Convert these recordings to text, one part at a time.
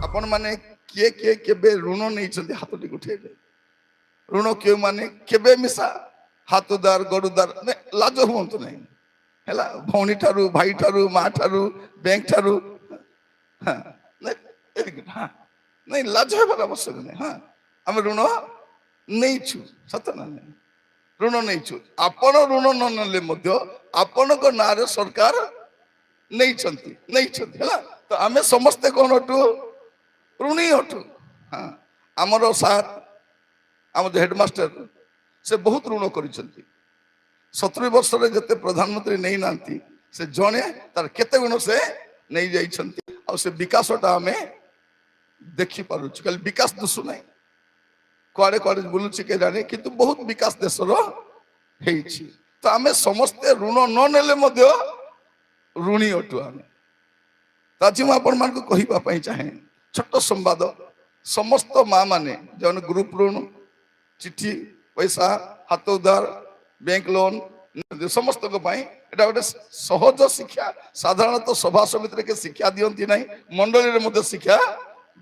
आपण माने किए किए केबे ऋण नहीं हाथ टी उठेबे ऋण क्यों माने केबे मिसा हाथ उदार गरुदार लाज हूँ नहीं है भौणी ठारू भाई ठारू माँ ठारू बैंक ठारू हाँ नहीं लाज हेबार आवश्यक नहीं हाँ आम ऋण नहीं छु सत ना नहीं ऋण नहीं छु आपण ऋण न नेले मध्य आपण को नारे सरकार नहीं छंती है तो आमे समस्ते कौन अटू ऋणी अटू हाँ आमर सार आम हेडमास्टर से बहुत ऋण कर 70 वर्ष जिते प्रधानमंत्री नहीं नांती से जड़े तार केते गुण से नहीं जाइछंती से विकासटा आम देखी पारुछु खाली विकास दिशु ना कुआड़े कुआड़े बुलुची के जाने किंतु बहुत विकास देशर होइछि तो आमे समस्ते ऋण न नेले मध्य ऋणी अटू आमे आज मु आपण मान को कहिबा पई चाहे छोट संवाद समस्त माँ माने जन ग्रुप ऋण चिट्ठी पैसा हाथ उधार बैंक लोन समस्त गोटे सहज शिक्षा साधारणतः सभा समिति के शिक्षा दियंती नहीं मंडली रे शिक्षा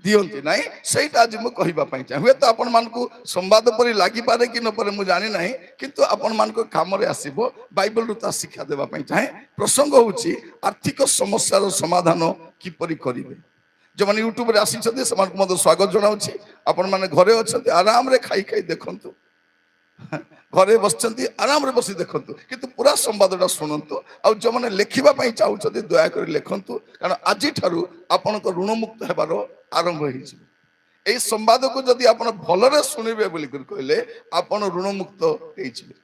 दियंती नहीं सेटा आज मु कहिबा पई चाहे हुए तो आपण मान को संवाद परि लागि पारे कि न पारे मु जानि नहीं किंतु आपण मान को काम रे आसीबो बाइबल ता शिक्षा देबा पई चाहे प्रसंग होउची आर्थिक समस्यार समाधान किपरि करिवे जो मैंने यूट्यूब रे आसी छथि समान को मद स्वागत जनाउछि आपण माने घरे अछथि आराम रे खाई खाई देखंतु घरे बसचंती आराम रे बसी देखंतु किंतु पूरा संवादटा शुणंतु आ जो मैंने लिखिबा पई चाहउछथि दया करी लिखंतु कारण आजि ठारू आपण को ऋण मुक्त हेबार आरंभ होई छी एई संवाद को जदि आपण भलरे सुनिबे बोली कहले आपण ऋण मुक्त हेई छी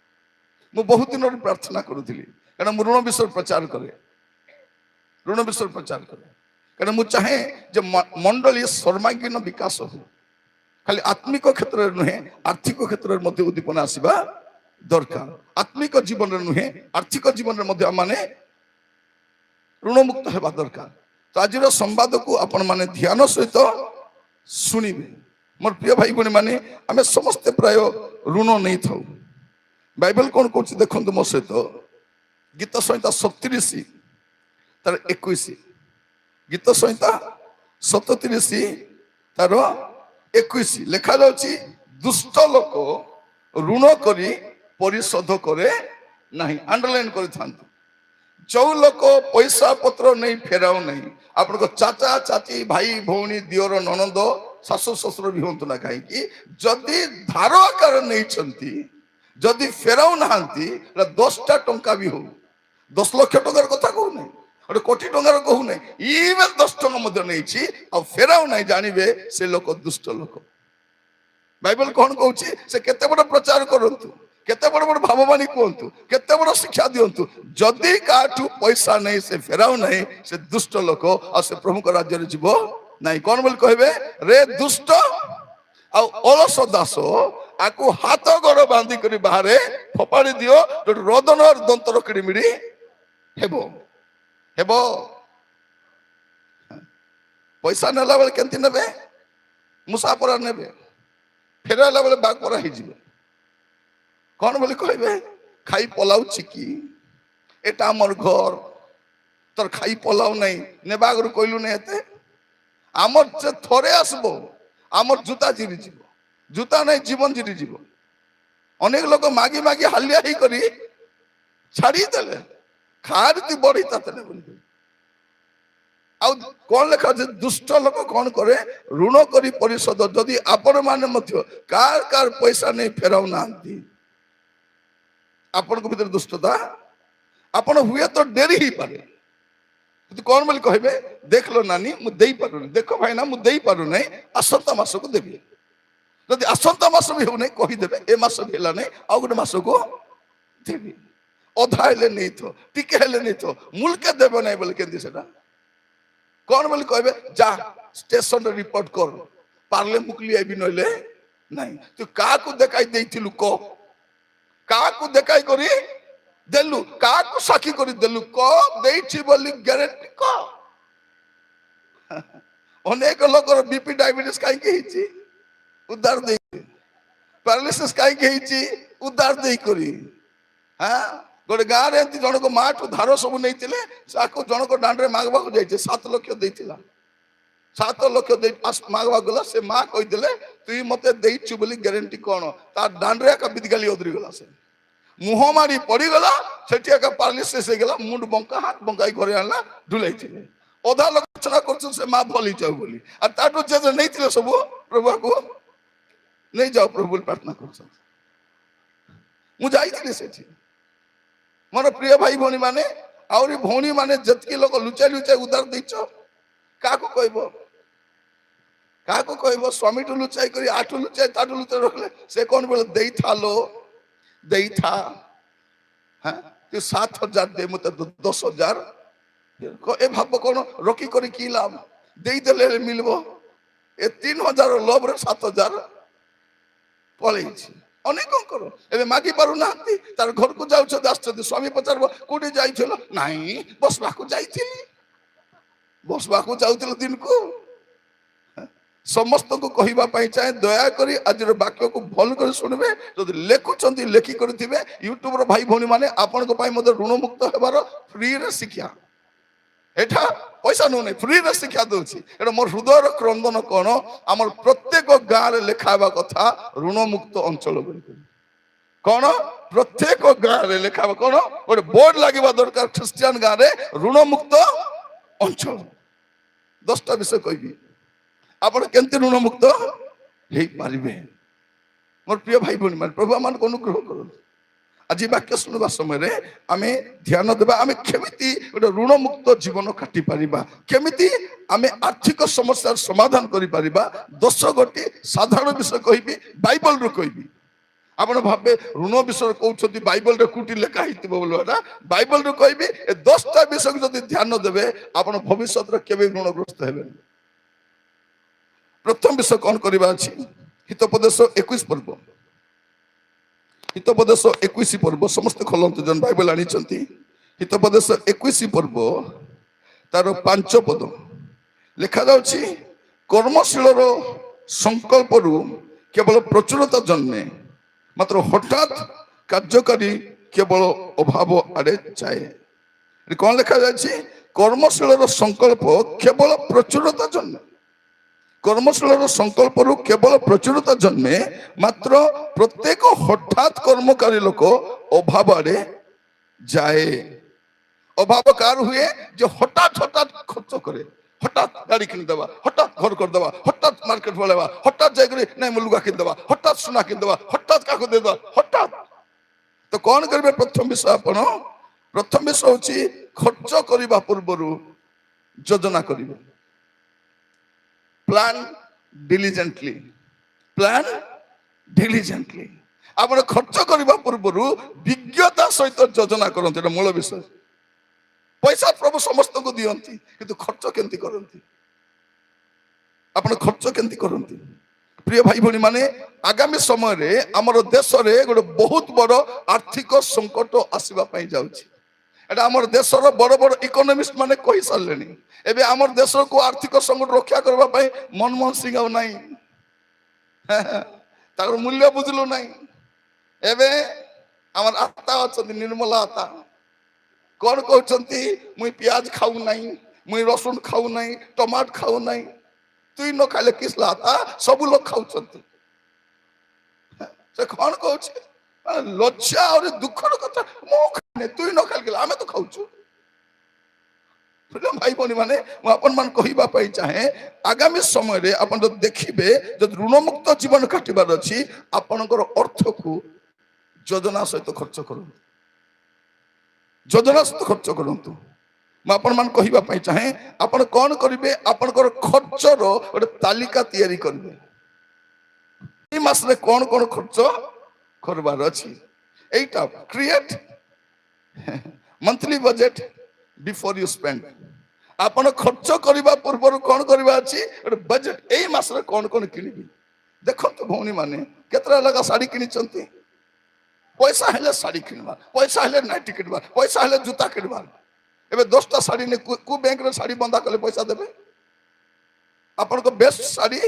मु बहुत दिन रे प्रार्थना करूथिली कारण मु ऋण विषय प्रचार करे ऋण विषय प्रचार करे कारण मु चाहे जे मंडली सर्वांगीन विकास हो खाली आत्मिक क्षेत्र में नुहे आर्थिक क्षेत्र में उद्दीपना आसवा दरकार आत्मिक जीवन में नुहे आर्थिक जीवन में माने ऋण मुक्त होगा दरकार तो आज संवाद को आपण माने ध्यान सहित शुणिबे मोर प्रिय भाई भनी माने आमे समस्ते प्राय ऋण नहीं था बाइबल कौन कहूँ देखो मो सहित गीत संहिता 37 तार 21 गीत संहिता 37 तार 21 लिखा जाउची दुष्ट लोक ऋण करी परिशोध करे नहीं अंडरलाइन करि थांतु जो लोक पैसा पत्र नहीं फेराउ नहीं आपण को चाचा चाची भाई भौणी दियोर ननद सासु ससुर भी होंतु ना कहीं जदि धार आकार नहीं छंती जदि फेराउ नांती 10टा टंका भी हो 10 लाख टंकार कथा कहू नहीं गोटे कोटी टंकार कहू नहीं इवेन 10 टंका नहीं फेराउ नहीं जानवे से लोक दुष्ट लोक बाइबल कौन कहूँ से केते बड़ प्रचार करंतु केते बड़ बड़ भाववाणी कहतु केते बड़ शिक्षा दियंतु जदि काठू पैसा नहीं से फेराउ नहीं से दुष्ट लोक आ से प्रभु को राज्य रे जीवो नहीं कौन बोल कहबे रे दुष्ट आ अलस दास आकु हाथ गोड़ बांधी करी बाहरे फोपाड़ी दियो रोदन और दंत रखड़ी मिड़ी हेबो हेबो पैसा नेला बेले केंती नेबे मुसाफरा नेबे फेराला बेले बाग परा ही जिवे कौन बोली कहबे खाई पलाउ चिकी एटा हमर घर तोर खाई पलाउ नहीं नेबागरु कहलु नहीं एते आमर जे थरे आसबो आमर जूता जिरी जीवो जूता नहीं जीवन जिरी जीवो अनेक लोग मागी मागी हालिया ही करी छाड़ी देले खारती बड़ी तातने बोली आउ कौन लेखा दुष्ट लोक कौन करे ऋण करी परिशोध जदि आपण माने मध्य कार कार पैसा नहीं फेराउ नांती आपण को भीतर दुष्टता आपण हुए तो डेरी ही पारे तो कौन बोली कहबे देख लो नानी मु देई पारु देखो भाई ना मु देई पारु नहीं आसंता मास को देबी जदि आसंता मास भी हो नहीं कहि देबे ए मास भी हला नहीं आ गोटे मास को देबी अधा हेले नहीं तो टिके हेले नहीं तो मुल्के देबे नहीं बोले केंदी सेटा कौन बोली कहबे जा स्टेशन रे रिपोर्ट कर पार्ले मुकली आबी नले नहीं तू का को देखाई देथिलु को का को देखाई करी देलु का को साखी करी देलु को देछि बोली गारंटी को अनेक लोकर बीपी डायबिटीज काई के हिची उद्धार दे पैरालिसिस काई के हिची उद्धार दे करी हां गोटे गाँव रे जन को माठू धार सब नहीं जन को दांड में मागवा 7 लाख देता 7 ଲକ୍ଷ ଦେଇ ମାଗବାକୁ ଗଲା, ସେ ମା କହିଦେଲେ ତୁଇ ମତେ ଦେଇଛୁ ବୋଲି ଗ୍ୟାରେଣ୍ଟି କଣ? ତାର ଦାଣ୍ଡରେ ଏକା ବିଦିଗାଲି ଅଦରି ଗଲା, ସେ ମୁହଁ ମାରି ପଡିଗଲା, ସେଠି ଏକା ପାରାଲିସିସ୍ ହେଇଗଲା, ମୁଣ୍ଡ ବଙ୍କା ହାତ ବଙ୍କାଇ ଘରେ ଆଣିଲା, ଢୁଲେଇଥିଲେ। ଅଧା ଲୋକ ଆଲୋଚନା କରୁଛନ୍ତି ସେ ମା ଭଲ ହେଇଯାଉ ବୋଲି, ଆଉ ତାଠୁ ଯେ ନେଇଥିଲେ ସବୁ ପ୍ରଭୁକୁ ନେଇଯାଉ ପ୍ରଭୁ ବୋଲି ପ୍ରାର୍ଥନା କରୁଛନ୍ତି। ମୁଁ ଯାଇଥିଲି ସେଠି, ମୋର ପ୍ରିୟ ଭାଇ ଭଉଣୀ ମାନେ, ଆହୁରି ଭଉଣୀ ମାନେ ଯେତିକି ଲୋକ ଲୁଚାଇ ଲୁଚାଇ ଉଦାର ଦେଇଛ, କାହାକୁ କହିବ? କାହାକୁ କହିବ? ସ୍ୱାମୀଠୁ ଲୁଚାଇ କରି, ଆଠୁ ଲୁଚାଇ ତାଠୁ ଲୁଚାଇ ରଖିଲେ ସେ କଣ ବୋଲେ ଦେଇଥା ଲୋ, ଦେଇଥା। হ্যাঁ, 7,000 দে, মতো 10,000। এ ভাববো কোন রকি করে কি লাভ? ଦେଇଦେଲେ ମିଳିବ। ଏ 3,000 ଲୋଭରେ 7,000 ପଳେଇଛି ଅନେକଙ୍କର। ଏବେ ମାଗି ପାରୁନାହାନ୍ତି, ତାର ଘରକୁ ଯାଉଛନ୍ତି, ଆସୁଛନ୍ତି, ସ୍ୱାମୀ ପଚାରିବ କୋଉଠି ଯାଇଥିଲ? ନାଇଁ, ବସବାକୁ ଯାଇଥିଲି। ବସବାକୁ ଯାଉଥିଲ ଦିନକୁ? ସମସ୍ତଙ୍କୁ କହିବା ପାଇଁ ଚାହେଁ, ଦୟାକରି ଆଜିର ବାକ୍ୟକୁ ଭଲ କରି ଶୁଣିବେ। ଯଦି ଲେଖୁଛନ୍ତି ଲେଖି କରିଥିବେ, ୟୁଟ୍ୟୁବର ଭାଇ ଭଉଣୀ ମାନେ ଆପଣଙ୍କ ପାଇଁ ମଧ୍ୟ ଋଣମୁକ୍ତ ହେବାର ଫ୍ରିରେ ଶିକ୍ଷା, ଏଟା ପଇସା ନୁହେଁ, ଫ୍ରିରେ ଶିକ୍ଷା ଦଉଛି। ଏଟା ମୋର ହୃଦୟର କ୍ରନ୍ଦନ କଣ, ଆମର ପ୍ରତ୍ୟେକ ଗାଁରେ ଲେଖା ହେବା କଥା ଋଣମୁକ୍ତ ଅଞ୍ଚଳ ବୋଲି। କଣ ପ୍ରତ୍ୟେକ ଗାଁରେ ଲେଖା ହବ? କଣ ଗୋଟେ ବୋର୍ଡ ଲାଗିବା ଦରକାର, ଖ୍ରୀଷ୍ଟିଆନ ଗାଁରେ ଋଣମୁକ୍ତ ଅଞ୍ଚଳ। 10ଟା ବିଷୟ କହିବି, ଆପଣ କେମିତି ଋଣମୁକ୍ତ ହେଇପାରିବେ। ମୋର ପ୍ରିୟ ଭାଇ ଭଉଣୀ ମାନେ, ପ୍ରଭୁ ଆମମାନଙ୍କୁ ଅନୁଗ୍ରହ କରନ୍ତୁ। ଆଜି ବାକ୍ୟ ଶୁଣିବା ସମୟରେ ଆମେ ଧ୍ୟାନ ଦେବା, ଆମେ କେମିତି ଗୋଟେ ଋଣମୁକ୍ତ ଜୀବନ କାଟି ପାରିବା, କେମିତି ଆମେ ଆର୍ଥିକ ସମସ୍ୟାର ସମାଧାନ କରିପାରିବା। 10ଗୋଟି ସାଧାରଣ ବିଷୟ କହିବି, ବାଇବଲରୁ କହିବି। ଆପଣ ଭାବେ ଋଣ ବିଷୟରେ କହୁଛନ୍ତି, ବାଇବଲରେ କୋଉଠି ଲେଖା ହେଇଥିବ ବୋଲି? ଏଟା ବାଇବଲରୁ କହିବି। ଏ 10ଟା ବିଷୟକୁ ଯଦି ଧ୍ୟାନ ଦେବେ, ଆପଣ ଭବିଷ୍ୟତରେ କେବେ ଋଣଗ୍ରସ୍ତ ହେବେନି। ପ୍ରଥମ ବିଷୟ କଣ କରିବା ଅଛି? ହିତୋପଦେଶ 21 ପର୍ବ। ହିତୋପଦେଶ 21 ପର୍ବ, ସମସ୍ତେ ଖୋଲନ୍ତୁ ଜନ ବାଇବଲ ଆଣିଛନ୍ତି। ହିତୋପଦେଶ 21 ପର୍ବ, ତାର 5 ପଦ ଲେଖାଯାଉଛି, କର୍ମଶୀଳର ସଂକଳ୍ପରୁ କେବଳ ପ୍ରଚୁରତା ଜନ୍ମେ, ମାତ୍ର ହଠାତ୍ କାର୍ଯ୍ୟକାରୀ କେବଳ ଅଭାବ ଆଡେ ଯାଏ। କଣ ଲେଖାଯାଇଛି? କର୍ମଶୀଳର ସଂକଳ୍ପ କେବଳ ପ୍ରଚୁରତା ଜନ୍ମେ, କର୍ମଶୀଳର ସଂକଳ୍ପରୁ କେବଳ ପ୍ରଚୁରତା ଜନ୍ମେ, ମାତ୍ର ପ୍ରତ୍ୟେକ ହଠାତ୍ କର୍ମକାରୀ ଲୋକ ଅଭାବ ଆଡେ ଯାଏ। ଅଭାବ କାହାର ହୁଏ? ଯେ ହଠାତ୍ ହଠାତ୍ ଖର୍ଚ୍ଚ କରେ, ହଠାତ୍ ଗାଡି କିଣିଦେବା, ହଠାତ୍ ଘର କରିଦେବା, ହଠାତ୍ ମାର୍କେଟ ପଳେଇବା, ହଠାତ୍ ଯାଇକରି ନାଇଁ ମୁଁ ଲୁଗା କିଣିଦେବା, ହଠାତ୍ ସୁନା କିଣିଦେବା, ହଠାତ୍ କାହାକୁ ଦେଇଦେବା, ହଠାତ୍। ତ କଣ କରିବେ? ପ୍ରଥମ ବିଷୟ, ଆପଣ ପ୍ରଥମ ବିଷୟ ହଉଛି ଖର୍ଚ୍ଚ କରିବା ପୂର୍ବରୁ ଯୋଜନା କରିବେ। Plan diligently, plan diligently. ଆପଣ ଖର୍ଚ୍ଚ କରିବା ପୂର୍ବରୁ ବିଜ୍ଞତା ସହିତ ଯୋଜନା କରନ୍ତୁ। ଏଟା ମୂଳ ବିଷୟ। ପଇସା ପ୍ରଭୁ ସମସ୍ତଙ୍କୁ ଦିଅନ୍ତି, କିନ୍ତୁ ଖର୍ଚ୍ଚ କେମିତି କରନ୍ତି? ଆପଣ ଖର୍ଚ୍ଚ କେମିତି କରନ୍ତି? ପ୍ରିୟ ଭାଇ ଭଉଣୀ ମାନେ, ଆଗାମୀ ସମୟରେ ଆମର ଦେଶରେ ଗୋଟେ ବହୁତ ବଡ ଆର୍ଥିକ ସଂକଟ ଆସିବା ପାଇଁ ଯାଉଛି। ଏଟା ଆମର ଦେଶର ବଡ ବଡ ଇକୋନୋମିଷ୍ଟ ମାନେ କହି ସାରିଲେଣି। ଏବେ ଆମର ଦେଶକୁ ଆର୍ଥିକ ସଂକଟ ରକ୍ଷା କରିବା ପାଇଁ ମନମୋହନ ସିଂ ଆଉ ନାହିଁ, ତାଙ୍କର ମୂଲ୍ୟ ବୁଝିଲୁ ନାହିଁ। ଏବେ ଆମର ଆତା ଅଛନ୍ତି, ନିର୍ମଲା ଆତା, କଣ କହୁଛନ୍ତି? ମୁଇଁ ପିଆଜ ଖାଉ ନାହିଁ, ମୁଇଁ ରସୁଣ ଖାଉ ନାହିଁ, ଟମାଟୋ ଖାଉ ନାହିଁ। ତୁଇ ନ ଖାଇଲେ କିସଲା ଆତା, ସବୁ ଲୋକ ଖାଉଛନ୍ତି। ସେ କଣ କହୁଛି? ଲଜ୍ଜା ଆଉ ଦୁଃଖର କଥା, ମୁଁ ଖାଇନି, ତୁଇ ନ ଖାଇଲେ ଆମେ ତ ଖାଉଛୁ। ଭାଇ ଭଉଣୀ ମାନେ, ମୁଁ ଆପଣ ମାନ କହିବା ପାଇଁ ଚାହେଁ, ଆଗାମୀ ସମୟରେ ଆପଣ ଯଦି ଦେଖିବେ, ଯଦି ଋଣମୁକ୍ତ ଜୀବନ କାଟିବାର ଅଛି, ଆପଣଙ୍କର ଅର୍ଥକୁ ଯୋଜନା ସହିତ ଖର୍ଚ୍ଚ କରନ୍ତୁ, ଯୋଜନା ସହିତ ଖର୍ଚ୍ଚ କରନ୍ତୁ। ମୁଁ ଆପଣ ମାନ କହିବା ପାଇଁ ଚାହେଁ, ଆପଣ କଣ କରିବେ? ଆପଣଙ୍କର ଖର୍ଚ୍ଚର ଗୋଟେ ତାଲିକା ତିଆରି କରିବେ। এই ମାସରେ କଣ କଣ ଖର୍ଚ୍ଚ କରିବାର ଅଛି, এইটা create monthly budget before you spend. ଆପଣ ଖର୍ଚ୍ଚ କରିବା ପୂର୍ବରୁ କଣ କରିବା ଅଛି? ଗୋଟେ ବଜେଟ, ଏଇ ମାସରେ କଣ କଣ କିଣିବି। ଦେଖନ୍ତୁ ଭଉଣୀ ମାନେ, କେତେଟା ଲେଖା ଶାଢୀ କିଣିଛନ୍ତି? ପଇସା ହେଲେ ଶାଢୀ କିଣିବା, ପଇସା ହେଲେ ନାଇଟି କିଣିବା, ପଇସା ହେଲେ ଜୁତା କିଣିବା। ଏବେ 10ଟା ଶାଢୀ ନେ କୋଉ ବ୍ୟାଙ୍କରେ ଶାଢୀ ବନ୍ଧା କଲେ ପଇସା ଦେବେ? ଆପଣଙ୍କ ବେଷ୍ଟ ଶାଢୀ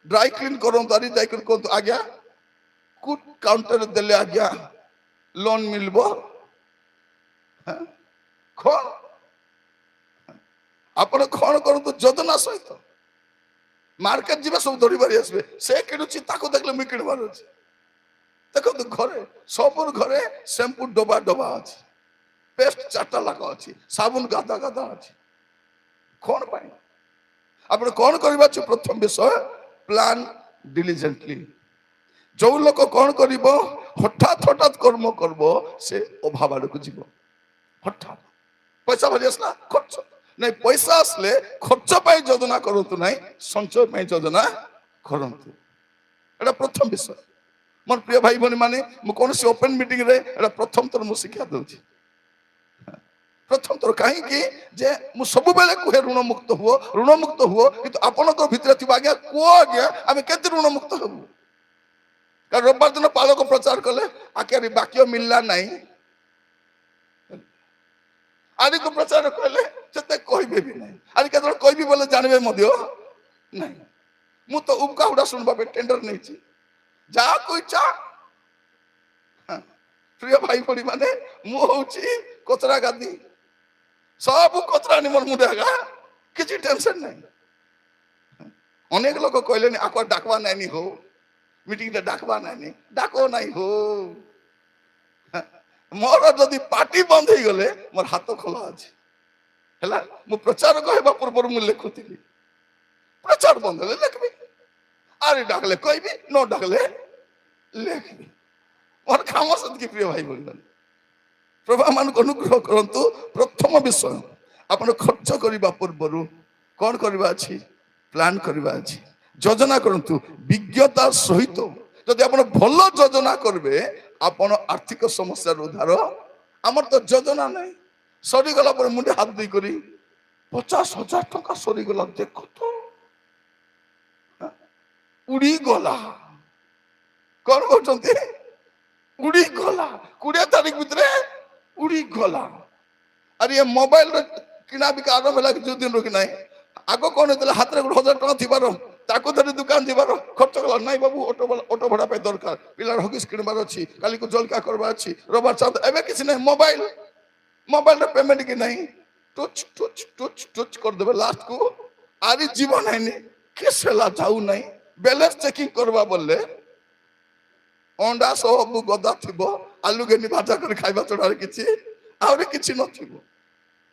ଡ୍ରାଇ କ୍ଲିନ୍ କରନ୍ତୁ, ଆରି ଯାଇକରି କୁହନ୍ତୁ, ଆଜ୍ଞା କୋଉ କାଉଣ୍ଟରରେ ଦେଲେ ଆଜ୍ଞା ଲୋନ ମିଳିବ? କଣ ଆପଣ କଣ କରନ୍ତୁ? ଯୋଜନା ସହିତ ମାର୍କେଟ ଯିବେ ସବୁ ଧରି ବାରି ଆସିବେ, ସେ କିଣୁଛି ତାକୁ ଦେଖିଲେ ମୁଁ କିଣିବାର ଅଛି। ଦେଖନ୍ତୁ ଘରେ ସବୁର ଘରେ ଶ୍ୟାମ୍ପୁ ଡବା ଡବା ଅଛି, ପେଷ୍ଟ 4ଟା ଲାଖ ଅଛି, ସାବୁନ ଗାଦା ଗାଦା ଅଛି। କଣ ପାଇଁ? ଆପଣ କଣ କରିବା ଅଛି? ପ୍ରଥମ ବିଷୟ ପ୍ଲାନ ଡିଲିଜେଣ୍ଟଲି। ଯୋଉ ଲୋକ କଣ କରିବ, ହଠାତ୍ ହଠାତ୍ କର୍ମ କରିବ, ସେ ଅଭାବ ଆଡକୁ ଯିବ। ହଠାତ୍ ପଇସା ବାହାରି ଆସିଲା, ଖର୍ଚ୍ଚ ନାଇଁ। ପଇସା ଆସିଲେ ଖର୍ଚ୍ଚ ପାଇଁ ଯୋଜନା କରନ୍ତୁ ନାହିଁ, ସଞ୍ଚୟ ପାଇଁ ଯୋଜନା କରନ୍ତୁ। ଏଟା ପ୍ରଥମ ବିଷୟ। ମୋର ପ୍ରିୟ ଭାଇ ଭଉଣୀ ମାନେ, ମୁଁ କୌଣସି ଓପେନ ମିଟିଂରେ ଏଟା ପ୍ରଥମ ଥର ମୁଁ ଶିକ୍ଷା ଦଉଛି। ପ୍ରଥମ ଥର କାହିଁକି ଯେ ମୁଁ ସବୁବେଳେ କୁହେ ଋଣ ମୁକ୍ତ ହୁଅ, ଋଣ ମୁକ୍ତ ହୁଅ। କିନ୍ତୁ ଆପଣଙ୍କ ଭିତରେ ଥିବା ଆଜ୍ଞା କୁହ ଆଜ୍ଞା ଆମେ କେତେ ଋଣ ମୁକ୍ତ ହବୁ? କାରଣ ରବିବାର ଦିନ ପାଳକ ପ୍ରଚାର କଲେ ଆଜ୍ଞା ବାକ୍ୟ ମିଳିଲା ନାହିଁ, ଆଜିକୁ ପ୍ରଚାର କଲେ ସେତେ କହିବେ ବି ନାହିଁ। ଆଜି କେତେବେଳେ କହିବି ବୋଲେ ଜାଣିବେ ମଧ୍ୟ ନାହିଁ। ମୁଁ ତ ଉବକା ଉଡ଼ା ଶୁଣିବା ପାଇଁ ଟେଣ୍ଡର ନେଇଛି, ଯାହାକୁ ଇଚ୍ଛା। ପ୍ରିୟ ଭାଇ ଭଉଣୀ ମାନେ, ମୁଁ ହଉଛି କଚରା ଗାଦି, ସବୁ କଚରା ଆଣି ମୋର ମୁଣ୍ଡେ ଆଗା, କିଛି ଟେନସନ ନାହିଁ। ଅନେକ ଲୋକ କହିଲେନି ଆକୁ ଡାକବା ନାଇଁ ହଉ, ମିଟିଂରେ ଡାକବା ନାଇଁ, ଡାକ ନାଇଁ ହଉ। ମୋର ଯଦି ପାଟି ବନ୍ଦ ହେଇଗଲେ ମୋର ହାତ ଖୋଲା ଅଛି ହେଲା। ମୁଁ ପ୍ରଚାର କହିବା ପୂର୍ବରୁ ମୁଁ ଲେଖୁଥିଲି, ପ୍ରଚାର ବନ୍ଦ ହେଲେ ଲେଖିବି, ଆରେ ଡାକଲେ କହିବି, ନ ଡାକଲେ ଲେଖିବି। ମୋର କାମ ସେତିକି। ପ୍ରିୟ ଭାଇ ଭଉଣୀ, ପ୍ରଭୁ ଆମମାନଙ୍କୁ ଅନୁଗ୍ରହ କରନ୍ତୁ। ପ୍ରଥମ ବିଷୟ, ଆପଣ ଖର୍ଚ୍ଚ କରିବା ପୂର୍ବରୁ କଣ କରିବା ଅଛି? ପ୍ଲାନ କରିବା ଅଛି, ଯୋଜନା କରନ୍ତୁ ବିଜ୍ଞତା ସହିତ। ଯଦି ଆପଣ ଭଲ ଯୋଜନା କରିବେ, ଆପଣ ଆର୍ଥିକ ସମସ୍ୟାର ଉଦ୍ଧାର। ଆମର ତ ଯୋଜନା ନାହିଁ, ସରିଗଲା ପରେ ମୁଣ୍ଡେ ହାତ ଦେଇ କରି 50,000 ଟଙ୍କା ସରିଗଲା, ଦେଖ ତ ଉଡିଗଲା। କଣ କହୁଛନ୍ତି? ଉଡିଗଲା, 20 ତାରିଖ ଭିତରେ ଉଡିଗଲା। ଆରେ ଏ ମୋବାଇଲର କିଣା ବିକା ଆରମ୍ଭ ହେଲା ଯୋଉ ଦିନରୁ କି ନାହିଁ, ଆଗ କଣ ହେଇଥିଲା? ହାତରେ 1,000 ଟଙ୍କା ଥିବାର, ତାକୁ ଧରି ଦୋକାନ ଯିବାର, ଖର୍ଚ୍ଚ କଲା। ନାଇଁ ବାବୁ, ଅଟୋ ଭଡା ପାଇଁ ଦରକାର, ପିଲାର ହଗିସ୍ କିଣିବାର ଅଛି, କାଲିକୁ ଜଳଖିଆ କରିବାର ଅଛି, ରବିବାର ଚାନ୍ଦ। ଏବେ କିଛି ନାହିଁ, ମୋବାଇଲର ପେମେଣ୍ଟ କି ନାହିଁ, ଟୁଚ୍ ଟୁଚ୍ ଟୁଚ୍ ଟୁଚ୍ କରିଦେବେ। ଲାଷ୍ଟକୁ ଆରି ଯିବ ନାହିଁ, କିସ୍ ହେଲା ଯାଉ ନାହିଁ। ବାଲାନ୍ସ ଚେକିଂ କରିବା ବୋଲେ ଅଣ୍ଡା ସବୁ ଗଦା ଥିବ, ଆଲୁ ଗେନି ଭାଜା କରି ଖାଇବା ଛଡାରେ କିଛି ଆହୁରି କିଛି ନଥିବ।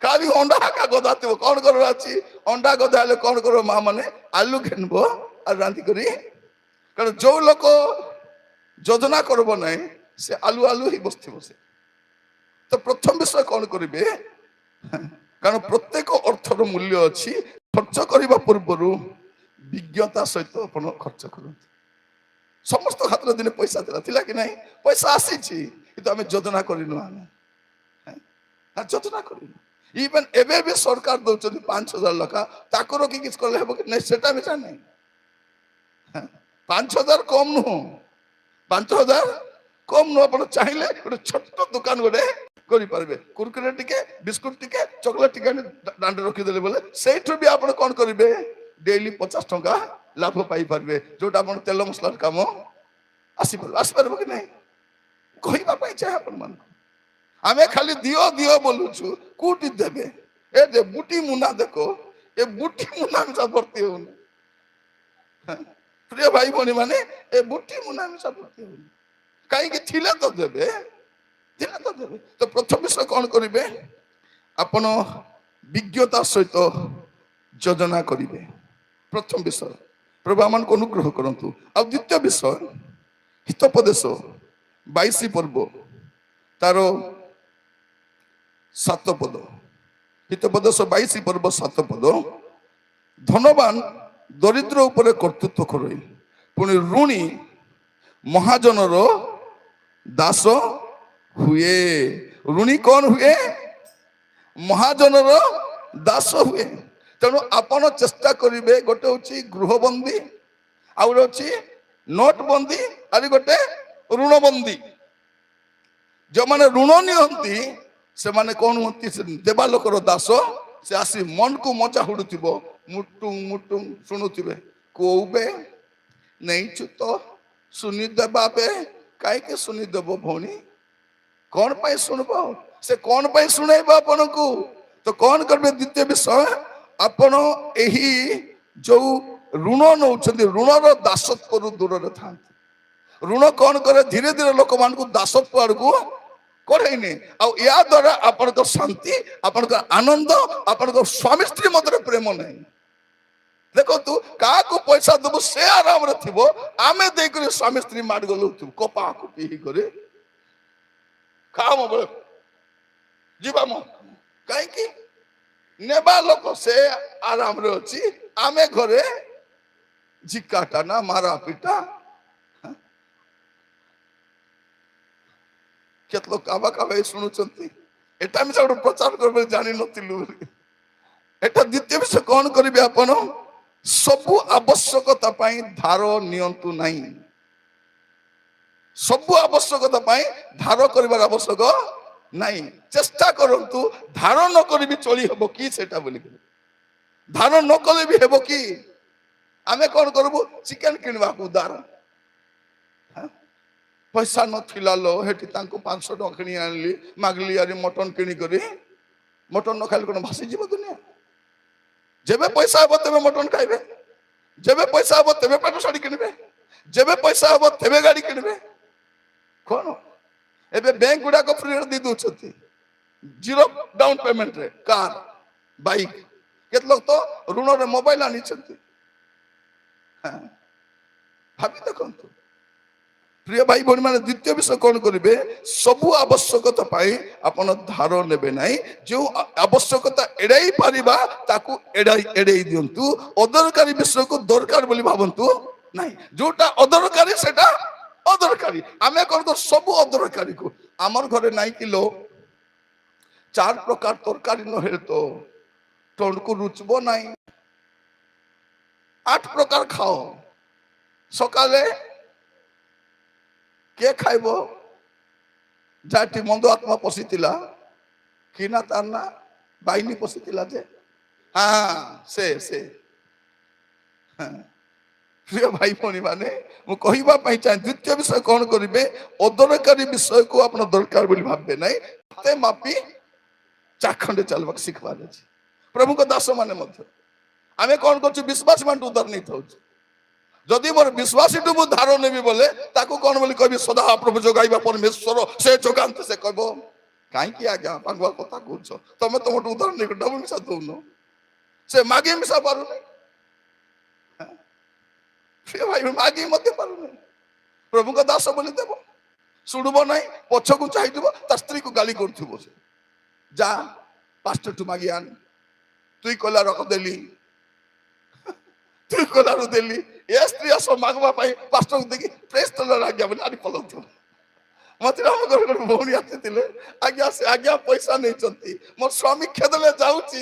ଖାଲି ଅଣ୍ଡା ହାକା ଗଦା ଥିବ। କଣ କରିବାର ଅଛି? ଅଣ୍ଡା ଗଦା ହେଲେ କଣ କରିବ ମା ମାନେ? ଆଲୁ ଘେନବ ଆଉ ରାନ୍ଧି କରି। କାରଣ ଯୋଉ ଲୋକ ଯୋଜନା କରିବ ନାହିଁ, ସେ ଆଲୁ ଆଲୁ ହିଁ ବସିଥିବ। ସେ ତ ପ୍ରଥମ ବିଷୟ କଣ କରିବେ? କାରଣ ପ୍ରତ୍ୟେକ ଅର୍ଥର ମୂଲ୍ୟ ଅଛି। ଖର୍ଚ୍ଚ କରିବା ପୂର୍ବରୁ ବିଜ୍ଞତା ସହିତ ଆପଣ ଖର୍ଚ୍ଚ କରନ୍ତୁ। ସମସ୍ତ ହାତରେ ଦିନେ ପଇସା ଥିଲା କି ନାହିଁ? ପଇସା ଆସିଛି, କିନ୍ତୁ ଆମେ ଯୋଜନା କରିନୁ। ଆମେ ଯୋଜନା କରିନୁ। ଇଭେନ ଏବେ ବି ସରକାର ଦଉଛନ୍ତି 5,000 ଲେଖା, ତାକୁ ରଖି କିଛି କଲେ ହେବ କି ନାହିଁ ସେଟା ବି ଜାଣିନାହିଁ। 5,000 କମ ନୁହଁ, 5,000 କମ ନୁହଁ। ଆପଣ ଚାହିଁଲେ ଗୋଟେ ଛୋଟ ଦୋକାନ ଗୋଟେ କରିପାରିବେ। କୁରକୁରେ ଟିକେ, ବିସ୍କୁଟ ଟିକେ, ଚକୋଲେଟ ଟିକେ ଦାଣ୍ଡରେ ରଖିଦେଲେ ବୋଲେ ସେଇଠୁ ବି ଆପଣ କଣ କରିବେ? ଡେଲି 50 ଟଙ୍କା ଲାଭ ପାଇପାରିବେ, ଯୋଉଟା ଆପଣ ତେଲ ମସଲାର କାମ ଆସିପାରିବ କି ନାହିଁ? କହିବା ପାଇଁ ଚାହେଁ ଆପଣ ମାନଙ୍କୁ। ଆମେ ଖାଲି ଦିଅ ଦିଅ ବୋଲୁଛୁ, କୋଉଠି ଦେବେ? ଏ ଯେ ବୁଟି ମୁନା ଦେଖ, ଏ ବୁଟି ମୁନା ମିଶା ଭର୍ତ୍ତି ହଉନି। ପ୍ରିୟ ଭାଇ ଭଉଣୀ ମାନେ, ଏ ବୁଟି ମୁନା ମିଶା ଭର୍ତ୍ତି ହଉନି। କାହିଁକି? ଥିଲେ ତ ଦେବେ, ଥିଲେ ତ ଦେବେ। ତ ପ୍ରଥମ ବିଷୟ କଣ କରିବେ? ଆପଣ ବିଜ୍ଞତା ସହିତ ଯୋଜନା କରିବେ। ପ୍ରଥମ ବିଷୟ, ପ୍ରଭୁ ଆମମାନଙ୍କୁ ଅନୁଗ୍ରହ କରନ୍ତୁ। ଆଉ ଦ୍ୱିତୀୟ ବିଷୟ, ହିତୋପଦେଶ 22 ପର୍ବ ତାର 7 ପଦ। ହିତୋପଦେଶ 22 ପର୍ବ 7 ପଦ। ଧନବାନ ଦରିଦ୍ର ଉପରେ କର୍ତ୍ତୃତ୍ୱ କରେ, ପୁଣି ଋଣୀ ମହାଜନର ଦାସ ହୁଏ। ଋଣୀ କଣ ହୁଏ? ମହାଜନର ଦାସ ହୁଏ। ତେଣୁ ଆପଣ ଚେଷ୍ଟା କରିବେ, ଗୋଟେ ହଉଛି ଗୃହବନ୍ଦୀ, ଆଉ ଗୋଟେ ଅଛି ନୋଟବନ୍ଦୀ, ଆଉ ଗୋଟେ ଋଣବନ୍ଦୀ। ଯୋଉମାନେ ଋଣ ନିଅନ୍ତି ସେମାନେ କଣ ହୁଅନ୍ତି? ଦେବା ଲୋକର ଦାସ। ସେ ଆସି ମନକୁ ମଜା ହୁଡୁଥିବ, ମୁଟୁଙ୍ଗ ମୁଟୁଙ୍ଗ ଶୁଣୁଥିବେ। କୋଉବେ ନେଇଛୁ ତ ଶୁଣିଦେବା ବେ। କାହିଁକି ଶୁଣିଦେବ ଭଉଣୀ? କଣ ପାଇଁ ଶୁଣିବ? ସେ କଣ ପାଇଁ ଶୁଣେଇବ ଆପଣଙ୍କୁ? ତ କଣ କରିବେ? ଦ୍ୱିତୀୟ ବିଷୟ, ଆପଣ ଏହି ଯୋଉ ଋଣ ନେଉଛନ୍ତି ଋଣର ଦାସତ୍ୱରୁ ଦୂରରେ ଥାନ୍ତି। ଋଣ କଣ କରେ ଧୀରେ ଧୀରେ ଲୋକମାନଙ୍କୁ ଦାସତ୍ୱ ଆଡକୁ କଢେଇନି। ଆଉ ୟା ଦ୍ୱାରା ଆପଣଙ୍କ ଶାନ୍ତି, ଆପଣଙ୍କ ଆନନ୍ଦ, ଆପଣଙ୍କ ସ୍ୱାମୀ ସ୍ତ୍ରୀ ମଧ୍ୟରେ ପ୍ରେମ ନାହିଁ। ଦେଖନ୍ତୁ କାହାକୁ ପଇସା ଦେବୁ ସେ ଆରାମରେ ଥିବ, ଆମେ ଦେଇକରି ସ୍ୱାମୀ ସ୍ତ୍ରୀ ମାଡ ଗଲଉଥିବୁ କପା କୁପି ହେଇକରି ଖାମ ବେଳେ ଯିବା ମ କାହିଁକି ନେବା ଲୋକ ସେ ଆରାମରେ ଅଛି, ଆମେ ଘରେ ଝିକାଟା ନା ମାରା ପିଟା। କେତେ ଲୋକ କାବା କାବା ଶୁଣୁଛନ୍ତି, ଏଟା ଆମେ ସବୁଠୁ ପ୍ରଚାର କରିବେ ଜାଣିନଥିଲୁ। ଏଟା ଦ୍ୱିତୀୟ ବିଷୟ କଣ କରିବେ ଆପଣ, ସବୁ ଆବଶ୍ୟକତା ପାଇଁ ଧାର ନିଅନ୍ତୁ ନାହିଁ। ସବୁ ଆବଶ୍ୟକତା ପାଇଁ ଧାର କରିବାର ଆବଶ୍ୟକ ନାହିଁ। ଚେଷ୍ଟା କରନ୍ତୁ ଧାର ନ କରିବି ଚଳି ହେବ କି ସେଟା ବୋଲିକି। ଧାର ନ କଲେ ବି ହେବ କି? ଆମେ କଣ କରିବୁ ଚିକେନ କିଣିବାକୁ ଉଦାର ପଇସା ନଥିଲା ଲୋ, ହେଠି ତାଙ୍କୁ 500 ଟଙ୍କା କିଣି ଆଣିଲି, ମାଗିଲି ଆରି ମଟନ କିଣିକରି। ମଟନ ନ ଖାଇଲେ କଣ ଭାସିଯିବ ଦୁନିଆ? ଯେବେ ପଇସା ହବ ତେବେ ମଟନ ଖାଇବେ, ଯେବେ ପଇସା ହବ ତେବେ ପାଟ ଶାଢୀ କିଣିବେ, ଯେବେ ପଇସା ହବ ତେବେ ଗାଡି କିଣିବେ। କଣ ଏବେ ବ୍ୟାଙ୍କ ଗୁଡାକ ଫ୍ରିରେ ଦେଇ ଦଉଛନ୍ତି, 0 ଡାଉନ ପେମେଣ୍ଟରେ କାର ବାଇକ୍। କେତେ ଲୋକ ତ ଋଣରେ ମୋବାଇଲ ଆଣିଛନ୍ତି। ଭାବି ଦେଖନ୍ତୁ ପ୍ରିୟ ଭାଇ ଭଉଣୀ ମାନେ, ଦ୍ୱିତୀୟ ବିଷୟ କଣ କରିବେ, ସବୁ ଆବଶ୍ୟକତା ପାଇଁ ଆପଣ ଧାର ନେବେ ନାହିଁ। ଯେଉଁ ଆବଶ୍ୟକତା ଏଡାଇ ପାରିବା ତାକୁ ଏଡେଇ ଦିଅନ୍ତୁ। ଅଦରକାରୀ ବିଷୟକୁ ଦରକାର ବୋଲି ଭାବନ୍ତୁ ନାହିଁ। ଯୋଉଟା ଅଦରକାରୀ ସେଟା ଅଦରକାରୀ। ଆମେ କଣ କରୁ ସବୁ ଅଦରକାରୀକୁ, ଆମର ଘରେ ନାଇଁ କିଲୋ 4 ପ୍ରକାର ତରକାରୀ ନହେଲେ ତ ତଣ୍ଡକୁ ରୁଚବ ନାହିଁ। 8 ପ୍ରକାର ଖାଅ, ସକାଳେ କିଏ ଖାଇବ? ଯାହାଠି ମନ୍ଦ ଆତ୍ମା ପଶିଥିଲା, କି ନା ତାର ନା ବାହିନୀ ପଶିଥିଲା ଯେ, ସେ ପ୍ରିୟ ଭାଇ ଭଉଣୀ ମାନେ, ମୁଁ କହିବା ପାଇଁ ଚାହେଁ ଦ୍ୱିତୀୟ ବିଷୟ କଣ କରିବେ, ଅଦରକାରୀ ବିଷୟକୁ ଆପଣ ଦରକାର ବୋଲି ଭାବିବେ ନାହିଁ। ହାତେ ମାପି ଚାଖଣ୍ଡେ ଚାଲିବାକୁ ଶିଖିବାର ଅଛି। ପ୍ରଭୁଙ୍କ ଦାସ ମାନେ ମଧ୍ୟ ଆମେ କଣ କରୁଛୁ, ବିଶ୍ୱାସୀ ମାନଙ୍କୁ ଉଦ୍ଧାର ନେଇଥାଉଛୁ। ଯଦି ମୋର ବିଶ୍ୱାସୀଠୁ ମୁଁ ଧାର ନେବି ବୋଲେ ତାକୁ କଣ ବୋଲି କହିବି, ସଦା ପ୍ରଭୁ ଯୋଗାଇବା ପରମେଶ୍ୱର ସେ ଯୋଗାନ୍ତି। ସେ କହିବ କାହିଁକି ଆଜ୍ଞା ପାଗୁଆ କଥା କହୁଛ, ତମେ ତମଠୁ ଉଦ୍ଧାର ନେଇ ଡବଲ ମିଶା ଦଉନ। ସେ ମାଗି ମିଶା ପାରୁନି, ମାଗି ମଧ୍ୟ ପାରୁନି। ପ୍ରଭୁଙ୍କ ଦାସ ବୋଲି ଦେବ, ଶୁଣିବ ନାହିଁ, ପଛକୁ ଚାହିଁଥିବ, ତା ସ୍ତ୍ରୀକୁ ଗାଳି କରୁଥିବ। ସେ ଯା ପାଷ୍ଟରଠୁ ମାଗି ଆଣ, ତୁଇ କଲା ରଖଦେଲି, ତୁଇ କଲାରୁ ଦେଲି। ଏ ସ୍ତ୍ରୀ ଆସ ମାଗବା ପାଇଁ ପାଷ୍ଟରକୁ ଦେଖି ପ୍ରେସ୍ ତଲରେ ଆଜ୍ଞା ବୋଲି ଆଣି ପଲାଉଥିବ। ମତେ ଆମ ଘରେ ଗୋଟେ ଭଉଣୀ ଆସିଥିଲେ, ଆଜ୍ଞା ସେ ଆଜ୍ଞା ପଇସା ନେଇଛନ୍ତି, ମୋ ସ୍ୱାମୀ ଖେଦଲେ ଯାଉଛି,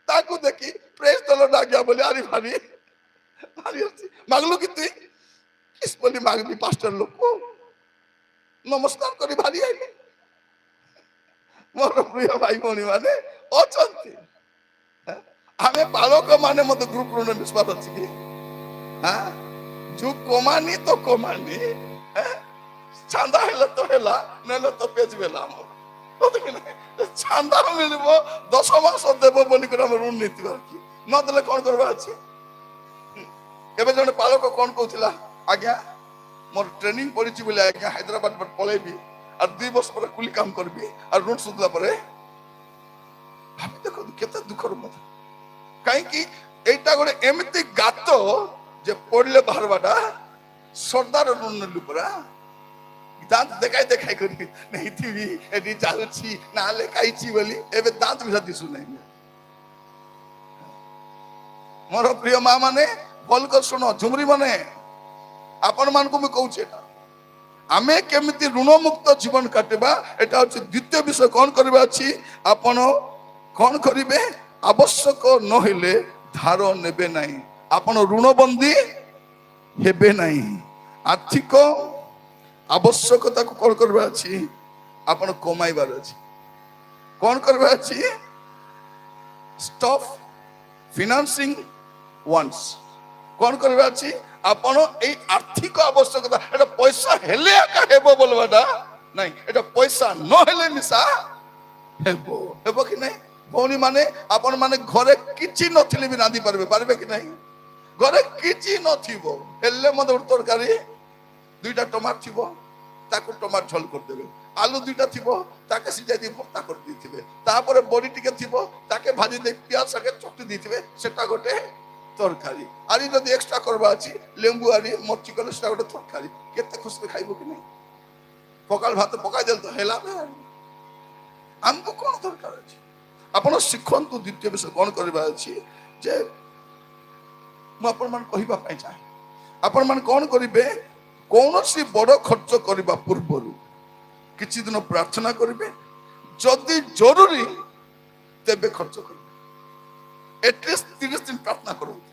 ତାକୁ ଦେଖି ପ୍ରେସ୍ ତଲରେ ଆଜ୍ଞା ବୋଲି ଆରି ଭାରି ମାଗଲୁ କି ତୁଇ କିସ୍ ବୋଲି ମାଗବି, ପାଷ୍ଟର ଲୋକ ନମସ୍କାର କରି ଭାରି ଆଇଲି। ମୋର ପ୍ରିୟ ଭାଇ ଭଉଣୀ ମାନେ ଅଛନ୍ତି, ଆମେ ପାଳକ ମାନେ ମତେ ଗ୍ରୁପ ଋଣ ବିଶ୍ୱାସ ଅଛି କି? ଯୋଉ କମାନି ତ କମାନି, ଚାନ୍ଦା ହେଲେ ତ ହେଲା, ନେଲେ ତ ପେଜ ବେଲା। ଆମର ଚାନ୍ଦା ମିଳିବ 10 ମାସ ଦେବ ବୋଲିକରି ଆମେ ଋଣ ନେଇଥିବା କି ନଦେଲେ କଣ କରିବା ଅଛି? ଏବେ ଜଣେ ପାଳକ କଣ କହୁଥିଲା, ଆଜ୍ଞା ମୋର ଟ୍ରେନିଂ ପଡିଛି ବୋଲି ଆଜ୍ଞା ହାଇଦ୍ରାବାଦ ପଳେଇବି, আর 2 ବର୍ଷ ପରେ କୁଲି କାମ କରିବି, আর ଋଣ ସୁଧିଲା ପରେ। ଭାବି ଦେଖନ୍ତୁ କେତେ ଦୁଃଖର କଥା। କାହିଁକି এইটা ଗୋଟେ ଏମିତି ଗାତ ଯେ ପଡିଲେ ବାହାରବାଟା। ସର୍ଦାର ଋଣ ନେଲୁ ପରା, ଦାନ୍ତ ଦେଖାଇ କରି ନେଇଥିବି, ଏଠି ଯାଉଛି ନା ଲେଖାଇଛି ବୋଲି ଏବେ ଦାନ୍ତ ବି ଦିଶୁ ନାହିଁ। ମୋର ପ୍ରିୟ ମା ମାନେ ଭଲ କରି ଶୁଣ, ଝୁମୁରି ମାନେ ଆପଣ ମାନଙ୍କୁ ମୁଁ କହୁଛି, ଏଟା ଆମେ କେମିତି ଋଣ ମୁକ୍ତ ଜୀବନ କାଟିବା, এটা হচ্ছে দ্বিতীয় বিষয়। କଣ କରିବା ଅଛି, ଆପଣ କଣ କରିବେ, ଆବଶ୍ୟକ ନହେଲେ ଧାର ନେବେ ନାହିଁ, ଆପଣ ଋଣବନ୍ଦୀ ହେବେ ନାହିଁ। ଆର୍ଥିକ ଆବଶ୍ୟକତାକୁ କଣ କରିବା ଅଛି, ଆପଣ କମାଇବାର ଅଛି। କଣ କରିବା ଅଛି, ଷ୍ଟପ୍ ଫିନାନ୍ସିଂ ୱାନ୍ସ। କଣ କରିବା ଅଛି, ଆପଣ এই আর্থিক আবশ্যকতা, এটা পয়সা হেলে একা হেব বলবাটা নাই, এটা পয়সা নহলে মিশা হেব। হেব কি নাই ভଉଣୀ ମାନେ, ଆପଣ ମାନେ ଘରେ କିଛି ନଥିଲେ ବି ରାନ୍ଧି ପାରିବେ, ପାରିବେ କି ନାହିଁ? ঘরে କିଛି ନଥିବ ହେଲେ ମତେ ଗୋଟେ ତରକାରୀ 2ଟା ଟମାଟୋ ଥିବ ତାକୁ ଟମାଟୋ ଝୋଲ କରିଦେବେ, ଆଲୁ 2ଟା ଥିବ ତାକେ ସିଝାଇ ଦେଇ ଭର୍ତ୍ତା କରିଦେଇଥିବେ, ତାପରେ ବଡି ଟିକେ ଥିବ ତାକେ ଭାଜି ଦେଇ ପିଆଜ ସାଙ୍ଗେ ଚକଟି ଦେଇଥିବେ, ସେଟା ଗୋଟେ ତରକାରୀ। ଆରି ଯଦି ଏକ୍ସଟ୍ରା କରବା ଅଛି ଲେମ୍ବୁ ଆରି ମର୍ଚି କଲେ ସେଟା ଗୋଟେ ତରକାରୀ। କେତେ ଖୁସିରେ ଖାଇବ କି ନାହିଁ? ପଖାଳ ଭାତ ପକାଇ ଦେଲେ ତ ହେଲା ନା। ଆମକୁ କଣ ଦରକାର ଅଛି? ଆପଣ ଶିଖନ୍ତୁ। ଦ୍ୱିତୀୟ ବିଷୟ କଣ କରିବା ଅଛି ଯେ ମୁଁ ଆପଣମାନେ କହିବା ପାଇଁ ଚାହେଁ, ଆପଣମାନେ କଣ କରିବେ? କୌଣସି ବଡ ଖର୍ଚ୍ଚ କରିବା ପୂର୍ବରୁ କିଛି ଦିନ ପ୍ରାର୍ଥନା କରିବେ, ଯଦି ଜରୁରୀ ତେବେ ଖର୍ଚ୍ଚ କରିବେ। ଏଟଲିଷ୍ଟ 30 ଦିନ ପ୍ରାର୍ଥନା କରନ୍ତୁ।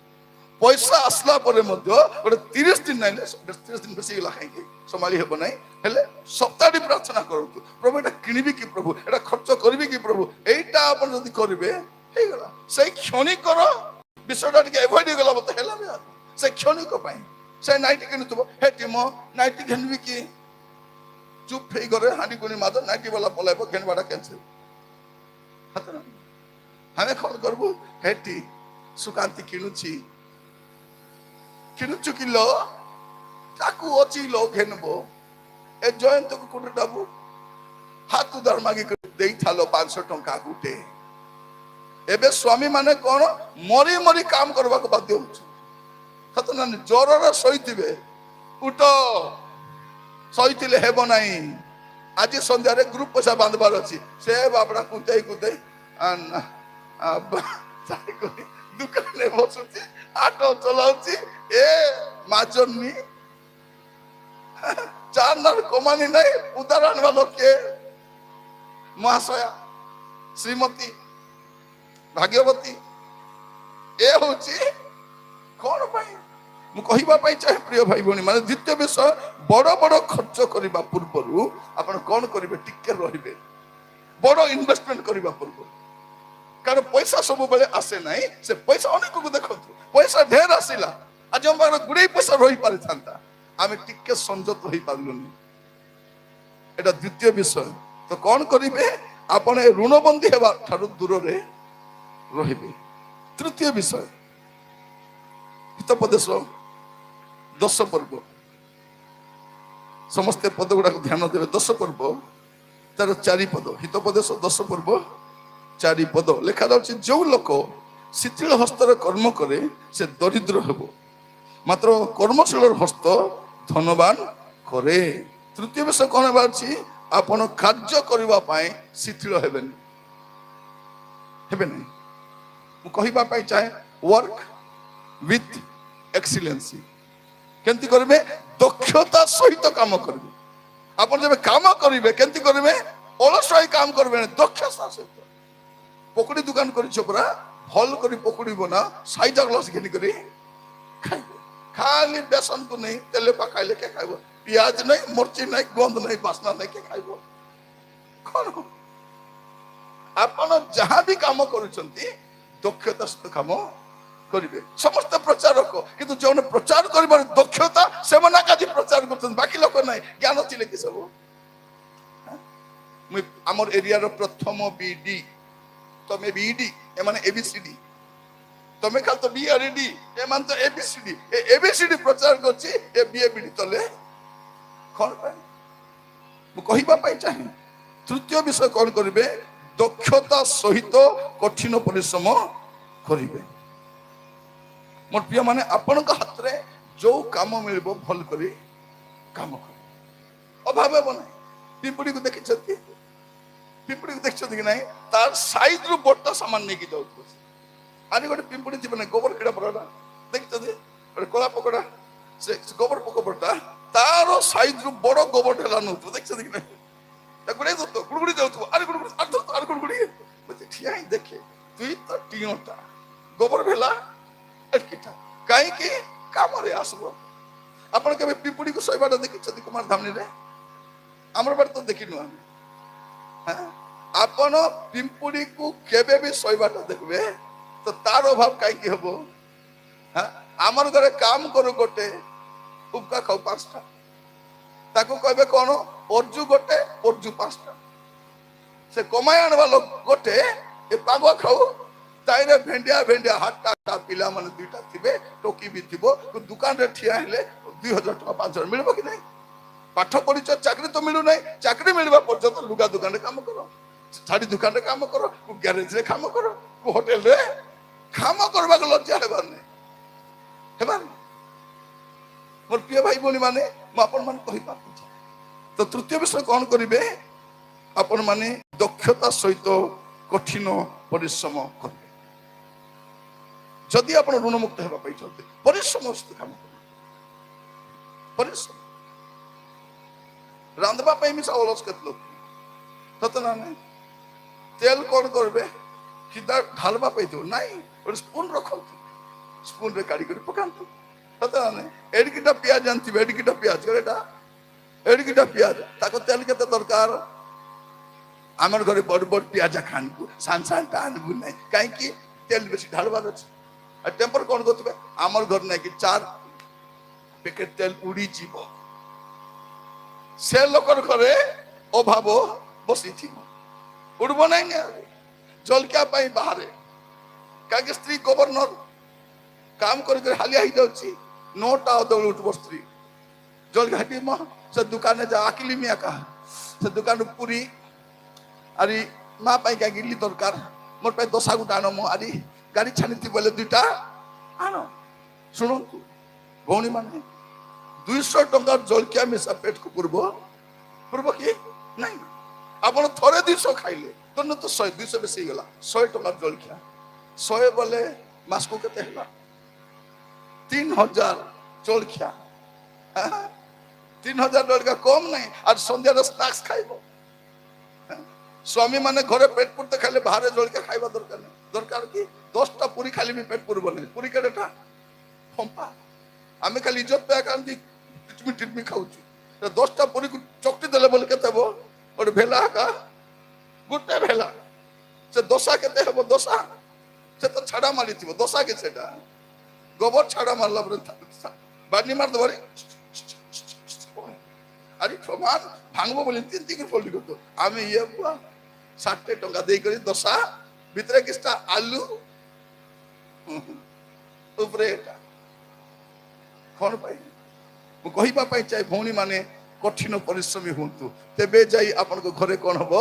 ପଇସା ଆସିଲା ପରେ ମଧ୍ୟ ଗୋଟେ 30 ଦିନ ନାଇଲେ 30 ଦିନ ବେଶୀ ଗଲା କାହିଁକି ସମ୍ଭାଳି ହେବ ନାହିଁ, ହେଲେ ସପ୍ତାହଟି ପ୍ରାର୍ଥନା କରନ୍ତୁ। ପ୍ରଭୁ ଏଟା କିଣିବି କି ପ୍ରଭୁ, ଏଟା ଖର୍ଚ୍ଚ କରିବି କି ପ୍ରଭୁ, ଏଇଟା ଆପଣ ଯଦି କରିବେ ହେଇଗଲା। ସେଇ କ୍ଷଣିକର ବିଷୟଟା ଟିକେ ଏଭଏଡ୍ ହେଇଗଲା ମତେ ହେଲା ବି ସେ କ୍ଷଣିକ ପାଇଁ ସେ ନାଇଟି କିଣୁଥିବ, ହେଠି ମୋ ନାଇଟି ଘିଣିବି କି, ଚୁପ୍ ହେଇଗଲେ ହାଣ୍ଡି ଗୁଣି ମାଦ ନାଇଟି ବାଲା ପଳାଇବ, ଘିଣିବାଟା କ୍ୟାନ୍ସେଲ। ଆମେ କଣ କରବୁ? ହେଠି ସୁକାନ୍ତି କିଣୁଛୁ କିଲୋ ତାକୁ ଅଛି ଲୋ ଘେନବ। ଏ ଜୟନ୍ତକୁ କୋଟି ଦବୁ ହାତ ଉଦାର ମାଗିକି ଦେଇଥାଲ 500 ଟଙ୍କା ଗୁଟେ। ଏବେ ସ୍ୱାମୀ ମାନେ କଣ ମରି ମରି କାମ କରିବାକୁ ବାଧ୍ୟ ହଉଛୁ। ସତ ନା? ଜ୍ୱରରେ ଶୋଇଥିବେ, ଉଠ ଶୋଇଥିଲେ ହେବ ନାହିଁ, ଆଜି ସନ୍ଧ୍ୟାରେ ଗ୍ରୁପ ପଇସା ବାନ୍ଧବାର ଅଛି। ସେ ବାପଡ଼ା କୁଦେଇ ଦୋକାନରେ ବସୁଛି, ଆଟୋ ଚଲାଉଛି, ଏ ମାଜନି ଚାର କମାନି ନାହିଁ। ଉଦାର ଆଣିବା ଲୋକେ ମହାଶୟା, ଶ୍ରୀମତୀ, ଭାଗ୍ୟବତୀ, ଏ ହଉଛି କଣ ପାଇଁ? ମୁଁ କହିବା ପାଇଁ ଚାହେଁ ପ୍ରିୟ ଭାଇ ଭଉଣୀ ମାନେ, ଦ୍ୱିତୀୟ ବିଷୟ, ବଡ ବଡ ଖର୍ଚ୍ଚ କରିବା ପୂର୍ବରୁ ଆପଣ କଣ କରିବେ? ଟିକେ ରହିବେ ବଡ ଇନଭେଷ୍ଟମେଣ୍ଟ କରିବା ପୂର୍ବରୁ। କାରଣ ପଇସା ସବୁବେଳେ ଆସେ ନାହିଁ। ସେ ପଇସା ଅନେକକୁ ଦେଖନ୍ତୁ, ପଇସା ଢେର ଆସିଲା, ଆଜି ଆମ ପାଖରେ ଗୁଡ଼ାଏ ପଇସା ରହିପାରିଥାନ୍ତା, ଆମେ ଟିକେ ସଂଯତ ହେଇପାରିଲୁନି। ଏଟା ଦ୍ୱିତୀୟ ବିଷୟ। ତ କଣ କରିବେ? ଆପଣ ଏ ଋଣବନ୍ଦୀ ହେବା ଠାରୁ ଦୂରରେ ରହିବେ। ତୃତୀୟ ବିଷୟ, ହିତୋପଦେଶ 10 ପର୍ବ। ସମସ୍ତେ ପଦ ଗୁଡାକୁ ଧ୍ୟାନ ଦେବେ। 10 ପର୍ବ ତାର 4 ପଦ। ହିତୋପଦେଶ 10 ପର୍ବ 4 ପଦ ଲେଖା ଯାଉଛି, ଯୋଉ ଲୋକ ଶିଥିଳ ହସ୍ତରେ କର୍ମ କରେ ସେ ଦରିଦ୍ର ହେବ, ମାତ୍ର କର୍ମଶୀଳର ହସ୍ତ ଧନବାନ କରେ। ତୃତୀୟ ବିଷୟ କଣ ହେବାର ଅଛି? ଆପଣ କାର୍ଯ୍ୟ କରିବା ପାଇଁ ଶିଥିଳ ହେବେନି। ମୁଁ କହିବା ପାଇଁ ଚାହେଁ, ୱାର୍କ ୱିଥ୍ ଏକ୍ସିଲେନ୍ସି। କେମିତି କରିବେ? ଦକ୍ଷତା ସହିତ କାମ କରିବେ। ଆପଣ ଯେବେ କାମ କରିବେ କେମିତି କରିବେ? ଅଳସ ହୋଇ କାମ କରିବେ, ଦକ୍ଷତା ସହିତ। ପକୁଡ଼ି ଦୋକାନ କରିଛ ପରା, ଭଲ କରି ପକୁଡ଼ି ବନା, 60 ଗ୍ଲାସ ଘିନି କରି ଖାଇବେ। ଖାଲି ବେସନକୁ ନେଇ ତେଲ ପକାଇଲେ କେ ଖାଇବ? ପିଆଜ ନାହିଁ, ମର୍ଚି ନାହିଁ, ଗନ୍ଧ ନାହିଁ, ବାସ୍ନା ନାହିଁ, କେ ଖାଇବ? କଣ? ଆପଣ ଯାହା ବି କାମ କରୁଛନ୍ତି ଦକ୍ଷତା ସହିତ କାମ କରିବେ। ସମସ୍ତେ ପ୍ରଚାରକ, କିନ୍ତୁ ଯେଉଁମାନେ ପ୍ରଚାର କରିବାର ଦକ୍ଷତା ସେମାନେ ଆଜି ପ୍ରଚାର କରୁଛନ୍ତି, ବାକି ଲୋକ ନାହିଁ। ଜ୍ଞାନ ଥିଲେ କି ସବୁ? ମୁଁ ଆମର ଏରିଆର ପ୍ରଥମ ବିଡି, ତମେ ବିଡି, ଏମାନେ ଏବିସିଡି, ତମେ ଖାଲି ତ ବି ଆର ଡି, ଏମାନେ ତ ଏବିସିଡି। ଏବିସିଡି ପ୍ରଚାର କରୁଛି, ଏ ବିଏ ବିଡି ତଲେ କଣ ପାଇଁ? ମୁଁ କହିବା ପାଇଁ ଚାହେଁ, ତୃତୀୟ ବିଷୟ କଣ କରିବେ? ଦକ୍ଷତା ସହିତ କଠିନ ପରିଶ୍ରମ କରିବେ। ମୋର ପ୍ରିୟ ମାନେ, ଆପଣଙ୍କ ହାତରେ ଯୋଉ କାମ ମିଳିବ ଭଲ କରି କାମ କରିବେ, ଅଭାବ ହେବ ନାହିଁ। ପିମ୍ପୁଡ଼ିକୁ ଦେଖିଛନ୍ତି? ପିମ୍ପୁଡ଼ିକୁ ଦେଖିଛନ୍ତି କି ନାହିଁ? ତାର ସାଇଜରୁ ବଡ ସାମାନ ନେଇକି ଯାଉଥିବ। ଆଜି ଗୋଟେ ପିମ୍ପୁଡ଼ି ଥିବ ନାହିଁ, ଗୋବର କିଡ଼ା ପକଡ଼ା ଦେଖିଛନ୍ତି? ଗୋଟେ କଳା ପକଡ଼ା, ସେ ଗୋବର ପୋକ ପଟା ତାର ସାଇଜରୁ ବଡ ଗୋବର ଢେଲା ନଉଥିବ, ଦେଖିଛନ୍ତି କି ନାହିଁ? ଗୁଡ଼ାଇ ଦଉଥିବ, ଗୁଡ଼ଗୁଡ଼ି ଯାଉଥିବ, ଆରେ ଗୁଡ଼ଗୁଡ଼ି, ଆରେ ଗୁଡ଼ଗୁଡ଼ି। ଠିଆ ହିଁ ଦେଖେ, ତୁଇ ତ ଟିଅଟା ଗୋବର ଭେଲା ଏଟକିଟା କାହିଁକି କାମରେ ଆସିବ। ଆପଣ କେବେ ପିମ୍ପୁଡ଼ିକୁ ଶୋଇବାଟା ଦେଖିଛନ୍ତି କୁମାର ଧାମନୀରେ? ଆମର ବାଟ ତ ଦେଖିନୁ ଆମେ। ଆପଣ ପିମ୍ପୁଡ଼ିକୁ କେବେ ବି ଶୋଇବାଟା ଦେଖିବେ ତ ତାର ଅଭାବ କାହିଁକି ହବ? ଆମର ଘରେ କାମ କରୁ ଗୋଟେ, ଉବକା ଖାଉ 5ଟା, ତାକୁ କହିବେ କଣ? ଅର୍ଜୁ ଗୋଟେ, ଅର୍ଜୁ 5ଟା। ସେ କମାଇ ଆଣବା ଲୋକ ଗୋଟେ, ଏ ପାଗୁଆ ଖାଉ, ତାଇରେ ଭେଣ୍ଡିଆ ହାଟଟା ପିଲା ମାନେ ଦୁଇଟା ଥିବେ, ଟୋକି ବି ଥିବ, ଦୋକାନରେ ଠିଆ ହେଲେ 2000 ଟଙ୍କା 5000 ମିଳିବ କି ନାହିଁ? ପାଠ ପଢିଛ, ଚାକିରି ତ ମିଳୁନାହିଁ। ଚାକିରି ମିଳିବା ପର୍ଯ୍ୟନ୍ତ ଲୁଗା ଦୋକାନରେ କାମ କର, ଶାଢୀ ଦୋକାନରେ କାମ କର, ଗ୍ୟାରେଜରେ କାମ କର, ହୋଟେଲରେ କାମ କରିବାକୁ ଲଜ୍ଜା ହେବାର ନାହିଁ, ହେବାର। ମୋର ପ୍ରିୟ ଭାଇ ଭଉଣୀ ମାନେ, ମୁଁ ଆପଣ ମାନେ କହିପାରୁଛି। ତ ତୃତୀୟ ବିଷୟ କଣ କରିବେ? ଆପଣ ମାନେ ଦକ୍ଷତା ସହିତ କଠିନ ପରିଶ୍ରମ କରିବେ। ଯଦି ଆପଣ ଋଣ ମୁକ୍ତ ହେବା ପାଇଁ ଚାହୁଁଛନ୍ତି, ପରିଶ୍ରମ ସହିତ କାମ କରିବେ। ପରିଶ୍ରମ ରାନ୍ଧବା ପାଇଁ ବି ଅଳସ କେତେ ଲୋକ, ସତ ନା ନାଇଁ? ତେଲ କଣ କରିବେ? ସିଧା ଢାଲବା ପାଇଁ ଦେବ ନାଇଁ, ଗୋଟେ ସ୍ପୁନ ରଖନ୍ତୁ, ସ୍ପୁନରେ କାଢିକରି ପକାନ୍ତୁ, ସତ ନା ନାଇଁ? ଏଡ଼ିକିଟା ପିଆଜ ଆଣିଥିବେ, ଏଡ଼ିକିଟା ପିଆଜ, ଏଟା ଏଡ଼ିକିଟା ପିଆଜ, ତାକୁ ତେଲ କେତେ ଦରକାର? আমার ঘরে বড় বড় পেঁয়াজা খানবু, সান সানটা আনবু নাই, কাইকি তেল বেশি ঢালবার আছে। আর টেম্পর কোন করতে, আমার ঘর নাকি 4 প্যাকেট তেল উড়ি যাব, সে লোকের ঘরে অভাব বসিথিব, উড়ব নাই না জলকিয়া পাই বাহারে, কাকে স্ত্রী গভর্নর কাম করে হালিয়া হয়ে যাচ্ছি, 9টা অদৌড় উঠব স্ত্রী জলকিয়া হাঁটি মা, সে দোকানে যা আকিলি মিয়া কাহা, সে দোকান পুরি আরে মা পাই কাকে ইডলি দরকার, মোর পাই দোসা গোটা আনো, মো আরে গাড়ি ছাড়িতে বলে 2টা আনো। শুনন্তু ভৌণী মানে 200 টঙ্কার জলকিয়া মিশা পেটକୁ ପୂର୍ବ କି ନାଇଁ? ଆପଣ ଥରେ 200 ଖାଇଲେ, ତନ ତ 100 200 ବେଶୀ ହେଇଗଲା, 100 ଟଙ୍କାର ଜଳଖିଆ, 100 ବୋଲେ ମାସକୁ କେତେ ହେଲା? 3000 ଜଳଖିଆ, 3000 ଜଳଖିଆ କମ ନାହିଁ। আর সন্ধ্যার স্ন্যাক্স খাইব। স্বামী মানে ঘরে পেট পুরতে খাইলে বাহারে জলখিয়া খাইবা দরকার নেই। দরকার কি 10টা পুরি খাইলে भी পেট পুরব না, পুরি কেটেটা ফম্পা, আমি খালি ইজ্জত পেয়ে কান্দি টিটমি খাউଛୁ, 10টা পুরি চকটি দেলে বলে কেতে হব? ଗୋଟେ ভেলা একা, ଗୋଟେ ভেলা। সে দোসা কেতে হব? দোসা সে তো ছাড়া মারিথিব, দোসা কে সেটা গোবর ছাড়া মারলা পরে বানি মার দেবারে, আরে সমান ভাঙবো বলে 3 ফোল্ড করতো। আমি ইয়ে 60 টঙ্কা দেই করি দোসা, ভিতরে কিসটা আলু, উপরে এটা কোন পাই? ମୁଁ କହିବା ପାଇଁ ଚାहे ଭଉଣୀ ମାନେ କଠିନ ପରିଶ୍ରମୀ ହୁଅନ୍ତୁ, ତେବେ ଯାଇ ଆପଣଙ୍କ ଘରେ କଣ ହବ?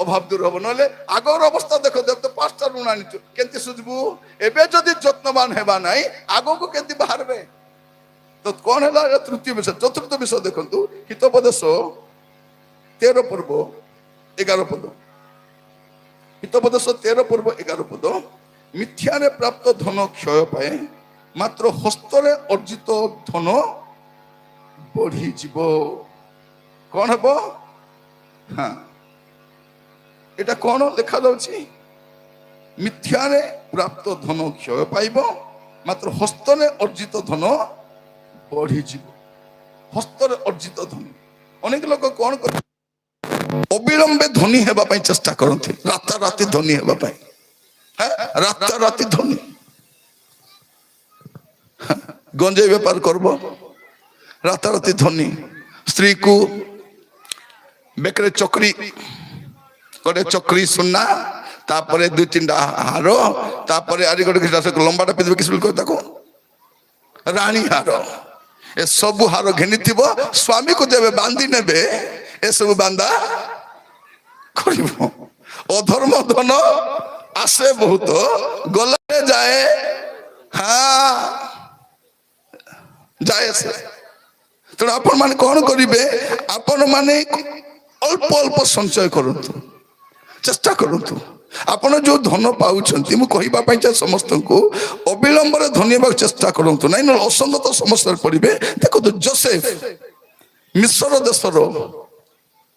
ଅଭାବ ଦୂର ହବ। ନହେଲେ ଆଗର ଅବସ୍ଥା ଦେଖ, 5ଟା ଋଣ ଆଣିଛୁ, କେମିତି ସୁଝିବୁ? ଏବେ ଯଦି ଯତ୍ନବାନ ହେବା ନାହିଁ, ଆଗକୁ କେମିତି ବାହାରବେ? ତ କଣ ହେଲା? ତୃତୀୟ ବିଷୟ। ଚତୁର୍ଥ ବିଷୟ ଦେଖନ୍ତୁ, ହିତୋପଦେଶ 13 ପର୍ବ 11 ପଦ। ହିତୋପଦେଶ 13 ପର୍ବ 11 ପଦ। ମିଥ୍ୟାରେ ପ୍ରାପ୍ତ ଧନ କ୍ଷୟ ପାଏ, ମାତ୍ର ହସ୍ତରେ ଅର୍ଜିତ ଧନ ବଢିଯିବ। କଣ ହବ? ହଁ, এটা কোন লেখা যাচ্ছে? মিথ্যারে প্রাপ্ত ধন ক্ষয় পাইব, মাত্র হস্তরে অর্জিত ধন বঢ়িଯିବ। হস্তরে অর্জিত ধন। অনেক লোক কোন করে? অবিলম্বে ধনী হেবা পাই চেষ্টা করନ୍ତି, রাতারাতি ধনী হেবা পাই। হ্যাঁ, রাতারাতি ধনী। গঞ্জেই বেপার করব, রাতারাতি ধনী। স্ত্রী কু বেকরে চক্রি, ଗୋଟେ ଚକ୍ରି ସୁନା, ତାପରେ 2-3ଟା ହାର, ତାପରେ ଆରି ଗୋଟେ ଲମ୍ବାଟା ପିନ୍ଧିବେ କିଛି କହ ତାକୁ ରାଣୀ ହାର। ଏସବୁ ହାର ଘେନିଥିବ, ସ୍ୱାମୀକୁ ଯେବେ ବାନ୍ଧି ନେବେ ଏସବୁ ବାନ୍ଧା କରିବ। ଅଧର୍ମ ଧନ ଆସେ ବହୁତ, ଗଲାରେ ଯାଏ, ହଁ ଯାଏ ସେ। ତେଣୁ ଆପଣ ମାନେ କଣ କରିବେ? ଆପଣ ମାନେ ଅଳ୍ପ ଅଳ୍ପ ସଞ୍ଚୟ କରନ୍ତୁ, চেষ্টা করন্তু। ଆପଣ ଯୋଉ ଧନ ପାଉଛନ୍ତି, ମୁଁ କହିବା ପାଇଁ ଚାହେଁ ସମସ୍ତଙ୍କୁ, ଅବିଳମ୍ବରେ ଧନୀ ହେବାକୁ ଚେଷ୍ଟା କରନ୍ତୁ ନାହିଁ, ନହେଲେ ଅସଙ୍ଗତ ସମସ୍ୟାରେ ପଡ଼ିବେ। ଦେଖନ୍ତୁ ଯୋସେଫ ମିଶ୍ର ଦେଶର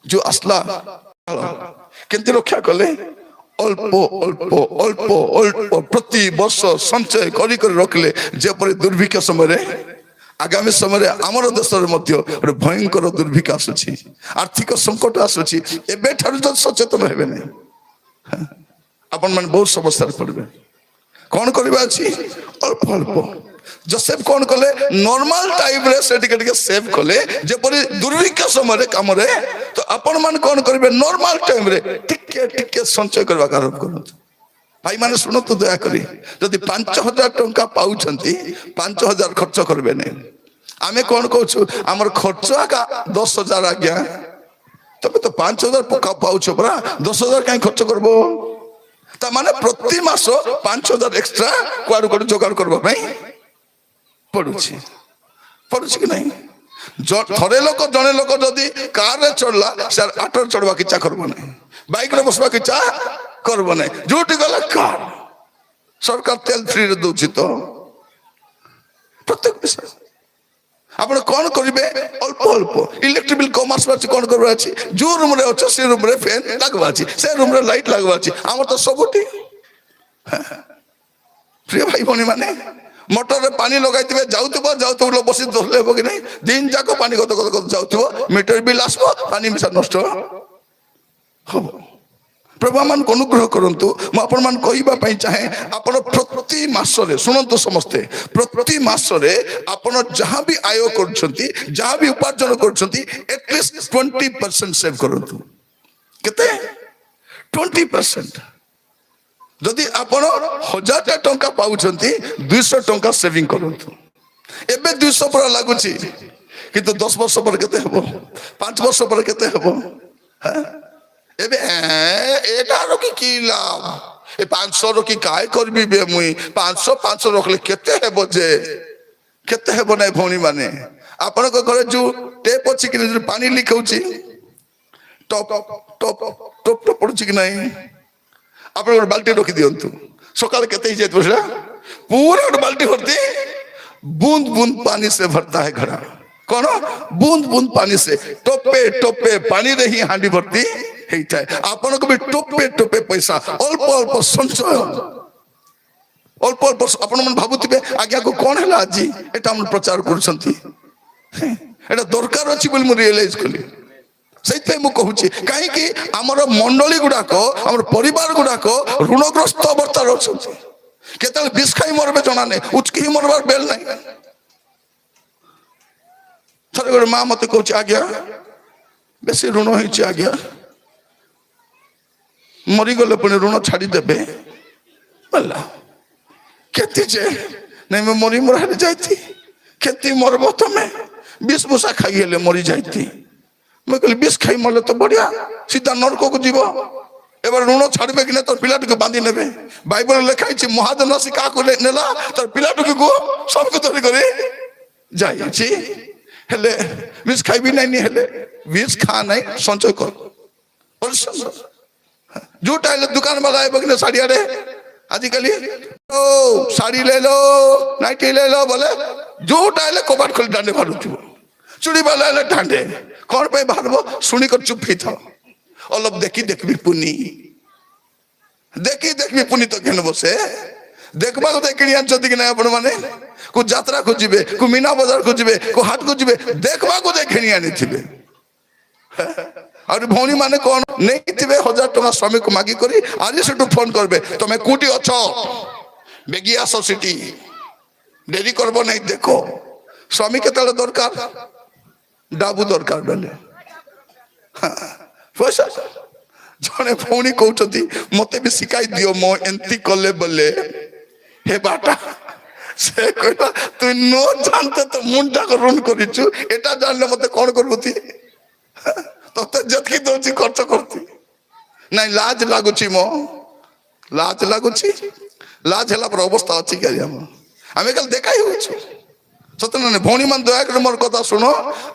ଯୋଉ ଆସିଲା, କେମିତି ରକ୍ଷା କଲେ? ଅଳ୍ପ ଅଳ୍ପ ଅଳ୍ପ ଅଳ୍ପ ପ୍ରତି ବର୍ଷ ସଞ୍ଚୟ କରି କରି ରଖିଲେ, ଯେପରି ଦୁର୍ଭିକ୍ଷ ସମୟରେ, ଆଗାମୀ ସମୟରେ ଆମର ଦେଶରେ ମଧ୍ୟ ଗୋଟେ ଭୟଙ୍କର ଦୁର୍ଭିକ୍ଷ ଆସୁଛି, ଆର୍ଥିକ ସଂକଟ ଆସୁଛି। ଏବେଠାରୁ ଯଦି ସଚେତନ ହେବେ ନାହିଁ, ଆପଣ ମାନେ ବହୁତ ସମସ୍ୟାରେ ପଡ଼ିବେ। କଣ କରିବା ଅଛି? ଅଳ୍ପ ଅଳ୍ପ। ଯୋସେଫ କଣ କଲେ? ନର୍ମାଲ ଟାଇମରେ ସେ ଟିକେ ଟିକେ ସେଭ୍ କଲେ, ଯେପରି ଦୁର୍ଭିକ୍ଷ ସମୟରେ କାମରେ। ତ ଆପଣ ମାନେ କଣ କରିବେ? ନର୍ମାଲ ଟାଇମରେ ଟିକେ ଟିକେ ସଞ୍ଚୟ କରିବାକୁ ଆରମ୍ଭ କରନ୍ତୁ। ভাই মানে শুଣନ୍ତୁ ଦୟାକରି ଯଦି 5,000 ଟଙ୍କା ପାଉଛନ୍ତି 5,000 ଖର୍ଚ୍ଚ କରିବେ ନାହିଁ। ଆମେ କଣ କହୁଛୁ ଆମର ଖର୍ଚ୍ଚ ଆକା 10,000 ଆଜ୍ଞା। ତମେ ତ 5,000 ପାଉଛ ପରା 10,000 କାହିଁ ଖର୍ଚ୍ଚ କରିବ? ତା ମାନେ ପ୍ରତି ମାସ 5,000 ଏକ୍ସଟ୍ରା କୁଆଡୁ କୁଆଡୁ ଯୋଗାଡ଼ କରିବା ପାଇଁ ପଡୁଛି କି ନାହିଁ? ଥରେ ଲୋକ ଜଣେ ଲୋକ ଯଦି କାରରେ ଚଢିଲା ସେ ଅଟୋରେ ଚଢବାକୁ ଇଚ୍ଛା କରିବ ନାହିଁ, ବାଇକରେ ବସିବାକୁ ଇଚ୍ଛା କରିବ ନାହିଁ। ଯୋଉଠି ଗଲେ କାର, ସରକାର ତେଲ ଫ୍ରିରେ ଦଉଛି ତ ପ୍ରତ୍ୟେକ ବିଷୟ। ଆପଣ କଣ କରିବେ? ଅଳ୍ପ ଅଳ୍ପ ଇଲେକ୍ଟ୍ରିକ ବିଲ୍ କମ ଆସିବା ଅଛି, କଣ କରିବାର ଅଛି? ଯୋଉ ରୁମରେ ଅଛ ସେ ରୁମରେ ଫ୍ୟାନ ଲାଗବା ଅଛି, ସେ ରୁମରେ ଲାଇଟ ଲାଗବା ଅଛି। ଆମର ତ ସବୁଠି ପ୍ରିୟ ଭାଇ ଭଉଣୀ ମାନେ ମୋଟରରେ ପାଣି ଲଗାଇଥିବେ, ଯାଉଥିବ ବସି ଧରିଲେ ହେବ କି ନାହିଁ? ଦିନ ଯାକ ପାଣି ଗଦ ଗଦ ଗଦ ଯାଉଥିବ, ମିଟର ବିଲ୍ ଆସିବ, ପାଣି ମିଶା ନଷ୍ଟ ହବ। ପ୍ରଭୁ ଆମମାନଙ୍କୁ ଅନୁଗ୍ରହ କରନ୍ତୁ। ମୁଁ ଆପଣମାନଙ୍କୁ କହିବା ପାଇଁ ଚାହେଁ, ଆପଣ ପ୍ରତି ମାସରେ ଶୁଣନ୍ତୁ ସମସ୍ତେ, ପ୍ରତି ମାସରେ ଆପଣ ଯାହା ବି ଆୟ କରୁଛନ୍ତି, ଯାହା ବି ଉପାର୍ଜନ କରୁଛନ୍ତି, ଏଟଲିଷ୍ଟ 20% ସେଭ୍ କରନ୍ତୁ। କେତେ? 20%। ଯଦି ଆପଣ 1,000 ଟଙ୍କା ପାଉଛନ୍ତି 200 ଟଙ୍କା ସେଭିଂ କରନ୍ତୁ। ଏବେ 200 ପରା ଲାଗୁଛି, କିନ୍ତୁ 10 ବର୍ଷ ପରେ କେତେ ହେବ? 5 ବର୍ଷ ପରେ କେତେ ହେବ? ଏବେ ଏଟାର କି ଲାଭ? ଏ 500 ରଖି କାଏ କରିବି ବେ ମୁଇଁ? 500 ରଖିଲେ କେତେ ହେବ ଯେ? କେତେ ହେବ ନାହିଁ ଭଉଣୀ ମାନେ? ଆପଣଙ୍କ ଘରେ ଯୋଉ ଟେପ ଅଛି କି ନାହିଁ, ପାଣି ଲିକ୍ ହଉଛି, ଟପ୍ ଟପ୍ ଟପ୍ ଟପ୍ ପଡୁଛି କି ନାହିଁ? ଆପଣ ଗୋଟେ ବାଲ୍ଟି ରଖି ଦିଅନ୍ତୁ, ସକାଳେ କେତେ ହେଇଯାଇଥିବ ସେଟା ପୁରା ଗୋଟେ ବାଲ୍ଟି ଭର୍ତ୍ତି, बूंद बूंद पानी से भरता है घड़ा। कौन? बूंद बूंद पानी से, टोपे टोपे पानी रे ही हांडी भर्ती हेता है। आपन को भी टोपे टोपे पैसा अल्प अल्प संचय, अल्प अल्प आपन मन भाबुथिबे आज्ञा को कोन हला आजी एटा हम प्रचार करछंती, एटा दरकार अछि बोल मु रियलाइज कली। ସେଇଥିପାଇଁ ମୁଁ କହୁଛି, କାହିଁକି ଆମର ମଣ୍ଡଳୀ ଗୁଡାକ, ଆମର ପରିବାର ଗୁଡାକ ଋଣଗ୍ରସ୍ତ ଅବସ୍ଥାରେ ଅଛନ୍ତି। କେତେବେଳେ ବିଷ ଖାଇ ମରବେ ଜଣା ନାହିଁ, ଉଚକି ମରବାର ବେଲ ନାହିଁ। ଥରେ ଗୋଟେ ମା ମତେ କହୁଛି, ଆଜ୍ଞା ବେଶୀ ଋଣ ହେଇଛି ଆଜ୍ଞା, ମରିଗଲେ ପୁଣି ଋଣ ଛାଡ଼ିଦେବେ ବୋଲା। କେତେ ଯେ ନାଇଁ ମୁଁ ମରି ମରାରେ ଯାଇଥି, କେତେ ମରବ ତମେ? ବିଷ ବୁଷା ଖାଇହେଲେ ମରି ଯାଇଥି। ମୁଁ କହିଲି ବିଷ ଖାଇ ମରଲେ ତ ବଢିଆ, ସିଧା ନରକକୁ ଯିବ। এবার ঋণ ছাড়বে কিনা তোর পিলাটুকু বাঁধি নেবে। বাইবেলে লেখা আছে মহাজন আসি কাহাକୁ নেলা তোর পিলাটুকু সবকে ধরি করে যাইছি। হেলে বিষ খাইবি নাই নি, হেলে বিষ খা নাই, সঞ্চয় কর। ଯୋଉଟା ହେଲେ ଦୋକାନ ବାଲା ହେବ କିନା ଶାଢୀଆଡେ ଆଜିକାଲି ଓ ଶାଢୀ ଲେଲୋ ନାଇଟି ଲେଲୋ ବୋଲେ ଯୋଉଟା ହେଲେ କବାଟ ଖୋଲି ଦାଣ୍ଡେ ବାହାରୁଥିବ। ଚୁଡ଼ି ବାଲା ହେଲେ ଦାଣ୍ଡେ କଣ ପାଇଁ ବାହାରିବ? ଶୁଣିକରି ଚୁପ ହେଇଥାଅ। অলপ দেখি দেখবি পুনি, দেখি দেখবি পুনি তো কেন বসে দেখবা কোথায় কিনি আনছন্তি কি না আপন মানে? কো যাত্রা কো ଯିବେ, কো মিনা বাজার কো ଯିବେ, কো হাট কো ଯିବେ, দেখবা কোথায় কিনি আনিଥିବେ। আর ভଉଣୀ ମାନେ কোন ନେଇଥିବେ 1,000 ଟଙ୍କା ସ୍ୱାମୀକୁ ମାଗି କରି, ଆଜି ସେଠୁ ଫୋନ କରିବେ ତମେ କୋଉଠି ଅଛ, ବେଗି ଆସ ସେଠି, ଡେରି করব নাই। দেখো ସ୍ୱାମୀ କେତେବେଳେ ଦରକାର, ଡାବୁ ଦରକାର ବେଲେ ପଇସା। ଜଣେ ଭଉଣୀ କହୁଛନ୍ତି ମତେ ବି ଶିଖାଇ ଦିଅ ମୋ ଏମିତି କଲେ ବୋଲେ ହେ ବାଟା। ସେ କହିଲା ତୁ ନ ଜାଣତେ ତ ମୁଣ୍ଡା ଋଣ କରିଛୁ, ଏଟା ଜାଣିଲେ ମତେ କଣ କରିବୁ? ତତେ ଯେତିକି ଦଉଛି ଖର୍ଚ୍ଚ କରୁଛି। ନାଇଁ ଲାଜ ଲାଗୁଛି, ମୋ ଲାଜ ଲାଗୁଛି। ଲାଜ ହେଲା ପରେ ଅବସ୍ଥା ଅଛି କି ଆମେ କାଲି ଦେଖାଇ ହଉଛୁ ସତ ନା? ଭଉଣୀ ମାନେ ଦୟାକରି ମୋର କଥା ଶୁଣ।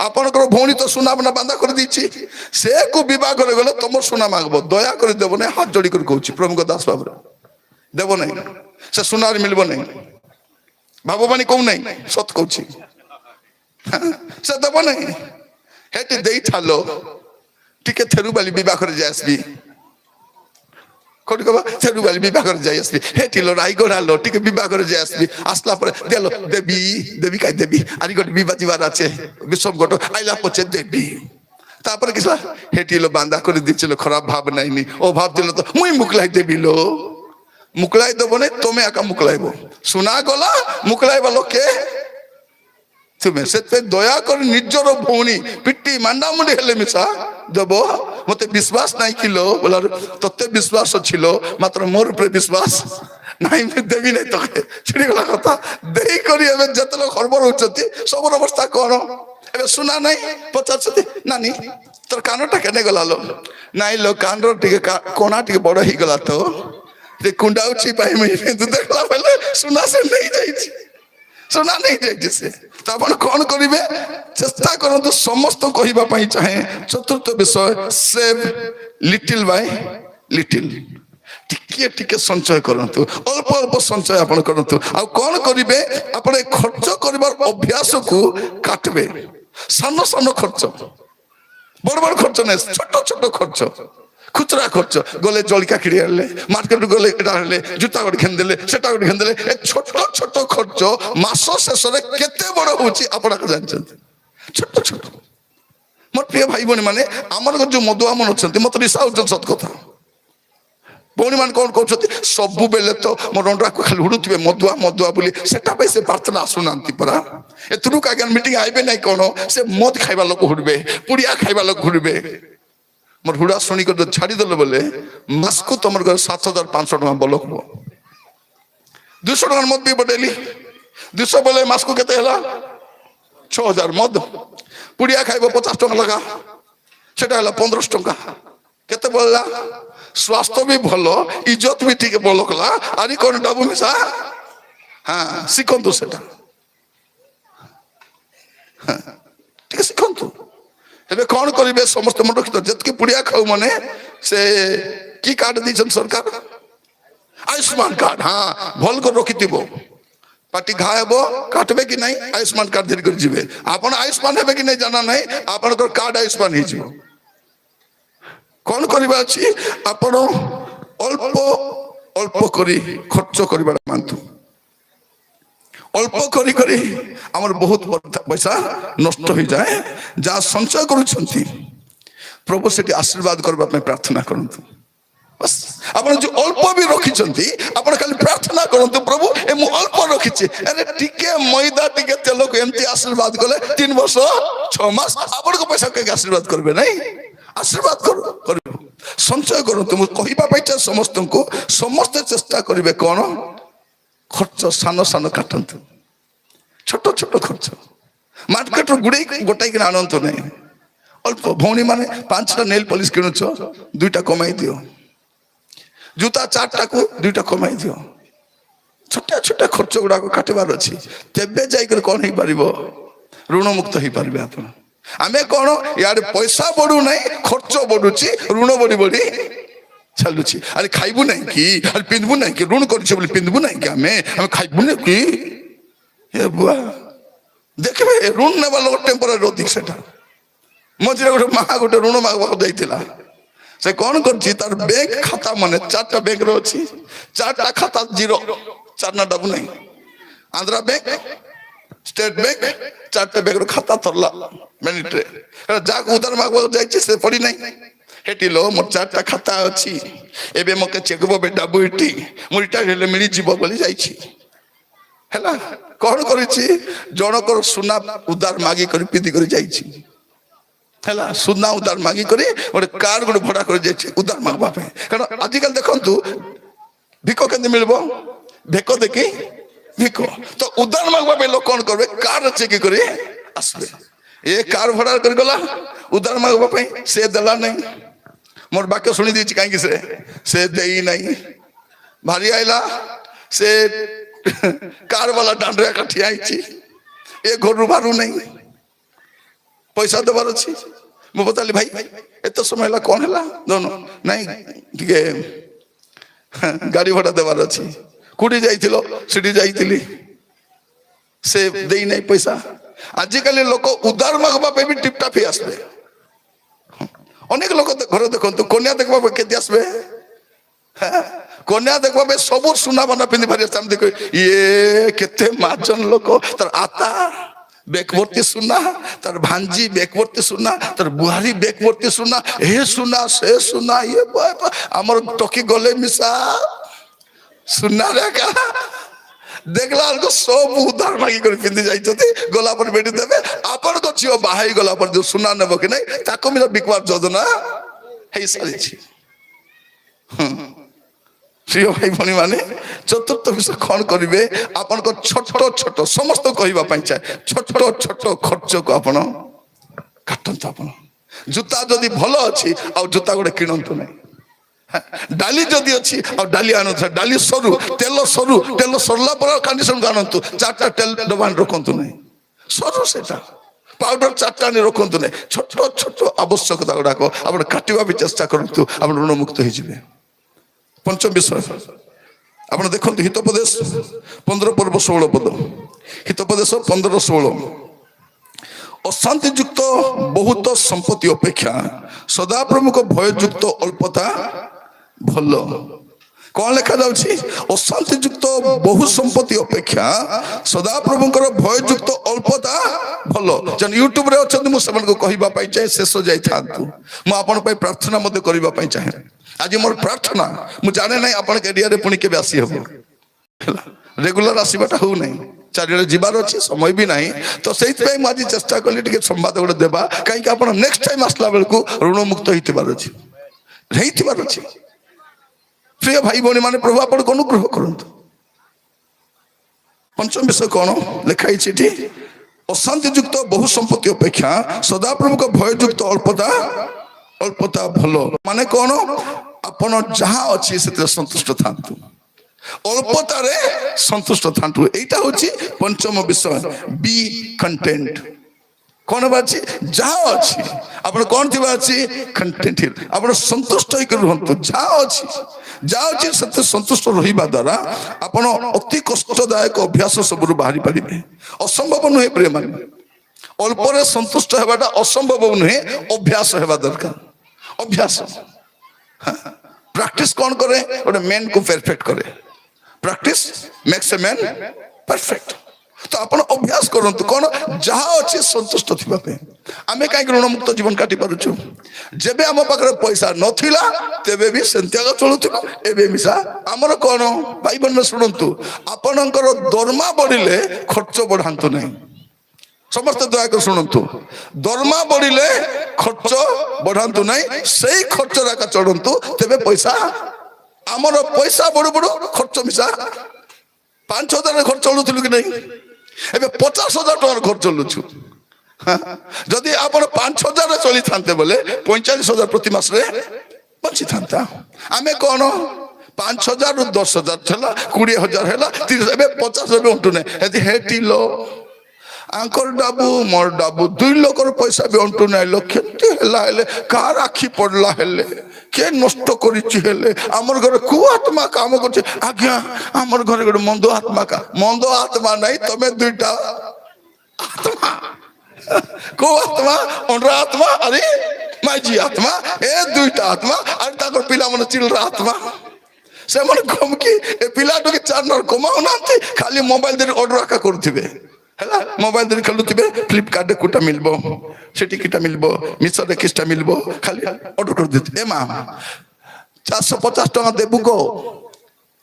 ଆପଣଙ୍କର ଭଉଣୀ ତ ସୁନା ବନା ବାନ୍ଧା କରିଦେଇଛି, ସେ କୁ ବିବାହ করে ଗଲେ ତମର ସୁନା ମାଗବ, ଦୟା କରି ଦେବ ନାହିଁ। ହାତ ଯୋଡି କରି କହୁଛି ପ୍ରଭୁଙ୍କ ଦାସ ଭାବରେ ଦେବ ନାହିଁ, ସେ ସୁନାରେ ମିଳିବ ନାହିଁ। ଭାବବାଣୀ କହୁ ନାହିଁ, ସତ କହୁଛି। ସେ ଦେବ ନାହିଁ। ହେଠି ଦେଇ ଛାଲ ଟିକେ ଥେରୁବାଲି ବିବାହ করে ଯାଇ আসবি, কোটি কবা ଥେରୁବାଲି ବିବାହ করে ଯାଇ আসবি। হেটি লো রায়গড়া লো ଟିକେ বিবাহ করে যাই আসবি। আসলা পরে দেলো দেবী দেবী কাই দেবী আরি গোটে বিবাহ ଯିବାର আছে, বিশ্বম গোট আইলা পচে দেবী। তারপরে কিছু হেটি লো বান্দা করে দিচ্ছিল, খারাপ ভাব নাইনি। ও ভাবছিল তো মুই মুকলাই দেবি লো, মুকলাই দেব না তুমি একা মুকলাইব। শোনা গলা মুকলাইবা লোকে তুমি। ସେଥିପାଇଁ ଦୟା କରି ନିଜର ଭଉଣୀ ପିଟି ମାଣ୍ଡାମୁଣ୍ଡି ହେଲେ ମିଶା ଦେବ মতে বিশ্বাস নাই কিলো বলার তোতে বিশ্বাস ছিল মাত্র মোর উপরে বিশ্বাস নাই দেবি নাই তোকে ଛିଡ଼ିଗଲା କଥା ଦେଇ କରି ଏବେ ଯେତେ ଲୋକ ହରବର ହଉଛନ୍ତି ସବୁର ଅବସ୍ଥା କଣ ଏବେ ଶୁଣା ନାହିଁ ପଚାରୁଛନ୍ତି ନାନୀ ତୋର କାନଟା କେନେ ଗଲା ଲୋ ନାଇଁ ଲୋ କାନର ଟିକେ କଣା ଟିକେ ବଡ ହେଇଗଲା ତ ସେ କୁଣ୍ଡାଉଛି ପାଇମି ଦେଖିଲା ବେଲେ ସୁନା ସେ ନେଇଯାଇଛି ସୁନା ନେଇଯାଇଛି ସେ ତ ଆପଣ କଣ କରିବେ ଚେଷ୍ଟା କରନ୍ତୁ ସମସ୍ତ କହିବା ପାଇଁ ଚାହେଁ ଚତୁର୍ଥ ବିଷୟ ସେଭ୍ ଲିଟିଲ ବାଇ ଲିଟିଲ ଟିକେ ଟିକେ ସଞ୍ଚୟ କରନ୍ତୁ ଅଳ୍ପ ଅଳ୍ପ ସଞ୍ଚୟ ଆପଣ କରନ୍ତୁ ଆଉ କଣ କରିବେ ଆପଣ ଖର୍ଚ୍ଚ କରିବାର ଅଭ୍ୟାସକୁ କାଟିବେ ସାନ ସାନ ଖର୍ଚ୍ଚ ବଡ ବଡ ଖର୍ଚ୍ଚ ନାହିଁ ছোট ছোট ଖର୍ଚ୍ଚ খুচরা খরচ গলে জলকা কিনে আনলে মার্কেট গলে এটা আনলে জুতা গোটে কিনিদেলে সেটা গোটে কিনিদেলে এ ছোট ছোট খরচ মাস শেষে কেতে বড় হচ্ছে আপনাকে জানছেন ছোট ছোট মোর প্রিয় ভাই বোন মানে আমার যে মদুয়া মন অনেক মতো রিসা হচ্ছেন সত কথা ভৌণী মানে কଣ କରୁଛନ୍ତି ସବୁବେଳେ ତ ମୋ ରଣ୍ଡାକୁ ଖାଲି ଉଡୁଥିବେ ମଦୁଆ ମଦୁଆ ବୋଲି ସେଟା ପାଇଁ ସେ ପ୍ରାର୍ଥନା ଆସୁନାହାନ୍ତି ପରା ଏଥିରୁ ଆଜ୍ଞା ମିଟିଂ ଆଇବେ ନାହିଁ କଣ ସେ ମଦ ଖାଇବା ଲୋକ ହୁଡିବେ ପୁଡିଆ ଖାଇବା ଲୋକ ହୁଡିବେ ମୋର ହୁଡା ଶୁଣିକି ଛାଡିଦେଲେ ବୋଲେ ମାସକୁ ତମର 7,500 ଟଙ୍କା ବଲକ ହବ 200 ଟଙ୍କା ମଦ ପିଇବ ଡେଲି 200 ବୋଲେ ମାସକୁ କେତେ ହେଲା 6,000 ମଦ ପୁଡିଆ ଖାଇବ 50 ଟଙ୍କା ଲେଖା ସେଟା ହେଲା 1500 ଟଙ୍କା କେତେ ବଳିଲା ସ୍ୱାସ୍ଥ୍ୟ ବି ଭଲ ଇଜ୍ଜତ ବି ଟିକେ ଭଲ କଲା ଆରି କଣ ଡାବୁ ମିଶା ହଁ ଶିଖନ୍ତୁ ସେଟା ଟିକେ ଶିଖନ୍ତୁ ଏବେ କଣ କରିବେ ସମସ୍ତେ ମନ ରଖିତ ଯେତିକି ପୁଡିଆ ଖାଉ ମାନେ ସେ କି କାର୍ଡ ଦେଇଛନ୍ତି ସରକାର ଆୟୁଷ୍ମାନ କାର୍ଡ ହଁ ଭଲ କରି ରଖିଥିବ ପାଟି ଘା ହେବ କାଟବେ କି ନାହିଁ ଆୟୁଷ୍ମାନ କାର୍ଡ ଧରି କରି ଯିବେ ଆପଣ ଆୟୁଷ୍ମାନ ହେବେ କି ନାହିଁ ଜାଣା ନାହିଁ ଆପଣଙ୍କର କାର୍ଡ ଆୟୁଷ୍ମାନ ହେଇଯିବ କଣ କରିବା ଅଛି ଆପଣ ଅଳ୍ପ ଅଳ୍ପ କରି ଖର୍ଚ୍ଚ କରିବାର ମାନନ୍ତୁ ଅଳ୍ପ କରି କରି ଆମର ବହୁତ ପଇସା ନଷ୍ଟ ହେଇଯାଏ ଯାହା ସଞ୍ଚୟ କରୁଛନ୍ତି ପ୍ରଭୁ ସେଠି ଆଶୀର୍ବାଦ କରିବା ପାଇଁ ପ୍ରାର୍ଥନା କରନ୍ତୁ ଆପଣ ଯୋଉ ଅଳ୍ପ ବି ରଖିଛନ୍ତି ଆପଣ ଖାଲି ପ୍ରାର୍ଥନା କରନ୍ତୁ ପ୍ରଭୁ ଏ ମୁଁ ଅଳ୍ପ ରଖିଛି ଆରେ ଟିକେ ମଇଦା ଟିକେ ତେଲକୁ ଏମିତି ଆଶୀର୍ବାଦ କଲେ 3 ବର୍ଷ 6 ମାସ ଆପଣଙ୍କ ପଇସା କେହି ଆଶୀର୍ବାଦ କରିବେ ନାହିଁ ଆଶୀର୍ବାଦ କରିବ ସଞ୍ଚୟ କରନ୍ତୁ ମୁଁ କହିବା ପାଇଁ ଚାହେଁ ସମସ୍ତଙ୍କୁ ସମସ୍ତେ ଚେଷ୍ଟା କରିବେ କଣ ଖର୍ଚ୍ଚ ସାନ ସାନ କାଟନ୍ତୁ ছোট ছোট ଖର୍ଚ୍ଚ ମାର୍କେଟରୁ ଗୋଟାଇକି ଆଣନ୍ତୁ ନାହିଁ ଅଳ୍ପ ଭଉଣୀ ମାନେ 5ଟା ନେଲ ପଲିସ କିଣୁଛ 2ଟା କମାଇ ଦିଅ ଜୁତା 4ଟାକୁ 2ଟା କମାଇ ଦିଅ ଛୋଟ ଛୋଟ ଖର୍ଚ୍ଚ ଗୁଡାକ କାଟିବାର ଅଛି ତେବେ ଯାଇକରି କଣ ହେଇପାରିବ ଋଣ ମୁକ୍ତ ହେଇପାରିବେ ଆପଣ ଆମେ କଣ ୟାର ପଇସା ବଢୁ ନାହିଁ ଖର୍ଚ୍ଚ ବଢୁଛି ଋଣ ବଢି ବଢି ଚାଲୁଛି ଆରେ ଖାଇବୁ ନାହିଁ କି ଆରେ ପିନ୍ଧବୁ ନାହିଁ କି ଋଣ କରିଛୁ ବୋଲି ପିନ୍ଧବୁ ନାହିଁ କି ଆମେ ଖାଇବୁ ନାହିଁ କି ଏ ବୁଆ ଦେଖିବେ ଋଣ ନେବା ଲୋକ ଟେମ୍ପୋରାରୀ ଅଧିକ ସେଟା ମଝିରେ ଗୋଟେ ମା ଗୋଟେ ଋଣ ମାଗବାକୁ ଯାଇଥିଲା ସେ କଣ କରୁଛି ତାର ବ୍ୟାଙ୍କ ଖାତା ମାନେ 4ଟା ବ୍ୟାଙ୍କର ଅଛି 4ଟା ଖାତା ଜିରୋ 4 ନା ଡବୁ ନାହିଁ ଆନ୍ଧ୍ରା ବ୍ୟାଙ୍କ ଷ୍ଟେଟ ବ୍ୟାଙ୍କ 4ଟା ବ୍ୟାଙ୍କର ଖାତା ତରଲା ମିନିଟ୍ରେ ଯାହାକୁ ଉଧାର ମାଗବାକୁ ଯାଇଛି ସେ ପଡି ନାହିଁ ହେଟି लो ମୋର 4ଟା ଖାତା ଅଛି ଏବେ ମତେ ଚେକବ ବେ ଡବୁ ଏଠି ମୁଁ ରିଟାୟାର ହେଲେ ମିଳିଯିବ ବୋଲି ଯାଇଛି ହେଲା କଣ କରିଛି ଜଣଙ୍କର ସୁନା ଉଧାର ମାଗି କରି ପିନ୍ଧି କରି ଯାଇଛି ହେଲା ସୁନା ଉଧାର ମାଗି କରି ଗୋଟେ କାର ଗୋଟେ ଭଡା କରି ଯାଇଛି ଉଧାର ମାଗବା ପାଇଁ କାରଣ ଆଜିକାଲି ଦେଖନ୍ତୁ ଭିକ କେମିତି ମିଳିବ ଭେକ ଦେଖି ଭିକ ତ ଉଧାର ମାଗବା ପାଇଁ ଲୋକ କଣ କରିବେ କାର ଚେକ କରି ଆସିବେ ଏ କାର ଭଡା କରି ଗଲା ଉଧାର ମାଗବା ପାଇଁ ସେ ଦେଲା ନାହିଁ ମୋର ବାକ୍ୟ ଶୁଣି ଦେଇଛି କାହିଁକି ସେ ଦେଇ ନାହିଁ ଭାରି ଆଇଲା ସେ कार वाला डांडरे काठी आईची ए घर बारू नहीं पैसा देवार अच्छी मु बताली भाई एत समय है कौन है दोनों नहीं टे गाड़ी भड़ा देवार अच्छी कौटी जाइथिलो सिटी जाइथिली से देई नहीं पैसा आजिकल लोक उधार मागवा पे भी टिपटाप ही आसबे अनेक लोक घर देखंतु कन्या देखबा केते आसबे कन्या देखबा सब सुना बना पिंधि भारी देख ये केते मार्जन लोक तार आता बेकवर्ती सुना तार भांजी बेकवर्ती सुना तार बुहारी बेकवर्ती सुना हे सुना से सुना ये आमर टकी गले मिसा सुना रेखा देखला को सब उधार मागी कर पिंधि जाइछथि गला पर बेटी देबे आपन को छियो बाहाई गला पर जो सुना नेबो कि नहीं ताको मिला बिकवार योजना ହେଇସାରିଛି। প্রিয় ভাই ভনী মানে চতুর্থ বিষয় কଣ କରିବେ ଆପଣଙ୍କ ଛୋଟ ଛୋଟ ସମସ୍ତ କହିବା ପାଇଁ ଚାहे ଛୋଟ ଛୋଟ ଖର୍ଚ୍ଚକୁ ଆପଣ କାଟନ୍ତୁ। ଆପଣ ଜୁତା ଯଦି ଭଲ ଅଛି ଆଉ ଜୁତା ଗୋଟେ କିଣନ୍ତୁ ନାହିଁ। ଡାଲି ଯଦି ଅଛି ଆଉ ଡାଲି ଆଣନ୍ତୁ, ଡାଲି ସରୁ ତେଲ ସରୁ, ତେଲ ସରିଲା ପରେ କଣ୍ଡିସନକୁ ଆଣନ୍ତୁ। 4ଟା ତେଲ ଡବା ରଖନ୍ତୁ ନାହିଁ, ସରୁ ସେଟା ପାଉଡର 4ଟା ଆଣି ରଖନ୍ତୁ ନାହିଁ। ଛୋଟ ଛୋଟ ଆବଶ୍ୟକତା ଗୁଡାକ ଆପଣ କାଟିବା ବି ଚେଷ୍ଟା କରନ୍ତୁ, ଆପଣ ଋଣ ମୁକ୍ତ ହେଇଯିବେ। ପଞ୍ଚମ ବିଷୟ ଆପଣ ଦେଖନ୍ତୁ ହିତୋପଦେଶ 15 ପର୍ବ 16 ପଦ। ହିତୋପଦେଶ 15:16 ଅଶାନ୍ତିଯୁକ୍ତ ବହୁତ ସମ୍ପତ୍ତି ଅପେକ୍ଷା ସଦାପ୍ରଭୁଙ୍କ ଭୟଯୁକ୍ତ ଅଳ୍ପତା ଭଲ। କଣ ଲେଖା ଯାଉଛି? ଅଶାନ୍ତିଯୁକ୍ତ ବହୁ ସମ୍ପତ୍ତି ଅପେକ୍ଷା ସଦାପ୍ରଭୁଙ୍କର ଭୟଯୁକ୍ତ ଅଳ୍ପତା ଭଲ। ଯେନ୍ ୟୁଟ୍ୟୁବରେ ଅଛନ୍ତି ମୁଁ ସେମାନଙ୍କୁ କହିବା ପାଇଁ ଚାହେଁ ଶେଷ ଯାଇଥାନ୍ତୁ। ମୁଁ ଆପଣଙ୍କ ପାଇଁ ପ୍ରାର୍ଥନା ମଧ୍ୟ କରିବା ପାଇଁ ଚାହେଁ। ଆଜି ମୋର ପ୍ରାର୍ଥନା, ମୁଁ ଜାଣେ ନାହିଁ ଆପଣଙ୍କ ଏରିଆରେ ପୁଣି କେବେ ଆସି ହବ, ରେଗୁଲାର ଆସିବାଟା ହଉନାହିଁ, ଚାରିଆଡେ ଯିବାର ଅଛି, ସମୟ ବି ନାହିଁ। ତ ସେଇଥିପାଇଁ ମୁଁ ଆଜି ଚେଷ୍ଟା କଲି ଟିକେ ସମ୍ବାଦ ଗୋଟେ ଦେବା, କାହିଁକି ଆପଣ ନେକ୍ସଟ ଟାଇମ ଆସିଲା ବେଳକୁ ଋଣ ମୁକ୍ତ ହେଇଥିବାର ଅଛି, ହେଇଥିବାର ଅଛି। ପ୍ରିୟ ଭାଇ ଭଉଣୀ ମାନେ ପ୍ରଭୁ ଆପଣଙ୍କୁ ଅନୁଗ୍ରହ କରନ୍ତୁ। ପଞ୍ଚମ ବିଷୟ କଣ ଲେଖା ହେଇଛି ଏଠି? ଅଶାନ୍ତିଯୁକ୍ତ ବହୁ ସମ୍ପତ୍ତି ଅପେକ୍ଷା ସଦାପ୍ରଭୁଙ୍କ ଭୟଯୁକ୍ତ ଅଳ୍ପତା ଅଳ୍ପତା ଭଲ। ମାନେ କଣ? ଆପଣ ଯାହା ଅଛି ସେଥିରେ ସନ୍ତୁଷ୍ଟ ଥାନ୍ତୁ, ଅଳ୍ପତାରେ ସନ୍ତୁଷ୍ଟ ଥାନ୍ତୁ। এইটা হচ্ছে পঞ্চম বিষয়, বি কন্টেন্ট। কোন আছে? যাহা ଅଛି ଆପଣ কোন ଥିବା ଅଛି কন্টেন্ট, ଆପଣ ସନ୍ତୁଷ୍ଟ ହେଇକି ରୁହନ୍ତୁ। ଯାହା ଅଛି ସେଥିରେ ସନ୍ତୁଷ୍ଟ ରହିବା ଦ୍ୱାରା ଆପଣ ଅତି କଷ୍ଟଦାୟକ ଅଭ୍ୟାସ ସବୁରୁ ବାହାରି ପାରିବେ। ଅସମ୍ଭବ ନୁହେଁ ପ୍ରିୟ ମାନେ, ଅଳ୍ପରେ ସନ୍ତୁଷ୍ଟ ହେବାଟା ଅସମ୍ଭବ ନୁହେଁ, ଅଭ୍ୟାସ ହେବା ଦରକାର। ଅଭ୍ୟାସ ପ୍ରାକ୍ଟିସ କଣ କରେ? ଗୋଟେ ମ୍ୟାନ କୁ ପରଫେକ୍ଟ କରେ। Practice makes a man perfect. তো ଆପଣ ଅଭ୍ୟାସ କରନ୍ତୁ କଣ? ଯାହା ଅଛି ସନ୍ତୁଷ୍ଟ ଥିବା ପାଇଁ। ଆମେ କାହିଁକି ଋଣ ମୁକ୍ତ ଜୀବନ କାଟି ପାରୁଛୁ? ଯେବେ ଆମ ପାଖରେ ପଇସା ନଥିଲା ତେବେ ବି ସେମିତି ଆଗ ଚଳୁଥିଲୁ, ଏବେ ମିଶା ଆମର କଣ? ଭାଇ ବନ୍ଧୁ ଶୁଣନ୍ତୁ, ଆପଣଙ୍କର ଦରମା ବଢିଲେ ଖର୍ଚ୍ଚ ବଢାନ୍ତୁ ନାହିଁ। ସମସ୍ତେ ଦୟାକରି ଶୁଣନ୍ତୁ, ଦରମା ବଢିଲେ ଖର୍ଚ୍ଚ ବଢାନ୍ତୁ ନାହିଁ, ସେଇ ଖର୍ଚ୍ଚ ରାକା ଚଢନ୍ତୁ, ତେବେ ପଇସା ଆମର ପଇସା ବଢୁ ବଢୁ ଖର୍ଚ୍ଚ ମିଶା। 5,000 ଘର ଚଳୁଥିଲୁ କି ନାହିଁ, ଏବେ 50,000 ଟଙ୍କାର ଘର ଚଲୁଛୁ। ଯଦି ଆପଣ 5,000 ଚଳିଥାନ୍ତେ ବୋଲେ 45,000 ପ୍ରତି ମାସରେ ବଞ୍ଚିଥାନ୍ତା। ଆମେ କଣ 5,000 ରୁ 10,000 ହେଲା, 20,000 ହେଲା, 30,000, ଏବେ 50,000 ବି ଅଣ୍ଟୁ ନାହିଁ। ଯଦି ହେଟିଲ ଆଙ୍କର ଡାବୁ ମୋର ଡାବୁ 2 ଲୋକର ପଇସା ବି ଅଣ୍ଟୁ ନାହିଁ। କେତେ ହେଲା ହେଲେ କାହାର ଆଖି ପଡିଲା ହେଲେ କିଏ ନଷ୍ଟ କରିଛି ହେଲେ ଆମର ଘରେ କୋଉ ଆତ୍ମା କାମ କରୁଛି? ଆଜ୍ଞା ଆମର ଘରେ ଗୋଟେ ମନ୍ଦ ଆତ୍ମା ମନ୍ଦ ଆତ୍ମା ନାହିଁ, ତମେ 2ଟା ଆତ୍ମା। କୋଉ ଆତ୍ମା? ଅଣ୍ଡରା ଆତ୍ମା, ଆରେ ମାଝି ଆତ୍ମା, ଏ 2ଟା ଆତ୍ମା। ଆରେ ତାଙ୍କର ପିଲାମାନେ ଚିଲରା ଆତ୍ମା। ସେମାନେ କମ କି ଏ ପିଲାଟିକେ 4 ନର କମାଉନାହାନ୍ତି, ଖାଲି ମୋବାଇଲ ଧରି ଅର୍ଡର ଆକା କରୁଥିବେ ହେଲା, ମୋବାଇଲ ଧରି ଖେଳୁଥିବେ। ଫ୍ଲିପକାର୍ଟରେ କୋଉଟା ମିଳିବ, ସେଠି କିଟା ମିଳିବ, ମିଶୋରେ କିଛିଟା ମିଳିବ, ଖାଲି ଅର୍ଡର କରିଦେଇଥିବେ। ଏ ମା 450 ଟଙ୍କା ଦେବୁ ଗୋ,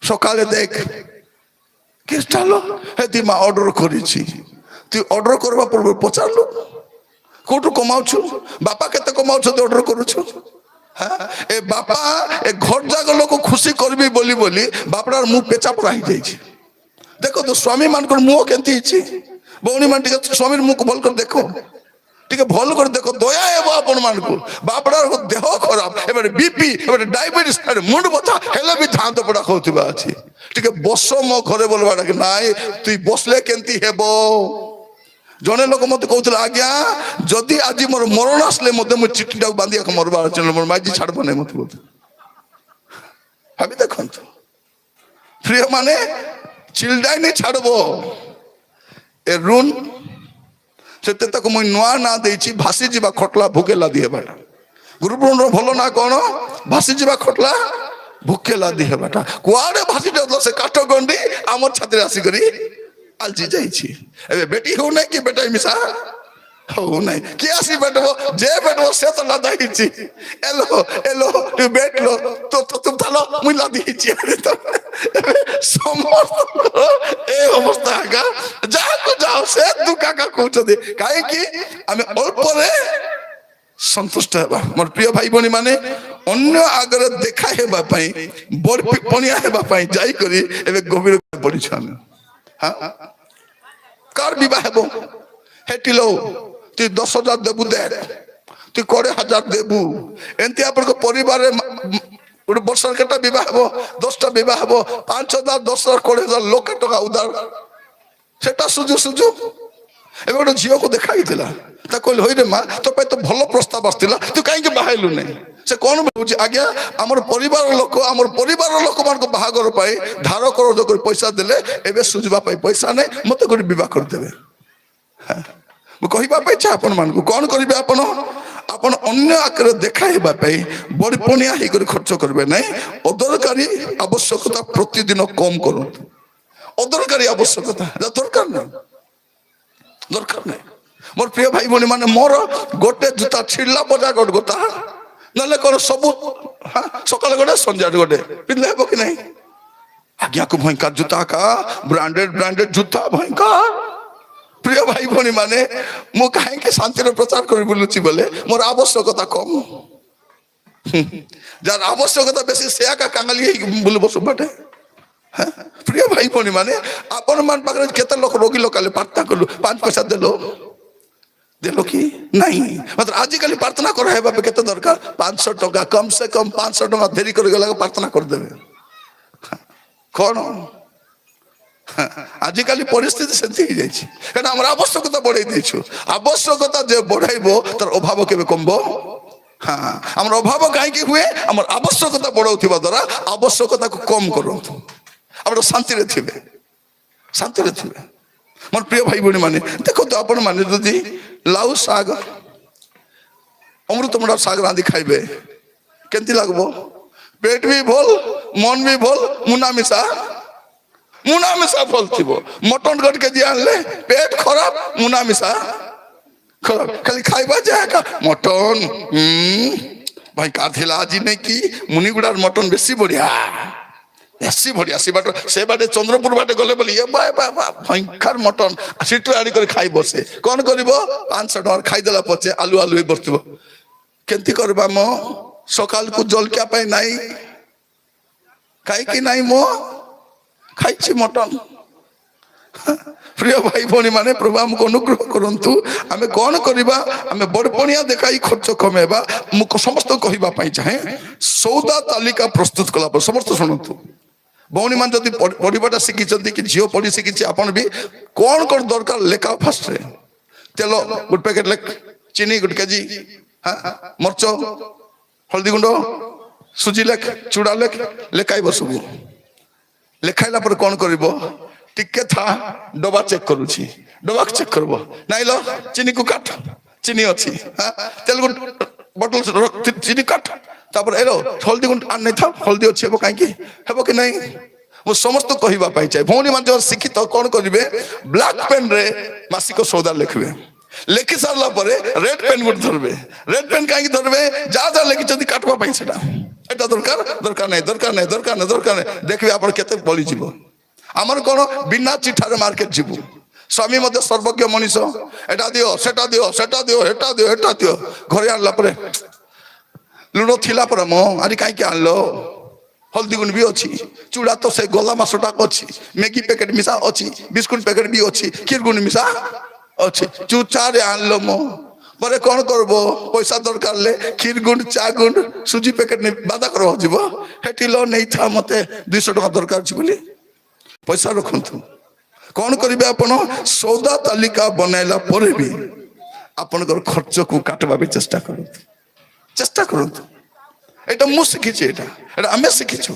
ସକାଳେ ଦେଖ କିଛିଟା लो ହେତି ମା ଅର୍ଡର କରିଛି। তুই ଅର୍ଡର କରିବା ପୂର୍ବରୁ ପଚାରିଲୁ କୋଉଠୁ କମାଉଛୁ? ବାପା କେତେ କମାଉଛନ୍ତି ଅର୍ଡର କରୁଛୁ? ଏ ବାପା ଏ ଘର ଯାକ ଲୋକ ଖୁସି କରିବି ବୋଲି ବୋଲି ବାପଡ଼ାର ମୁଁ ପେଚା ପରା ହେଇଯାଇଛି। ଦେଖନ୍ତୁ ସ୍ୱାମୀ ମାନଙ୍କର ମୁହଁ କେମିତି ହେଇଛି। ଭଉଣୀ ମାନେ ଟିକେ ସ୍ୱାମୀର ମୁହଁକୁ ଭଲ କରି ଦେଖ, ଟିକେ ଭଲ କରି ଦେଖ, ଦୟା ହେବ ଆପଣ ମାନଙ୍କୁ। ବାପଡ଼ାର ଦେହ ଖରାପ, ଏବେ ବିପି, ଏବେ ଡାଇବେଟିସ୍, ମୁଣ୍ଡ ବଥା ହେଲେ ବି ଧାନ୍ତ ପଡା ଖାଉଥିବା ଅଛି। ଟିକେ ବସ ମୋ ଘରେ ବୋଲବାଟା କି ନାଇଁ, ତୁଇ ବସଲେ କେମିତି ହେବ? ଜଣେ ଲୋକ ମତେ କହୁଥିଲା, ଆଜ୍ଞା ଯଦି ଆଜି ମୋର ମରଣ ଆସିଲେ ମଧ୍ୟ ମୁଁ ଚିଠିଟାକୁ ବାନ୍ଧିବାକୁ ମରବାର ଅଛି, ମୋର ମାଝି ଛାଡବ ନାହିଁ ମତେ ବୋଧେ। ଭାବି ଦେଖନ୍ତୁ ପ୍ରିୟ ମାନେ, ଚିଲଡାଇନି ଛାଡବ ଏ ଋণ ସେତେ ତାକୁ ମୁଁ ନୂଆ ନାଁ ଦେଇଛି ଭାସି ଯିବା ଖଟଲା ଭୁକେ ଲାଦି ହେବାଟା। ଗୁରୁବୃନ୍ଦର ଭଲ ନା କଣ? ଭାସି ଯିବା ଖଟଲା ଭୁକେ ଲାଦି ହେବାଟା। କୁଆଡେ ଭାସି ଯାଉଥିଲା ସେ କାଠ ଗଣ୍ଡି ଆମର ଛାତିରେ ଆସିକରି ଆଲଜି ଯାଇଛି। ଏବେ ବେଟି ହଉନାହିଁ କି ବେଟା ମିଶା ହଉନାହିଁ, କିଏ ଆସି ବେଟବ? ଯେ ବେଟବ ସେ ତ ଲାଦା ହେଇଛି। ଏଲୋ ଏଲୋ ତୁ ବେଟଲୋ ତ ତୁମ ଥାଲ ମୁଇଁ ଲାଦି ହେଇଛି। ସମସ୍ତଙ୍କର ଏ ଅବସ୍ଥା ଆକା, ଯାହାକୁ ଯାଅ ସେ ଦୁଃଖ ଆକା କହୁଛନ୍ତି। କାହିଁକି? ଆମେ ଅଳ୍ପରେ ସନ୍ତୁଷ୍ଟ ହେବା। ମୋର ପ୍ରିୟ ଭାଇ ଭଉଣୀ ମାନେ, ଅନ୍ୟ ଆଗରେ ଦେଖା ହେବା ପାଇଁ, ବରପଣିଆ ହେବା ପାଇଁ ଯାଇକରି ଏବେ ଗଭୀର ପଡ଼ିଛୁ ଆମେ। କାହାର ବିବାହ ହେବ? ହେଟିଲୋ ତୁଇ 10,000 ଦେବୁ ଦେ, ତୁଇ 20,000 ଦେବୁ, ଏମିତି ଆପଣଙ୍କ ପରିବାରରେ ଗୋଟେ ବର୍ଷରେ କେତେ ବିବାହ ହେବ? 10ଟା ବିବାହ ହେବ, 5,000 10,000 20,000 ଲକ୍ଷେ ଟଙ୍କା ଉଧାର, ସେଟା ସୁଝୁ। ଏବେ ଗୋଟେ ଝିଅକୁ ଦେଖା ହେଇଥିଲା, ତାକୁ କହିଲେ ହଇରେ ମା, ତୋ ପାଇଁ ତ ଭଲ ପ୍ରସ୍ତାବ ଆସିଥିଲା, ତୁ କାହିଁକି ବାହାଇଲୁ ନାହିଁ? ସେ କଣ ଭାବୁଛି, ଆଜ୍ଞା ଆମର ପରିବାର ଲୋକମାନଙ୍କ ବାହାଘର ପାଇଁ ଧାର କରଜ କରି ପଇସା ଦେଲେ, ଏବେ ସୁଝିବା ପାଇଁ ପଇସା ନାହିଁ, ମତେ ଗୋଟେ ବିବାହ କରିଦେବେ। ମୁଁ କହିବା ପାଇଁ ଚାହେଁ ଆପଣ ମାନଙ୍କୁ, କଣ କରିବେ ଆପଣ? ଆପଣ ଅନ୍ୟ ଆଗରେ ଦେଖା ହେବା ପାଇଁ ବରପଣିଆ ହେଇକରି ଖର୍ଚ୍ଚ କରିବେ ନାହିଁ। ଅଦରକାରୀ ଆବଶ୍ୟକତା ପ୍ରତିଦିନ କମ କରନ୍ତୁ। ଅଦରକାରୀ ଆବଶ୍ୟକତା ଦରକାର ନାହିଁ। ମୋର ପ୍ରିୟ ଭାଇ ଭଉଣୀ ମାନେ, ମୋର ଗୋଟେ ଜୁତା ଛିଡ଼ିଲା ପଜା ଗୋଟେ ନହେଲେ କଣ ସବୁ ସକାଳେ ଗୋଟେ ସନ୍ଧ୍ୟାରେ ଗୋଟେ ପିନ୍ଧିଲେ ହେବ କି ନାହିଁ? ଆଜ୍ଞାକୁ ଭୟଙ୍କର ଜୁତା କା ବ୍ରାଣ୍ଡେଡ ଜୁତା ଭୟଙ୍କର। ପ୍ରିୟ ଭାଇ ଭଉଣୀ ମାନେ, ମୁଁ କାହିଁକି ଶାନ୍ତିର ପ୍ରଚାର କରି ବୁଲୁଛି ବୋଲେ ମୋର ଆବଶ୍ୟକତା କମ। ଯାହାର ଆବଶ୍ୟକତା ବେଶୀ ସେ ଏକା କାଙ୍ଗାଲି ହେଇକି ବୁଲିବ ସବୁବାଟେ। ପ୍ରିୟ ଭାଇ ଭଉଣୀ ମାନେ, ଆପଣ ମାନ ପାଖରେ କେତେ ଲୋକ ରୋଗୀ ଲୋକାଲେ ପ୍ରାର୍ଥନା କଲୁ, 5 ପଇସା ଦେଲ କି ନାହିଁ? ମାତ୍ର ଆଜିକାଲି ପ୍ରାର୍ଥନା କରାଇବା ପାଇଁ କେତେ ଦରକାର? 500 ଟଙ୍କା, କମ ସେ କମ 500 ଟଙ୍କା ଧରି କରି ଗଲା ପ୍ରାର୍ଥନା କରିଦେବେ। କଣ ଆଜିକାଲି ପରିସ୍ଥିତି ସେମିତି ହେଇଯାଇଛି, କାରଣ ଆମର ଆବଶ୍ୟକତା ବଢେଇ ଦେଇଛୁ। ଆବଶ୍ୟକତା ଯେ ବଢାଇବ ତାର ଅଭାବ କେବେ କମବ? ଆମର ଅଭାବ କାହିଁକି ହୁଏ? ଆମର ଆବଶ୍ୟକତା ବଢାଉଥିବା ଦ୍ୱାରା ଆବଶ୍ୟକତାକୁ କମ କରନ୍ତୁ, ଆପଣ ଶାନ୍ତିରେ ଥିବେ। ମୋର ପ୍ରିୟ ଭାଇ ଭଉଣୀ ମାନେ, ଦେଖନ୍ତୁ ଆପଣ ମାନେ ଯଦି ଲାଉ ଶାଗ, ଅମୃତଭଣ୍ଡା ଶାଗ ରାନ୍ଧି ଖାଇବେ, କେମିତି ଲାଗିବ? পেট ବି ଭଲ, ମନ ବି ଭଲ, ମୁନାମିଶା ଫଲ ଥିବ। ମଟନ 1 କେଜି ଆଣିଲେ পেট ଖରାପ, ମୁନାମିଶା ଖରାପ, ଖାଲି ଖାଇବା ଯେ ମଟନ ଭାଇ କାଥିଲା ଆଜି ନାଇଁ କି ମୁନିଗୁଡାର ମଟନ ବେଶୀ ବଢିଆ ସେ ବାଟେ ଚନ୍ଦ୍ରପୁର ବାଟେ ଗଲେ ବୋଲି ଭୟଙ୍କର ମଟନ, ସେଠୁ ଆଣି କରି ଖାଇ ବସେ। କଣ କରିବ? 500 ଟଙ୍କା ଖାଇଦେଲା ପଛେ ଆଲୁ ହେଇ ବସିଥିବ। କେମିତି କରିବା ମୋ ସକାଳକୁ ଜଳଖିଆ ପାଇଁ ନାହିଁ, କାହିଁକି ନାହିଁ? ମୋ ଖାଇଛି ମଟନ। ପ୍ରିୟ ଭାଇ ଭଉଣୀ ମାନେ, ପ୍ରଭୁ ଆମକୁ ଅନୁଗ୍ରହ କରନ୍ତୁ। ଆମେ କଣ କରିବା? ଆମେ ବଡପଣିଆ ଦେଖାଇ ଖର୍ଚ୍ଚ କମେଇବା। ମୁଁ ସମସ୍ତଙ୍କୁ କହିବା ପାଇଁ ଚାହେଁ, ସୌଦା ତାଲିକା ପ୍ରସ୍ତୁତ କଲା ପରେ, ସମସ୍ତେ ଶୁଣନ୍ତୁ, ଭଉଣୀ ମାନେ ଯଦି ପଢିବାଟା ଶିଖିଛନ୍ତି କି ଝିଅ ପଢି ଶିଖିଛି, ଆପଣ ବି କଣ ଦରକାର ଲେଖା। ଫାଷ୍ଟରେ ତେଲ 1 ପ୍ୟାକେଟ ଲେଖ, ଚିନି 1 କେଜି, ମର୍ଚ, ହଳଦୀ ଗୁଣ୍ଡ, ସୁଜି ଲେଖ, ଚୁଡା ଲେଖାଇବ ସବୁ। ଲେଖାଇଲା ପରେ କଣ କରିବ? ଟିକେ ଡବା ଚେକ୍ କରୁଛି, ଡବା ଚେକ୍ କରିବ, ନାଇଁ ଲ ଚିନିକୁ କାଟ, ଚିନି ଅଛି, ତେଲ ବଟଲ ଚିନି କାଟ, ତାପରେ ହଳଦୀ ଗୁଣ୍ଡ ଆଣି ନେଇଥାଉ, ହଳଦୀ ଅଛି, ହେବ କାହିଁକି? ହେବ କି ନାହିଁ? ମୁଁ ସମସ୍ତଙ୍କୁ କହିବା ପାଇଁ ଚାହେଁ, ଭଉଣୀ ମାନେ ଯୋଉ ଶିକ୍ଷିତ କଣ କରିବେ? ବ୍ଲାକ୍ ପେନ୍ ରେ ମାସିକ ସୌଦା ଲେଖିବେ। ଲେଖି ସାରିଲା ପରେ ରେଡ୍ ପେନ୍ ଗୋଟେ ଧରବେ। ରେଡ୍ ପେନ୍ କାହିଁକି ଧରବେ? ଯାହା ଲେଖିଛନ୍ତି କାଟବା ପାଇଁ, ସେଟା ଏଟା ଦରକାର ନାହିଁ। ଦେଖିବେ ଆପଣ କେତେ ବଳିଯିବ। ଆମର କଣ ବିନା ଚିଠାରେ ମାର୍କେଟ ଯିବୁ। ସ୍ୱାମୀ ମଧ୍ୟ ସର୍ବଜ୍ଞ ମଣିଷ, ଏଟା ଦିଅ ସେଟା ଦିଅ ହେଟା ଦିଅ। ଘରେ ଆଣିଲା ପରେ ଲୁଣ ଥିଲା ପରେ ମୋ ଆଜି କାହିଁକି ଆଣିଲ? ହଳଦୀ ଗୁଣ୍ଡ ବି ଅଛି, ଚୁଡା ତ ସେ ଗଲା ମାସଟା ଅଛି, ମ୍ୟାଗି ପ୍ୟାକେଟ ମିଶା ଅଛି, ବିସ୍କୁଟ ପ୍ୟାକେଟ ବି ଅଛି, କ୍ଷୀର ଗୁଣ୍ଡ ମିଶା ଅଛି, ଚୁଚାରେ ଆଣିଲ ମୋ ପରେ କଣ କରବ? ପଇସା ଦରକାର ହେଲେ କ୍ଷୀର ଗୁଣ୍ଡ, ଚା ଗୁଣ୍ଡ, ସୁଜି ପ୍ୟାକେଟ ବାଧା ଯିବ। ହେଠି ନେଇଥା, ମତେ 200 ଟଙ୍କା ଦରକାର ଅଛି ବୋଲି ପଇସା ରଖନ୍ତୁ। କଣ କରିବେ ଆପଣ? ସୌଦା ତାଲିକା ବନାଇଲା ପରେ ବି ଆପଣଙ୍କର ଖର୍ଚ୍ଚକୁ କାଟବା ପାଇଁ ଚେଷ୍ଟା କରନ୍ତୁ। ଏଇଟା ମୁଁ ଶିଖିଛି, ଏଇଟା ଆମେ ଶିଖିଛୁ,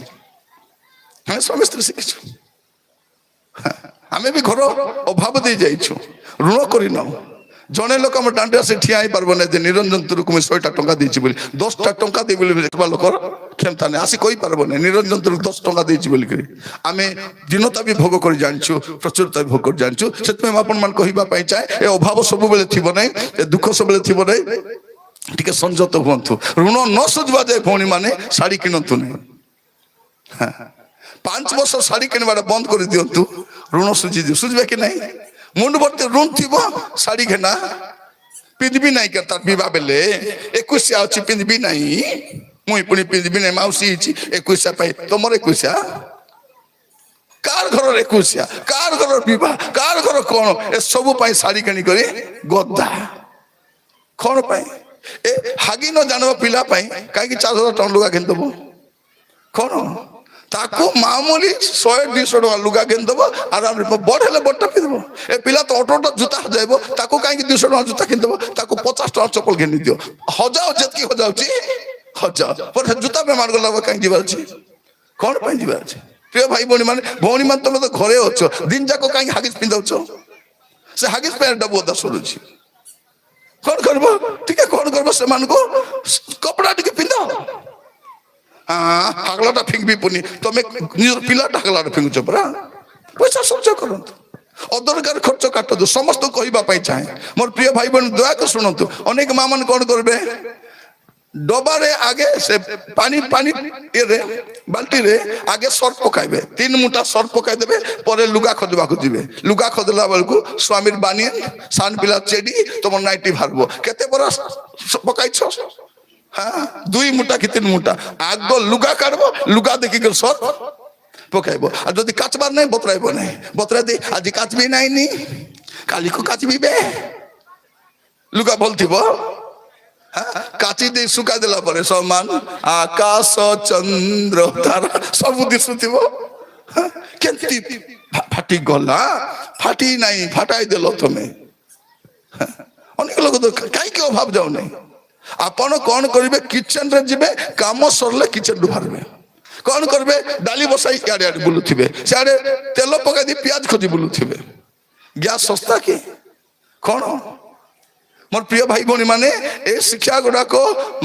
ଆମେ ସ୍ୱାମୀ ସ୍ତ୍ରୀ ଶିଖିଛୁ। ଆମେ ବି ଘର ଅଭାବ ଦେଇ ଯାଇଛୁ, ଋଣ କରିନାଉ। ଜଣେ ଲୋକ ଆମ ଦାଣ୍ଡରେ ଆସି ଠିଆ ହେଇପାରିବ ନାହିଁ ଯେ ନିରଞ୍ଜନ ତୁରକୁ ମୁଁ 100ଟା ଟଙ୍କା ଦେଇଛି ବୋଲି, 10ଟା ଟଙ୍କା ଦେଇ ବୋଲି ଲୋକର କ୍ଷମତା ନାହିଁ, ଆସି କହିପାରିବ ନାହିଁ ନିରଞ୍ଜନ ତୁରକୁ 10 ଟଙ୍କା ଦେଇଛି ବୋଲିକରି। ଆମେ ଦୀନତା ବି ଭୋଗ କରି ଜାଣିଛୁ, ପ୍ରଚୁରତା ବି ଭୋଗ କରି ଜାଣିଛୁ। ସେଥିପାଇଁ ମୁଁ ଆପଣ ମାନଙ୍କୁ କହିବା ପାଇଁ ଚାହେଁ, ଏ ଅଭାବ ସବୁବେଳେ ଥିବ ନାହିଁ, ଏ ଦୁଃଖ ସବୁବେଳେ ଥିବ ନାହିଁ, ଟିକେ ସଂଯତ ହୁଅନ୍ତୁ। ଋଣ ନ ସୁଝିବା ଯାଏ ଭଉଣୀ ମାନେ ଶାଢୀ କିଣନ୍ତୁ ନାହିଁ। 5 ବର୍ଷ ଶାଢୀ କିଣିବାଟା ବନ୍ଦ କରି ଦିଅନ୍ତୁ, ଋଣ ସୁଝିଯିବ। ସୁଝିବେ କି ନାହିଁ? ମୁଣ୍ଡ ଭର୍ତ୍ତି ଋଣ ଥିବ, ଶାଢୀ ଘେନା ପିନ୍ଧିବି ନାହିଁ କେ ତାର ବିବାହ ବେଲେ 21 ଅଛି ପିନ୍ଧିବି ନାହିଁ ମୁଇଁ ପୁଣି ପିନ୍ଧିବି ନାହିଁ ମାଉସୀ ହେଇଛି 21 ପାଇଁ ତମର 21 କାର ଘରର 21 କାର ଘରର ବିବାହ କାର ଘର କଣ ଏସବୁ ପାଇଁ ଶାଢ଼ୀ କିଣି କରି ଗଦା କଣ ପାଇଁ ଏ ହାଗି ନ ଜାଣିବ ପିଲା ପାଇଁ କାହିଁକି 4,000 ଟଙ୍କା ଲୁଗା କିଣିଦବ କଣ ତାକୁ ମାମୁଲି 100-200 ଟଙ୍କା ଲୁଗା କିଣିଦବ ଆରାମରେ ବଡ ହେଲେ ବଡଟା ପିନ୍ଧିବ ଏ ପିଲା ତ 18ଟା ଜୁତା ହଜାଇବ ତାକୁ କାହିଁକି 200 ଟଙ୍କା ଜୁତା କିଣିଦବ ତାକୁ 50 ଟଙ୍କା ଚପଲ କିଣି ଦିଅ ହଜାଉ ଯେତିକି ହଜାଉଛି ହଜାଉ ପରେ ଜୁତା ବେମାର ଗଲା କାହିଁକି ଯିବାର ଅଛି କଣ ପାଇଁ ଯିବାର ଅଛି ପ୍ରିୟ ଭାଇ ଭଉଣୀ ମାନେ ତମେ ତ ଘରେ ଅଛ ଦିନ ଯାକ କାହିଁକି ହାଗିସ୍ ପିନ୍ଧଉଛ ସେ ହାଗିସ୍ ପ୍ୟାଣ୍ଟଟା ବୋଧା ସରୁଛି କଣ କରିବ ଟିକେ କଣ କରିବ ସେମାନଙ୍କୁ କପଡା ଟିକେ ପିନ୍ଧ ହାଗଲାଟା ଫିଙ୍ଗବି ପୁନି ତମେ ନିଜର ପିଲାଟା ହାଗଲାଟା ଫିଙ୍ଗୁଛ ପରା ପଇସା ସଞ୍ଚୟ କରନ୍ତୁ ଅଦରକାର ଖର୍ଚ୍ଚ କାଟନ୍ତୁ ସମସ୍ତଙ୍କୁ କହିବା ପାଇଁ ଚାହେଁ ମୋର ପ୍ରିୟ ଭାଇ ଭଉଣୀ ଦୟାକରି ଶୁଣନ୍ତୁ ଅନେକ ମା ମାନେ କଣ କରିବେ ଡବାରେ ଆଗେ ସେ ପାଣି ଇଏରେ ବାଲ୍ଟିରେ ଆଗେ ସର୍ଫ ପକାଇବେ 3 ମୁଠା ସର୍ଫ ପକାଇଦେବେ ପରେ ଲୁଗା ଖୋଜିବାକୁ ଯିବେ ଲୁଗା ଖୋଜିଲା ବେଳକୁ ସ୍ୱାମୀର ବାନିୟନ ସାନ ପିଲା ଚେଡି ତମର ନାଇଟି ବାହାରିବ କେତେ ବରା ପକାଇଛ 2 ମୁଠା କି 3 ମୁଠା ଆଗ ଲୁଗା କାଢବ ଲୁଗା ଦେଖିକି ସର୍ଫ ପକାଇବ ଆଉ ଯଦି କାଚବାର ନାହିଁ ବତରାଇବ ନାହିଁ ବତରାଇ ଦେଇ ଆଜି କାଚବି ନାଇଁନି କାଲିକୁ କାଚବି ବେ ଲୁଗା ଭଲ ଥିବ କାଚି ଦେଇ ଶୁଖାଇ ଦେଲା ପରେ ସମାନ ଆକାଶ ଚନ୍ଦ୍ର ତାରା ସବୁ ଦିଶୁଥିବ କେମିତି ଫାଟି ଗଲା ଫାଟି ନାହିଁ ଫାଟାଇ ଦେଲ ତମେ ଅନେକ ଲୋକ ତ କାହିଁକି ଅଭାବ ଯାଉନାହିଁ ଆପଣ କଣ କରିବେ କିଚେନ ରେ ଯିବେ କାମ ସରିଲେ କିଚେନ ରୁ ବାହାରିବେ କଣ କରିବେ ଡାଲି ବସାଇ ଇଆଡେ ଆଡେ ବୁଲୁଥିବେ ସିଆଡେ ତେଲ ପକାଇ ଦେଇ ପିଆଜ ଖୋଜି ବୁଲୁଥିବେ ଗ୍ୟାସ ଶସ୍ତା କି କଣ ମୋର ପ୍ରିୟ ଭାଇ ଭଉଣୀ ମାନେ ଏ ଶିକ୍ଷା ଗୁଡାକ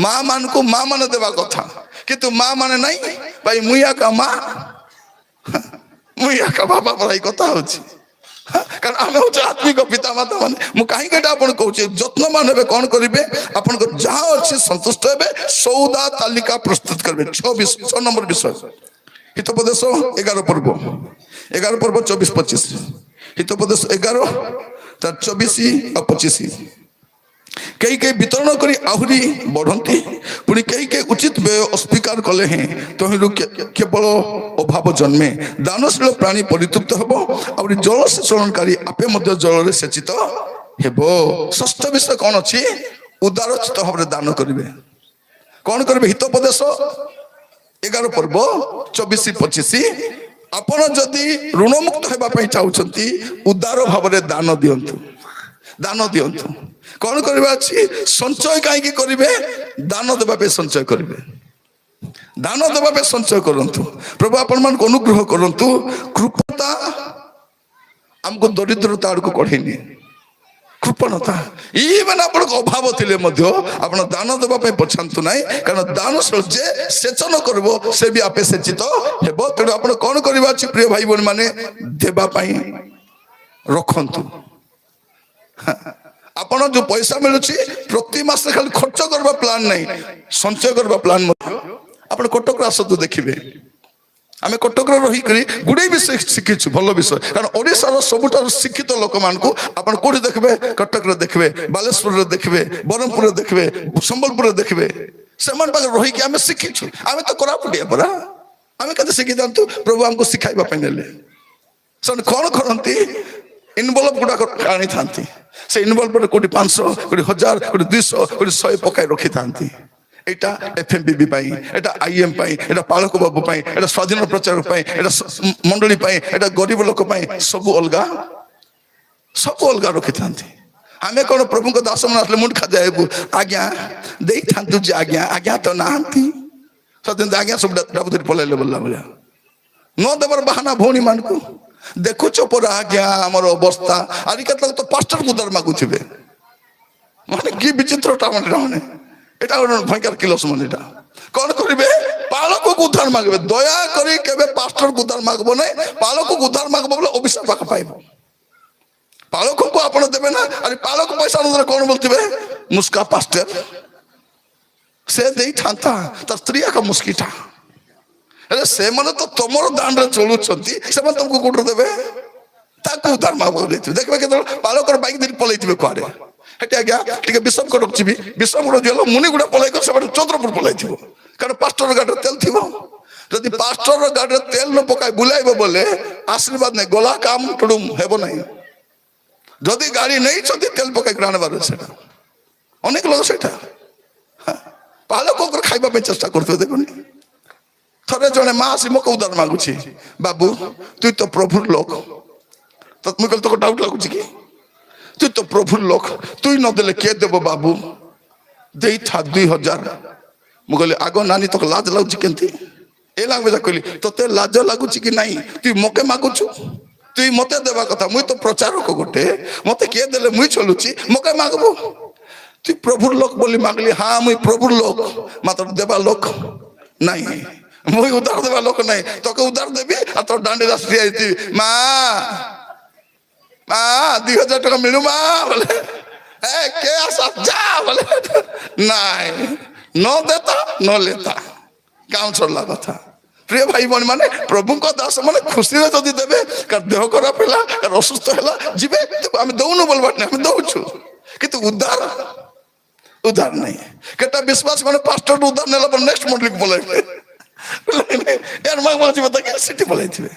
ମା ମାନଙ୍କୁ ମା ମାନେ ଦେବା କଥା କିନ୍ତୁ ମା ମାନେ ନାହିଁ ଭାଇ ମୁଇଁ ଆକା ମା ମୁଇଁ ଆକା ବାବା ପରା କଥା ହଉଛି କାରଣ ଆମେ ହଉଛୁ ଆତ୍ମିକ ପିତା ମାତା ମାନେ ମୁଁ କାହିଁକି ଏଟା ଆପଣ କହୁଛି ଯତ୍ନବାନ ହେବେ କଣ କରିବେ ଆପଣଙ୍କ ଯାହା ଅଛି ସନ୍ତୁଷ୍ଟ ହେବେ ସୌଦା ତାଲିକା ପ୍ରସ୍ତୁତ କରିବେ 6 ନମ୍ବର ବିଷୟ ହିତୋପଦେଶ 11 ପର୍ବ 24-25 ହିତୋପଦେଶ 11 ତାର 24 ଆଉ 25 कई कई वितरण करी आहुरी बढ़ती पुणी कई कई उचित व्यय अस्वीकार कले हैं तहिरु केवल अभाव जन्मे दानशील प्राणी परितृप्त हेब आहुरी जल सेचनकारी आपे मध्य जल सेचित हेब षष्ठ विषय कौन अच्छी उदारचित भाव दान करेंगे कौन करेंगे हितोपदेश 11 पर्व 24-25 आपण जदि ऋणमुक्त होगापी चाहते उदार भाव दान दिंतु कौन करवा अच्छी संचय कहीं करेंगे दान देवाई संचय करेंगे दान देवाई संचय करंतु प्रभु आपण मान अनुग्रह करंतु कृपणता हमको दरिद्रता आड़ को कढ़ेनी कृपणता इवन आप अभाव थिले मध्य आपण दान देवाई पछातु ना कारण दान जे सेचन करब से भी आपे सेचित हेब तेणु आप कौन करवा अच्छी प्रिय भाई बहन माने देवाई रखंतु आपण जो पैसा मिलूँ प्रति मास खाली खर्च करवा प्लान नहीं संचय करवा प्लान आप कटक आसतु देखिए आम कटक रहीक गुड़े विषय शिखीचु भल विषय कारण ओडार सबुठ शिक्षित लोक मानक आप कौटी देखिए कटक देखिए बालेश्वर देखिए ब्रह्मपुर देखिए संबलपुर देखिए से रहीकि आम शिखीचु आम तो कोरापुटिया परा आम के शिखी था प्रभु आमको शिखाइबा नेले से कौन करती इनवल्व गुड़ाक आनी था से इनवल्व कोटी 500 कोटी 1000 कोटी 200 कोटी 100 पकाई रखी था एटा एफएमबीबी पाई एटा आईएम पाई एटा पालक बाबू पाई एटा स्वाधीन प्रचार पाई एटा मंडली पाई एटा गरीब लोक पाई सब अलगा रखी था आमे कौन प्रभु को दास मन आसले मुंड खा जाए आज्ञा दे थांतु जे आज्ञा तो नांती सदिन आज्ञा सब डाबुदरी पलाइले बोलला बोला न देवर बहाना भौणी मान को देखुच पर आज्ञा आमर अवस्था आदि के तो पास्टर को उद्धार मागुथिबे माने कि विचित्रता माने एटा भयंकर किलस मन एटा कौन करिवे पालक को उद्धार मागबे दया करी केबे पास्टर को उद्धार मागबो नै पालक को उद्धार मागबो बोले अभिशाप पाइबो पालक को आपण देबे ना अरे पालक पैसा न कौन बोलथिबे मुस्का पास्टर से देई थांता त स्त्री का मुस्कीटा अरे से माने तो तमरो दान रे चलुछंती से माने तुमको कोठर देबे ताकू उद्धार मागबो देखबे के पालक बाइक दिन पलैथिबे कुआरे ସେଠି ଆଜ୍ଞା ଟିକେ ବିଷମଗଡ଼ ଯିବି, ବିଷମଗଡ଼ ଯିବ ମୁନିଗୁଡ଼ା ପଳାଇକ ସେମାନେ ଚନ୍ଦ୍ରପୁର ପଳାଇଥିବ, କାରଣ ପାଷ୍ଟର ଗାଡ଼ିରେ ତେଲ ଥିବ। ଯଦି ପାଷ୍ଟର ଗାଡ଼ିରେ ତେଲ ନ ପକାଇ ବୁଲାଇବ ବୋଲେ ଆଶୀର୍ବାଦ ନାହିଁ, ଗଲା କାମ ଟୁଡୁମ ହେବ ନାହିଁ। ଯଦି ଗାଡ଼ି ନେଇଛନ୍ତି ତେଲ ପକାଇକି ଆଣିବାର ସେଟା ଅନେକ ଲୋକ ସେଇଟା ପାହାଡ଼ କଣ ଖାଇବା ପାଇଁ ଚେଷ୍ଟା କରୁଥିବେ। ଦେଖୁନି, ଥରେ ଜଣେ ମା ଆସି ମୋତେ ଉଦାର ମାଗୁଛି, ବାବୁ ତୁଇ ତ ପ୍ରଭୁର ଲୋକ, ମୁଁ କହିଲି ତୋର ଡାଉଟ ଲାଗୁଛି କି? তুই তো প্রভুর লোক, তুই নদেলে কে দেব বাবু, ଦେଇଥା 2000। ମୁଁ କହିଲି ଆଗ ନାନୀ তোকে লাজ ଲାଗୁଛି କେମିତି? ଏ ଲାଙ୍ଗୁଏଜ କହିଲି ତୋତେ ଲାଜ ଲାଗୁଛି କି ନାହିଁ? তুই মোকে মাগুଛୁ, তুই মতে দেবা কথা, মুই তো প্রচারক গোটে, মতে কে দেলে মুই চলুছি, মোকে মাগবো। তুই প্রভুর লোক বলি মাগলি, হ্যাঁ মুই প্রভুর লোক, মাত্র দেবা লোক নাই, মুই উদার দেবা লোক নাই। তোকে উদার দেবি আর তোর ডান্ডি রাস্তি আইছি, মা মা 2000 টাকা মিলু মা বলে, কে আসা যা বলে, নাই ন দেতা ন লেতা, কাম সরলা কথা। প্রিয় ভাই বোন মানে প্রভুଙ୍କ দাস মানে খুশিরে যদি দেবে, কার দেহ খারাপ ହେଲା, কার অসুস্থ ହେଲା ଯିବେ, আমি দৌনু বলবার না, আমি দৌছু, কিন্তু উদ্ধার উদ্ধার নাই। কেটা বিশ্বাস মানে পাস্টর উদ্ধার নেলা পর নেক্সট মন্ডলীকে বলাইবে, এর মা বলছিবে তাকে সিটি বলাইছিবে।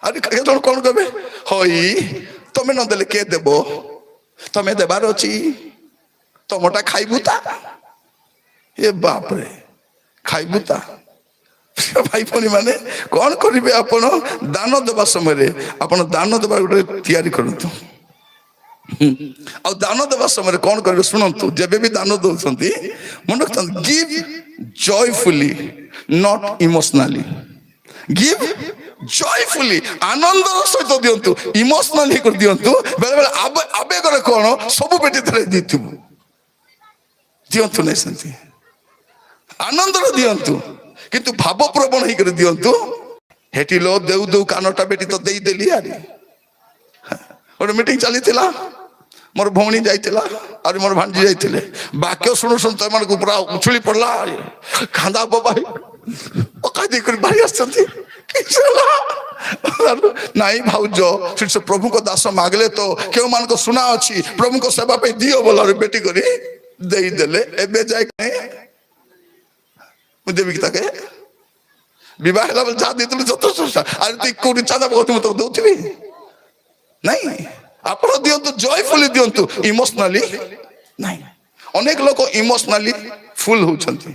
আরে কেজন কোন কবে হই তুমি ন দেলে কে দেব, তুমি দেবার অছি, তমটা খাইবু তা, এ বাপরে খাইবু তা। ভাই ভଉଣୀ ମାନେ କଣ କରିବେ, ଆପଣ ଦାନ ଦେବା ସମୟରେ ଆପଣ ଦାନ ଦେବା ଗୋଟେ ତିଆରି କରନ୍ତୁ। ଆଉ ଦାନ ଦେବା ସମୟରେ କଣ କରିବେ ଶୁଣନ୍ତୁ, ଯେବେ ବି ଦାନ ଦଉଛନ୍ତି ମନେ ରଖନ୍ତୁ, give joyfully not emotionally, give ଜୟଫୁଲି, ଆନନ୍ଦର ସହିତ ଦିଅନ୍ତୁ, ଇମୋସନାଲି କରି ଦିଅନ୍ତୁ। ବେଳେ ବେଳେ ଆବେଗରେ କଣ ସବୁ ପେଟି ଧରି ଦେଇଥିବୁ, ଦିଅନ୍ତୁ ନାହିଁ ସେମିତି, ଆନନ୍ଦରେ ଦିଅନ୍ତୁ କିନ୍ତୁ ଭାବପ୍ରବଣ ହେଇକରି ଦିଅନ୍ତୁ। ହେଠି ଲୋ ଦେଉ ଦେଉ କାନଟା ବେଟି ତ ଦେଇଦେଲି। ଆରେ ଗୋଟେ ମିଟିଂ ଚାଲିଥିଲା, ମୋର ଭଉଣୀ ଯାଇଥିଲା ଆଉ ମୋର ଭାଣିଜୀ ଯାଇଥିଲେ, ବାକ୍ୟ ଶୁଣୁ ଶୁଣୁ ସେମାନଙ୍କୁ ପୁରା ଉଛୁଳି ପଡିଲା, ଖାନ୍ଦା ପକାଇ ପକାଇ ଦେଇକରି ବାହାରି ଆସିଛନ୍ତି। ନାଇଁ ଭାଉଜ ସେ ପ୍ରଭୁଙ୍କ ଦାସ ମାଗିଲେ ତ କେଉଁମାନଙ୍କ ସୁନା ଅଛି, ପ୍ରଭୁଙ୍କ ସେବା ପାଇଁ ଦିଅ ବୋଲାରୁ ବେଟି କରି ଦେଇଦେଲେ। ଏବେ ଯାଇ ମୁଁ ଦେବି କି ତାକେ? ବିବାହ ହେଲା ବେଳେ ଯାହା ଦେଇଥିଲୁ ଯଥେଷ୍ଟ, ଆରେ ତୁଇ କୋଉଠି ଚାନ୍ଦା ପକାଉଛୁ ମୁଁ ତାକୁ ଦଉଥିବି? ନାଇଁ, ଆପଣ ଦିଅନ୍ତୁ, ଜୟଫୁଲି ଦିଅନ୍ତୁ, ଇମୋସନାଲି ନାଇଁ। ଅନେକ ଲୋକ ଇମୋସନାଲି ଫୁଲ ହଉଛନ୍ତି,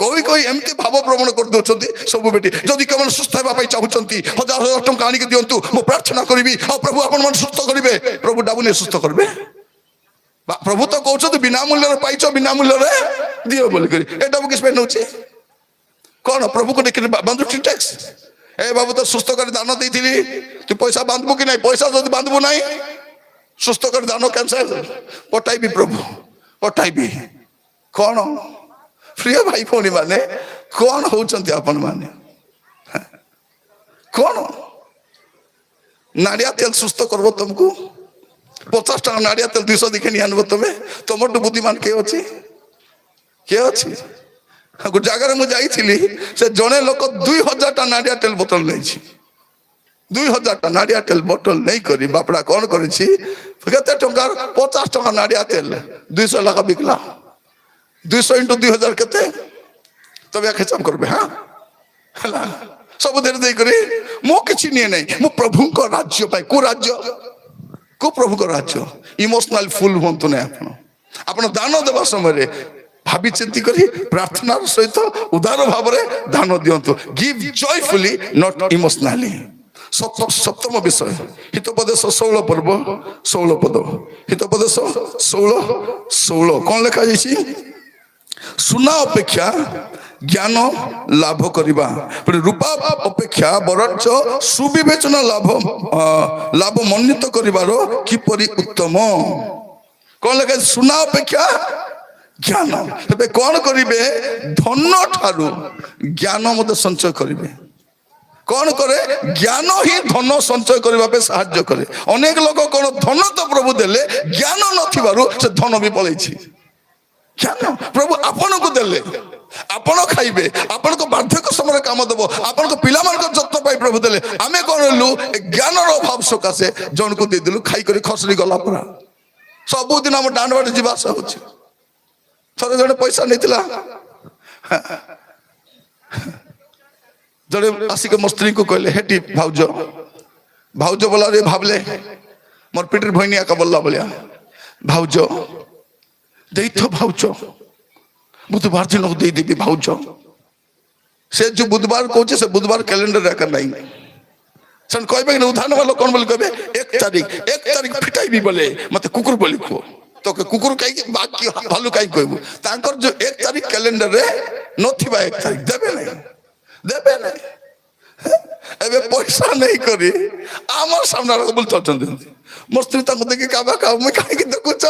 କହି ଏମିତି ଭାବ ପ୍ରବଣ କରିଦଉଛନ୍ତି ସବୁ ବେଟି। ଯଦି କେବଳ ସୁସ୍ଥ ହେବା ପାଇଁ ଚାହୁଁଛନ୍ତି 1000 ଟଙ୍କା ଆଣିକି ଦିଅନ୍ତୁ, ମୁଁ ପ୍ରାର୍ଥନା କରିବି ଆଉ ପ୍ରଭୁ ଆପଣ ମାନେ ସୁସ୍ଥ କରିବେ। ପ୍ରଭୁ ଡାବୁନି ସୁସ୍ଥ କରିବେ? ପ୍ରଭୁ ତ କହୁଛନ୍ତି ବିନା ମୂଲ୍ୟରେ ପାଇଛ, ବିନା ମୂଲ୍ୟରେ ଦିଅ ବୋଲିକରି। ଏଟା ମୁଁ କିଛି ପାଇଁ ନଉଛି କଣ? ପ୍ରଭୁକୁ ଦେଖିଲି ବାନ୍ଧୁଛି ଟ୍ୟାକ୍ସ। ଏ ବାବୁ ତ ସୁସ୍ଥ କରି ଦାନ ଦେଇଥିଲି, ତୁ ପଇସା ବାନ୍ଧବୁ କି ନାହିଁ? ପଇସା ଯଦି ବାନ୍ଧବୁ ନାହିଁ, ସୁସ୍ଥ କରି ଦାନ କ୍ୟାନ୍ସଲ, ପଠାଇବି ପ୍ରଭୁ ପଠାଇବି। କଣ ପ୍ରିୟ ଭାଇ ଭଉଣୀ ମାନେ କଣ ହଉଛନ୍ତି ଆପଣ ମାନେ? କଣ ନାଡ଼ିଆ ତେଲ ସୁସ୍ଥ କରିବ ତମକୁ? 50 ଟଙ୍କା ନାଡ଼ିଆ ତେଲ 200 ଦେଖି ଆଣିବ ତମେ? ତମଠୁ ବୁଦ୍ଧିମାନ କିଏ ଅଛି? କିଏ ଅଛି? ଗୋଟେ ଜାଗାରେ ମୁଁ ଯାଇଥିଲି, ସେ ଜଣେ ଲୋକ 2000 ଟା ନାଡ଼ିଆ ତେଲ ବୋତଲ ନେଇଛି। 2000 ଟା ନାଡ଼ିଆ ତେଲ ବୋତଲ ନେଇକରି ବାପଡ଼ା କଣ କରିଛି, କେତେ ଟଙ୍କା? 50 ଟଙ୍କା ନାଡ଼ିଆ ତେଲ 200 ଲେଖା ବିକିଲା। 200 × 2000 କେତେ? ତବେ ହିସାବ କରିବେ। ହଁ ହେଲା, ସବୁ ଦେଇ ଦେଇକରି ମୁଁ କିଛି ନିଏ ନାହିଁ, ମୁଁ ପ୍ରଭୁଙ୍କ ରାଜ୍ୟ ପାଇଁ। କୋଉ ରାଜ୍ୟ? କୋଉ ପ୍ରଭୁଙ୍କ ରାଜ୍ୟ? ଇମୋସନାଲ ଫୁଲ ହୁଅନ୍ତୁ ନାହିଁ ଆପଣ। ଆପଣ ଦାନ ଦେବା ସମୟରେ ଭାବି ଚିନ୍ତି କରି ପ୍ରାର୍ଥନାର ସହିତ ଉଦାର ଭାବରେ ଦାନ ଦିଅନ୍ତୁ। Give joyfully not emotionally. ସପ୍ତମ ବିଷୟ, ହିତୋପଦେଶ 16 ପର୍ବ 16 ପଦ। ହିତୋପଦେଶ 16 କଣ ଲେଖା ଯାଇଛି? ସୁନା ଅପେକ୍ଷା ଜ୍ଞାନ ଲାଭ କରିବା, ରୂପା ଅପେକ୍ଷା ବରଞ୍ଚ ସୁବିବେଚନା ଲାଭ ମନୋନୀତ କରିବାର କିପରି ଉତ୍ତମ। କଣ ଲେଖା? ସୁନା ଅପେକ୍ଷା ଜ୍ଞାନ। ଏବେ କଣ କରିବେ? ଧନ ଠାରୁ ଜ୍ଞାନ ମଧ୍ୟ ସଞ୍ଚୟ କରିବେ। କଣ କରେ? ଜ୍ଞାନ ହିଁ ଧନ ସଞ୍ଚୟ କରିବା ପାଇଁ ସାହାଯ୍ୟ କରେ। ଅନେକ ଲୋକ କଣ, ଧନ ତ ପ୍ରଭୁ ଦେଲେ, ଜ୍ଞାନ ନଥିବାରୁ ସେ ଧନ ବି ପଳେଇଛି। ଜ୍ଞାନ ପ୍ରଭୁ ଆପଣଙ୍କୁ ଦେଲେ, ଆପଣ ଖାଇବେ, ଆପଣଙ୍କ ବାର୍ଦ୍ଧକ୍ୟ ସମୟରେ କାମ ଦେବ, ଆପଣଙ୍କ ପିଲାମାନଙ୍କ ଯତ୍ନ ପାଇଁ ପ୍ରଭୁ ଦେଲେ। ଆମେ କଣ ହେଲୁ ଜ୍ଞାନର ଅଭାବ ସକାଶେ ଜଣକୁ ଦେଇଦେଲୁ, ଖାଇକରି ଖସରି ଗଲା ପରା। ସବୁଦିନ ଆମ ଡାଣ୍ଡ ବାଟେ ଯିବା ଆସିବା ହଉଛି। ଥରେ ଜଣେ ପଇସା ନେଇଥିଲା, ଜଣେ ଆସିକି ମୋ ସ୍ତ୍ରୀକୁ କହିଲେ ହେଠି ଭାଉଜ ଭାଉଜ ବୋଲାରେ ଭାବିଲେ ମୋର ପିଠିରେ ଭଇନି ଏକା ବୋଲଲା ଭଳିଆ, ଭାଉଜ ଦେଇଥ ଭାଉଜ, ବୁଧବାର ଦିନ ଦେଇଦେବି ଭାଉଜ। ସେ ଯୋଉ ବୁଧବାର କହୁছে ସେ ବୁଧବାର କ୍ୟାଲେଣ୍ଡର ଏକା ନାହିଁ। ସେମାନେ କହିବେ କି ଉଦାହରଣ ବାଲା କଣ ବୋଲି କହିବେ 1 ତାରିଖ ଫିଟାଇବି ବୋଲେ ମତେ କୁକୁର ବୋଲି କୁହ। ତ କୁକୁର କାହିଁକି ବାକି ଭାଲୁ କାହିଁକି କହିବୁ? ତାଙ୍କର ଯୋଉ 1 ତାରିଖ କ୍ୟାଲେଣ୍ଡରରେ ନଥିବା 1 ତାରିଖ ଦେବେ ନାହିଁ, ଦେବେ ନାହିଁ। ଏବେ ପଇସା ନେଇ କରି ଆମର ସାମ୍ନାରେ ବୋଲି ଚାଲୁଛନ୍ତି। ମୋ ସ୍ତ୍ରୀ ତାଙ୍କୁ ଦେଖି କାବା ମୁଇଁ କାହିଁକି ଦେଖୁଛ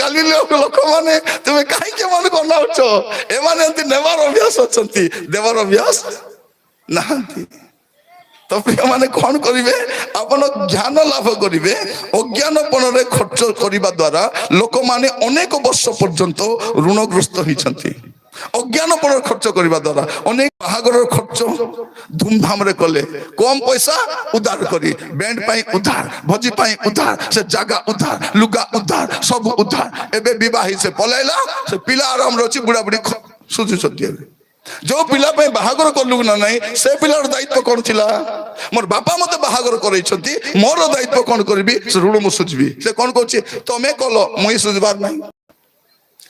ଗାଲିଲିଓ ଲୋକମାନେ, ତୁମେ କାହିଁକି ଏମାନଙ୍କୁ ଅନାଉଛ? ଏମାନେ ଏମିତି ନେବାର ଅଭ୍ୟାସ ଅଛନ୍ତି, ଦେବାର ଅଭ୍ୟାସ ନାହାନ୍ତି। ତ ପ୍ରିୟମାନେ କଣ କରିବେ? ଆପଣ ଜ୍ଞାନ ଲାଭ କରିବେ। ଅଜ୍ଞାନପଣରେ ଖର୍ଚ୍ଚ କରିବା ଦ୍ୱାରା ଲୋକମାନେ ଅନେକ ବର୍ଷ ପର୍ଯ୍ୟନ୍ତ ଋଣଗ୍ରସ୍ତ ହେଇଛନ୍ତି। ଅଜ୍ଞାନପଣରେ ଖର୍ଚ୍ଚ କରିବା ଦ୍ୱାରା ଅନେକ ବାହାଘରର ଖର୍ଚ୍ଚ ଧୁମଧାମରେ କଲେ, କମ ପଇସା ଉଧାର କରି, ବ୍ୟାଣ୍ଡ ପାଇଁ ଉଧାର, ଭୋଜି ପାଇଁ ଉଧାର, ସେ ଜାଗା ଉଧାର, ଲୁଗା ଉଧାର, ସବୁ ଉଧାର। ଏବେ ବିବାହ ହେଇ ସେ ପଳାଇଲା, ସେ ପିଲା ଆରାମରେ ଅଛି, ବୁଢା ବୁଢୀ ସୁଝୁଛନ୍ତି। ଏବେ ଯୋଉ ପିଲା ପାଇଁ ବାହାଘର କଲୁ ନା ନାହିଁ, ସେ ପିଲାର ଦାୟିତ୍ୱ କଣ ଥିଲା? ମୋର ବାପା ମତେ ବାହାଘର କରେଇଛନ୍ତି, ମୋର ଦାୟିତ୍ୱ କଣ କରିବି? ସେ ଋଣ ମୁଁ ସୁଝିବି। ସେ କଣ କହୁଛି? ତମେ କଲ, ମୁଇଁ ସୁଝିବାର ନାହିଁ।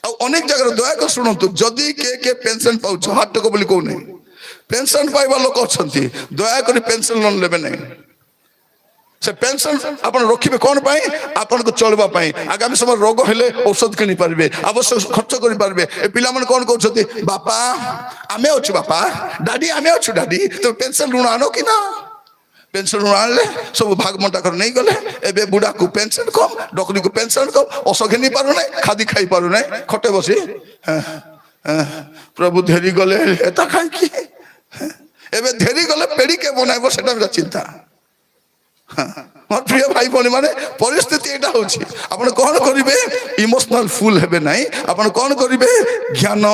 ଆଉ ଅନେକ ଜାଗାରେ ଦୟାକରି ଶୁଣନ୍ତୁ, ଯଦି କିଏ ପେନସନ ପାଉଛ, ହାଟକ ବୋଲି କହୁନି, ପେନସନ ପାଇବା ଲୋକ ଅଛନ୍ତି, ଦୟାକରି ପେନସନ ଲୋନ ନେବେ ନାହିଁ। ସେ ପେନସନ ଆପଣ ରଖିବେ କଣ ପାଇଁ? ଆପଣଙ୍କୁ ଚଳିବା ପାଇଁ, ଆଗାମୀ ସମୟରେ ରୋଗ ହେଲେ ଔଷଧ କିଣି ପାରିବେ, ଆବଶ୍ୟକ ଖର୍ଚ୍ଚ କରିପାରିବେ। ଏ ପିଲାମାନେ କଣ କହୁଛନ୍ତି? ବାପା ଆମେ ଅଛୁ, ବାପା ଡାଡି ଆମେ ଅଛୁ, ଡାଡି ତମେ ପେନସନ ଋଣ ଆଣ କି ନା। ପେନସନ ଋଣ ଆଣିଲେ ସବୁ ଭାଗ ମଣ୍ଟା କରି ନେଇଗଲେ। ଏବେ ବୁଢାକୁ ପେନସନ କମ, ଡକରୀକୁ ପେନସନ କମ, ଔଷ ଘିନି ପାରୁନାହିଁ, ଖାଦି ଖାଇ ପାରୁନାହିଁ, ଖଟେ ବସି ପ୍ରଭୁ ଧେରି ଗଲେ ଏତା ଖାଇକି। ଏବେ ଧେରି ଗଲେ ପେଡିକେ ବନାଇବ, ସେଟା ବି ଚିନ୍ତା। ମୋର ପ୍ରିୟ ଭାଇ ଭଉଣୀ ମାନେ, ପରିସ୍ଥିତି ଏଇଟା ହଉଛି। ଆପଣ କଣ କରିବେ? ଇମୋସନାଲ ଫୁଲ ହେବେ ନାହିଁ। ଆପଣ କଣ କରିବେ? ଜ୍ଞାନ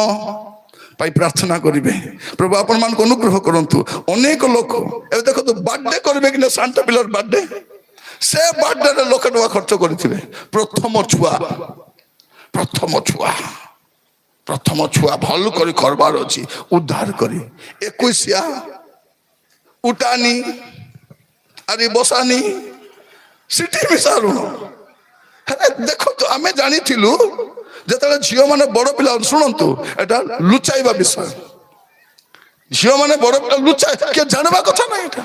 ପାଇଁ ପ୍ରାର୍ଥନା କରିବେ। ପ୍ରଭୁ ଆପଣ ମାନଙ୍କୁ ଅନୁଗ୍ରହ କରନ୍ତୁ। ଅନେକ ଲୋକ ଏବେ ଦେଖନ୍ତୁ, ବାର୍ଥଡେ କରିବେ କି ନା, ସାଣ୍ଟା ପିଲାର ବାର୍ଥଡେ, ସେ ବାର୍ଥଡେରେ ଲକ୍ଷେ ଟଙ୍କା ଖର୍ଚ୍ଚ କରିଥିବେ। ପ୍ରଥମ ଛୁଆ ପ୍ରଥମ ଛୁଆ ଭଲ କରି କରବାର ଅଛି, ଉଦ୍ଧାର କରି 21 ଉଟାନି ଆରେ ବସାନି ସିଟି ମିଶାରୁଣ। ଦେଖନ୍ତୁ, ଆମେ ଜାଣିଥିଲୁ ଯେତେବେଳେ ଝିଅ ମାନେ ବଡ ପିଲା, ଶୁଣନ୍ତୁ ଏଟା ଲୁଚାଇବା ବିଷୟ। ଝିଅ ମାନେ ବଡ ପିଲା ଲୁଚାଏ, କିଏ ଜାଣିବା କଥା ନାହିଁ। ଏଟା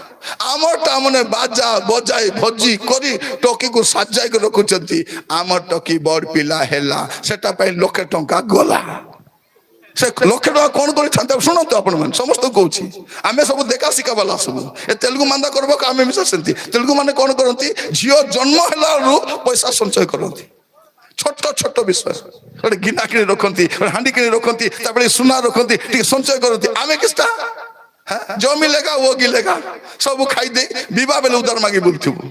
ଆମର ତା ମାନେ ବାଜା ବଜାଇ ଭୋଜି କରି ଟକିକୁ ସାଜାଇକି ରଖୁଛନ୍ତି। ଆମ ଟକି ବଡ ପିଲା ହେଲା, ସେଟା ପାଇଁ ଲକ୍ଷେ ଟଙ୍କା ଗଲା। ସେ ଲକ୍ଷେ ଟଙ୍କା କଣ କରିଥାନ୍ତେ? ଶୁଣନ୍ତୁ ଆପଣ ମାନେ, ସମସ୍ତଙ୍କୁ କହୁଛି, ଆମେ ସବୁ ଦେଖା ଶିଖା ବାଲା ସବୁ ଏ ତେଲୁଗୁ ମାନ୍ଦା କରିବାକୁ ଆମେ ମିଶା ସେମିତି। ତେଲୁଗୁ ମାନେ କଣ କରନ୍ତି? ଝିଅ ଜନ୍ମ ହେଲାରୁ ପଇସା ସଞ୍ଚୟ କରନ୍ତି। ଛୋଟ ଛୋଟ ବିଷୟ, ଗୋଟେ ଗିନା କିଣି ରଖନ୍ତି, ହାଣ୍ଡି କିଣି ରଖନ୍ତି, ତାପରେ ସୁନା ରଖନ୍ତି, ଟିକେ ସଞ୍ଚୟ କରନ୍ତି। ଆମେ କିଛିଟା ଜମି ଲେଖା ଓଗି ଲେଖା ସବୁ ଖାଇଦେଇ ବିବାହ ବେଲେ ଉଦାର ମାଗି ବୁଲୁଥିବୁ।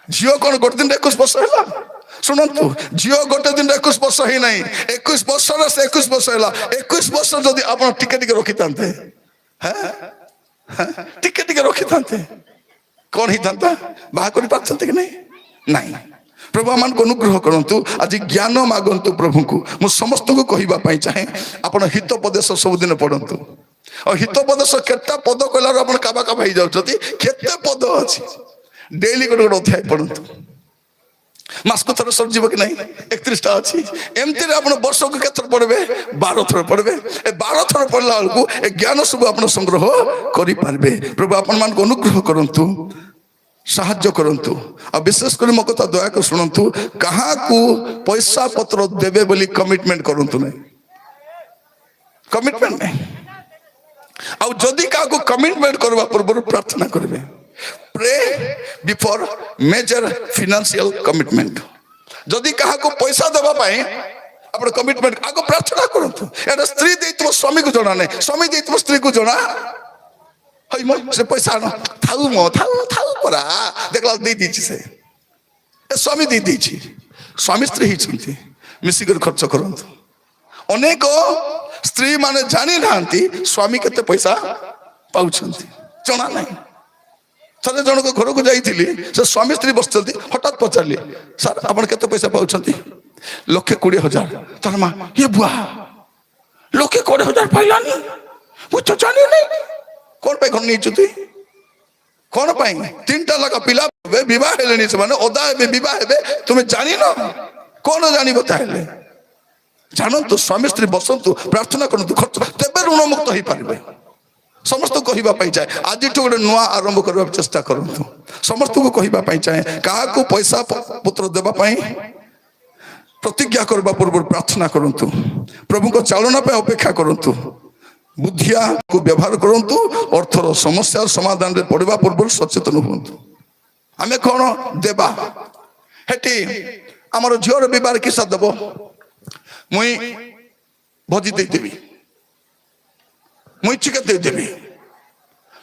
ଝିଅ କଣ ଗୋଟେ ଦିନ 21 ବର୍ଷ ହେଲା? ଶୁଣନ୍ତୁ, ଝିଅ ଗୋଟେ ଦିନ 21 ବର୍ଷ ହେଇନାହିଁ, 21 ବର୍ଷର ସେ 21 ବର୍ଷ ହେଲା। 21 ବର୍ଷ ଯଦି ଆପଣ ଟିକେ ଟିକେ ରଖିଥାନ୍ତେ, ଟିକେ ଟିକେ ରଖିଥାନ୍ତେ, କଣ ହେଇଥାନ୍ତା? ବାହା କରିପାରିଥାନ୍ତେ କି ନାଇଁ? ନାଇଁ। ପ୍ରଭୁ ଆମମାନଙ୍କୁ ଅନୁଗ୍ରହ କରନ୍ତୁ। ଆଜି ଜ୍ଞାନ ମାଗନ୍ତୁ ପ୍ରଭୁଙ୍କୁ। ମୁଁ ସମସ୍ତଙ୍କୁ କହିବା ପାଇଁ ଚାହେଁ, ଆପଣ ହିତୋପଦେଶ ସବୁଦିନ ପଢନ୍ତୁ। ଆଉ ହିତୋପଦେଶ କେତେ ପଦ କହିଲାରୁ ଆପଣ କାବା କାବା ହେଇଯାଉଛନ୍ତି। କେତେ ପଦ ଅଛି, ଡେଲି ଗୋଟେ ଗୋଟେ ଅଧ୍ୟାୟ ପଢନ୍ତୁ। ମାସକୁ ଥରେ ସରିଯିବ କି ନାହିଁ? 31ଟା ଅଛି। ଏମିତିରେ ଆପଣ ବର୍ଷକୁ କେତେ ଥର ପଢିବେ? 12 ଥର ପଢିବେ। ଏ 12 ଥର ପଢିଲା ବେଳକୁ ଏ ଜ୍ଞାନ ସବୁ ଆପଣ ସଂଗ୍ରହ କରିପାରିବେ। ପ୍ରଭୁ ଆପଣ ମାନଙ୍କୁ ଅନୁଗ୍ରହ କରନ୍ତୁ, ସାହାଯ୍ୟ କରନ୍ତୁ। ଆଉ ବିଶେଷ କରି ମୋ କଥା ଦୟାକରି ଶୁଣନ୍ତୁ, କାହାକୁ ପଇସା ପତ୍ର ଦେବେ ବୋଲି କମିଟମେଣ୍ଟ କରନ୍ତୁ ନାହିଁ। କମିଟମେଣ୍ଟ ନାହିଁ। ଆଉ ଯଦି କାହାକୁ କମିଟମେଣ୍ଟ କରିବା ପୂର୍ବରୁ ପ୍ରାର୍ଥନା କରିବେ। ପ୍ରେ ବିଫୋର ମେଜର ଫିନାନ୍ସିଆଲ କମିଟମେଣ୍ଟ। ଯଦି କାହାକୁ ପଇସା ଦେବା ପାଇଁ ଆପଣ କମିଟମେଣ୍ଟ, ଆଗ ପ୍ରାର୍ଥନା କରନ୍ତୁ। ଏଟା ସ୍ତ୍ରୀ ଦେଇଥିବ ସ୍ୱାମୀକୁ ଜଣା ନାହିଁ, ସ୍ୱାମୀ ଦେଇଥିବ ସ୍ତ୍ରୀକୁ ଜଣା। ସେ ପଇସା ଆଣ, ଥାଉ ଥାଉ ପରା, ଦେଖିଲା ଦେଇ ଦେଇଛି, ସେ ସ୍ୱାମୀ ଦେଇ ଦେଇଛି। ସ୍ୱାମୀ ସ୍ତ୍ରୀ ହେଇଛନ୍ତି, ମିଶିକରି ଖର୍ଚ୍ଚ କରନ୍ତୁ। ଅନେକ ସ୍ତ୍ରୀ ମାନେ ଜାଣି ନାହାନ୍ତି ସ୍ୱାମୀ କେତେ ପଇସା ପାଉଛନ୍ତି, ଜଣା ନାହିଁ। ଥରେ ଜଣଙ୍କ ଘରକୁ ଯାଇଥିଲି, ସେ ସ୍ୱାମୀ ସ୍ତ୍ରୀ ବସିଛନ୍ତି, ହଠାତ୍ ପଚାରିଲି, ସାର୍ ଆପଣ କେତେ ପଇସା ପାଉଛନ୍ତି? 1,20,000। ତାର ମା, ଇଏ ବୁଆ 1,20,000 ପାଇଲାନି, ମୁଁ ତ ଜାଣିନି। କଣ ପାଇଁ ଘର ନେଇଛୁ ତୁଇ? କଣ ପାଇଁ? 3ଟା ଲେଖା ପିଲା ବିବାହ ହେଲେଣି, ସେମାନେ ଅଦା ହେବେ, ବିବାହ ହେବେ, ତୁମେ ଜାଣିନ? କଣ ଜାଣିବ ତାହେଲେ? ଜାଣନ୍ତୁ, ସ୍ୱାମୀ ସ୍ତ୍ରୀ ବସନ୍ତୁ, ପ୍ରାର୍ଥନା କରନ୍ତୁ, ଖର୍ଚ୍ଚ, ତେବେ ଋଣ ମୁକ୍ତ ହେଇପାରିବେ। ସମସ୍ତଙ୍କୁ କହିବା ପାଇଁ ଚାହେଁ, ଆଜିଠୁ ଗୋଟେ ନୂଆ ଆରମ୍ଭ କରିବାକୁ ଚେଷ୍ଟା କରନ୍ତୁ। ସମସ୍ତଙ୍କୁ କହିବା ପାଇଁ ଚାହେଁ, କାହାକୁ ପଇସା ପତ୍ର ଦେବା ପାଇଁ ପ୍ରତିଜ୍ଞା କରିବା ପୂର୍ବରୁ ପ୍ରାର୍ଥନା କରନ୍ତୁ। ପ୍ରଭୁଙ୍କ ଚାଳନା ପାଇଁ ଅପେକ୍ଷା କରନ୍ତୁ। ବୁଦ୍ଧିଆକୁ ବ୍ୟବହାର କରନ୍ତୁ। ଅର୍ଥର ସମସ୍ୟାର ସମାଧାନରେ ପଡ଼ିବା ପୂର୍ବରୁ ସଚେତନ ହୁଅନ୍ତୁ। ଆମେ କଣ ଦେବା? ହେଠି ଆମର ଝିଅର ବିବାହ କିସା ଦେବ? ମୁଇଁ ଭୋଜି ଦେଇଦେବି, ମୁଇଁ ଚିକେନ ଦେଇଦେବି,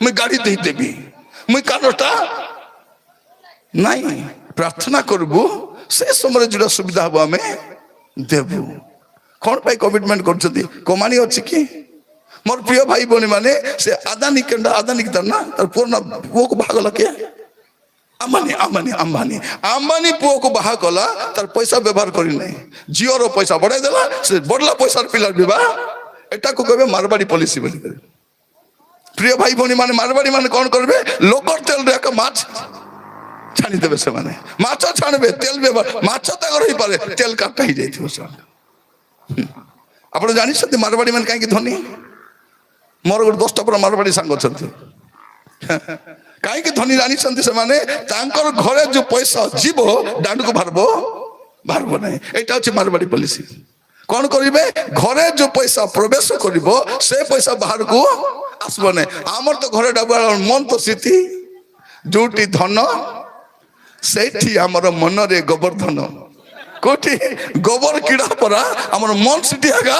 ମୁଇଁ ଗାଡ଼ି ଦେଇଦେବି, ମୁଇଁ କାନଟା ନାଇଁ। ପ୍ରାର୍ଥନା କରିବୁ, ସେ ସମୟରେ ଯୋଉଟା ସୁବିଧା ହବ ଆମେ ଦେବୁ। କଣ ପାଇଁ କମିଟମେଣ୍ଟ କରୁଛନ୍ତି? କମାଣି ଅଛି କି? ମୋର ପ୍ରିୟ ଭାଇ ଭଉଣୀ ମାନେ, ସେ ଆଦାନୀ କେଣ୍ଡା, ଆଦାନୀ କି ତାର ନା, ତାର ପୁଅକୁ ବାହା କଲା କିଏ? ଆମ୍ବାନୀ ପୁଅକୁ ବାହା କଲା, ତାର ପଇସା ବ୍ୟବହାର କରିନାହିଁ। ଝିଅର ପଇସା ବଢାଇ ଦେଲା, ସେ ବଢିଲା ପଇସାର ପିଲାର ବିବାହ। ଏଟାକୁ କହିବେ ମାରବାଡ଼ି ପଲିସି ବୋଲି। ପ୍ରିୟ ଭାଇ ଭଉଣୀ ମାନେ, ମାରବାଡ଼ି ମାନେ କଣ କରିବେ? ଲୋକର ତେଲରେ ଏକ ମାଛ ଛାଣିଦେବେ। ସେମାନେ ମାଛ ଛାଣିବେ, ତେଲ ବ୍ୟବହାର, ମାଛ ତାଙ୍କର ହେଇପାରେ, ତେଲ କାଟା ହେଇଯାଇଥିବ। ଆପଣ ଜାଣିଛନ୍ତି ମାରବାଡ଼ି ମାନେ କାହିଁକି ଧନୀ? ମୋର ଗୋଟେ 10ଟା ପୁରା ମାରବାଡ଼ି ସାଙ୍ଗ ଅଛନ୍ତି। କାହିଁକି ଧନୀ ଜାଣିଛନ୍ତି ସେମାନେ? ତାଙ୍କର ଘରେ ଯୋଉ ପଇସା ଯିବ, ଦାଣ୍ଡକୁ ବାହାରିବ ନାହିଁ। ଏଇଟା ହଉଛି ମାରବାଡ଼ି ପଲିସି। କଣ କରିବେ? ଘରେ ଯୋଉ ପଇସା ପ୍ରବେଶ କରିବ, ସେ ପଇସା ବାହାରକୁ ଆସିବ ନାହିଁ। ଆମର ତ ଘରେ ମନ ତ ସ୍ଥିତି, ଯୋଉଠି ଧନ ସେଇଠି ଆମର ମନରେ ଗୋବର୍ଦ୍ଧନ। କୋଉଠି ଗୋବର କିଡ଼ା ପରା, ଆମର ମନ ସିଟି ଆଗା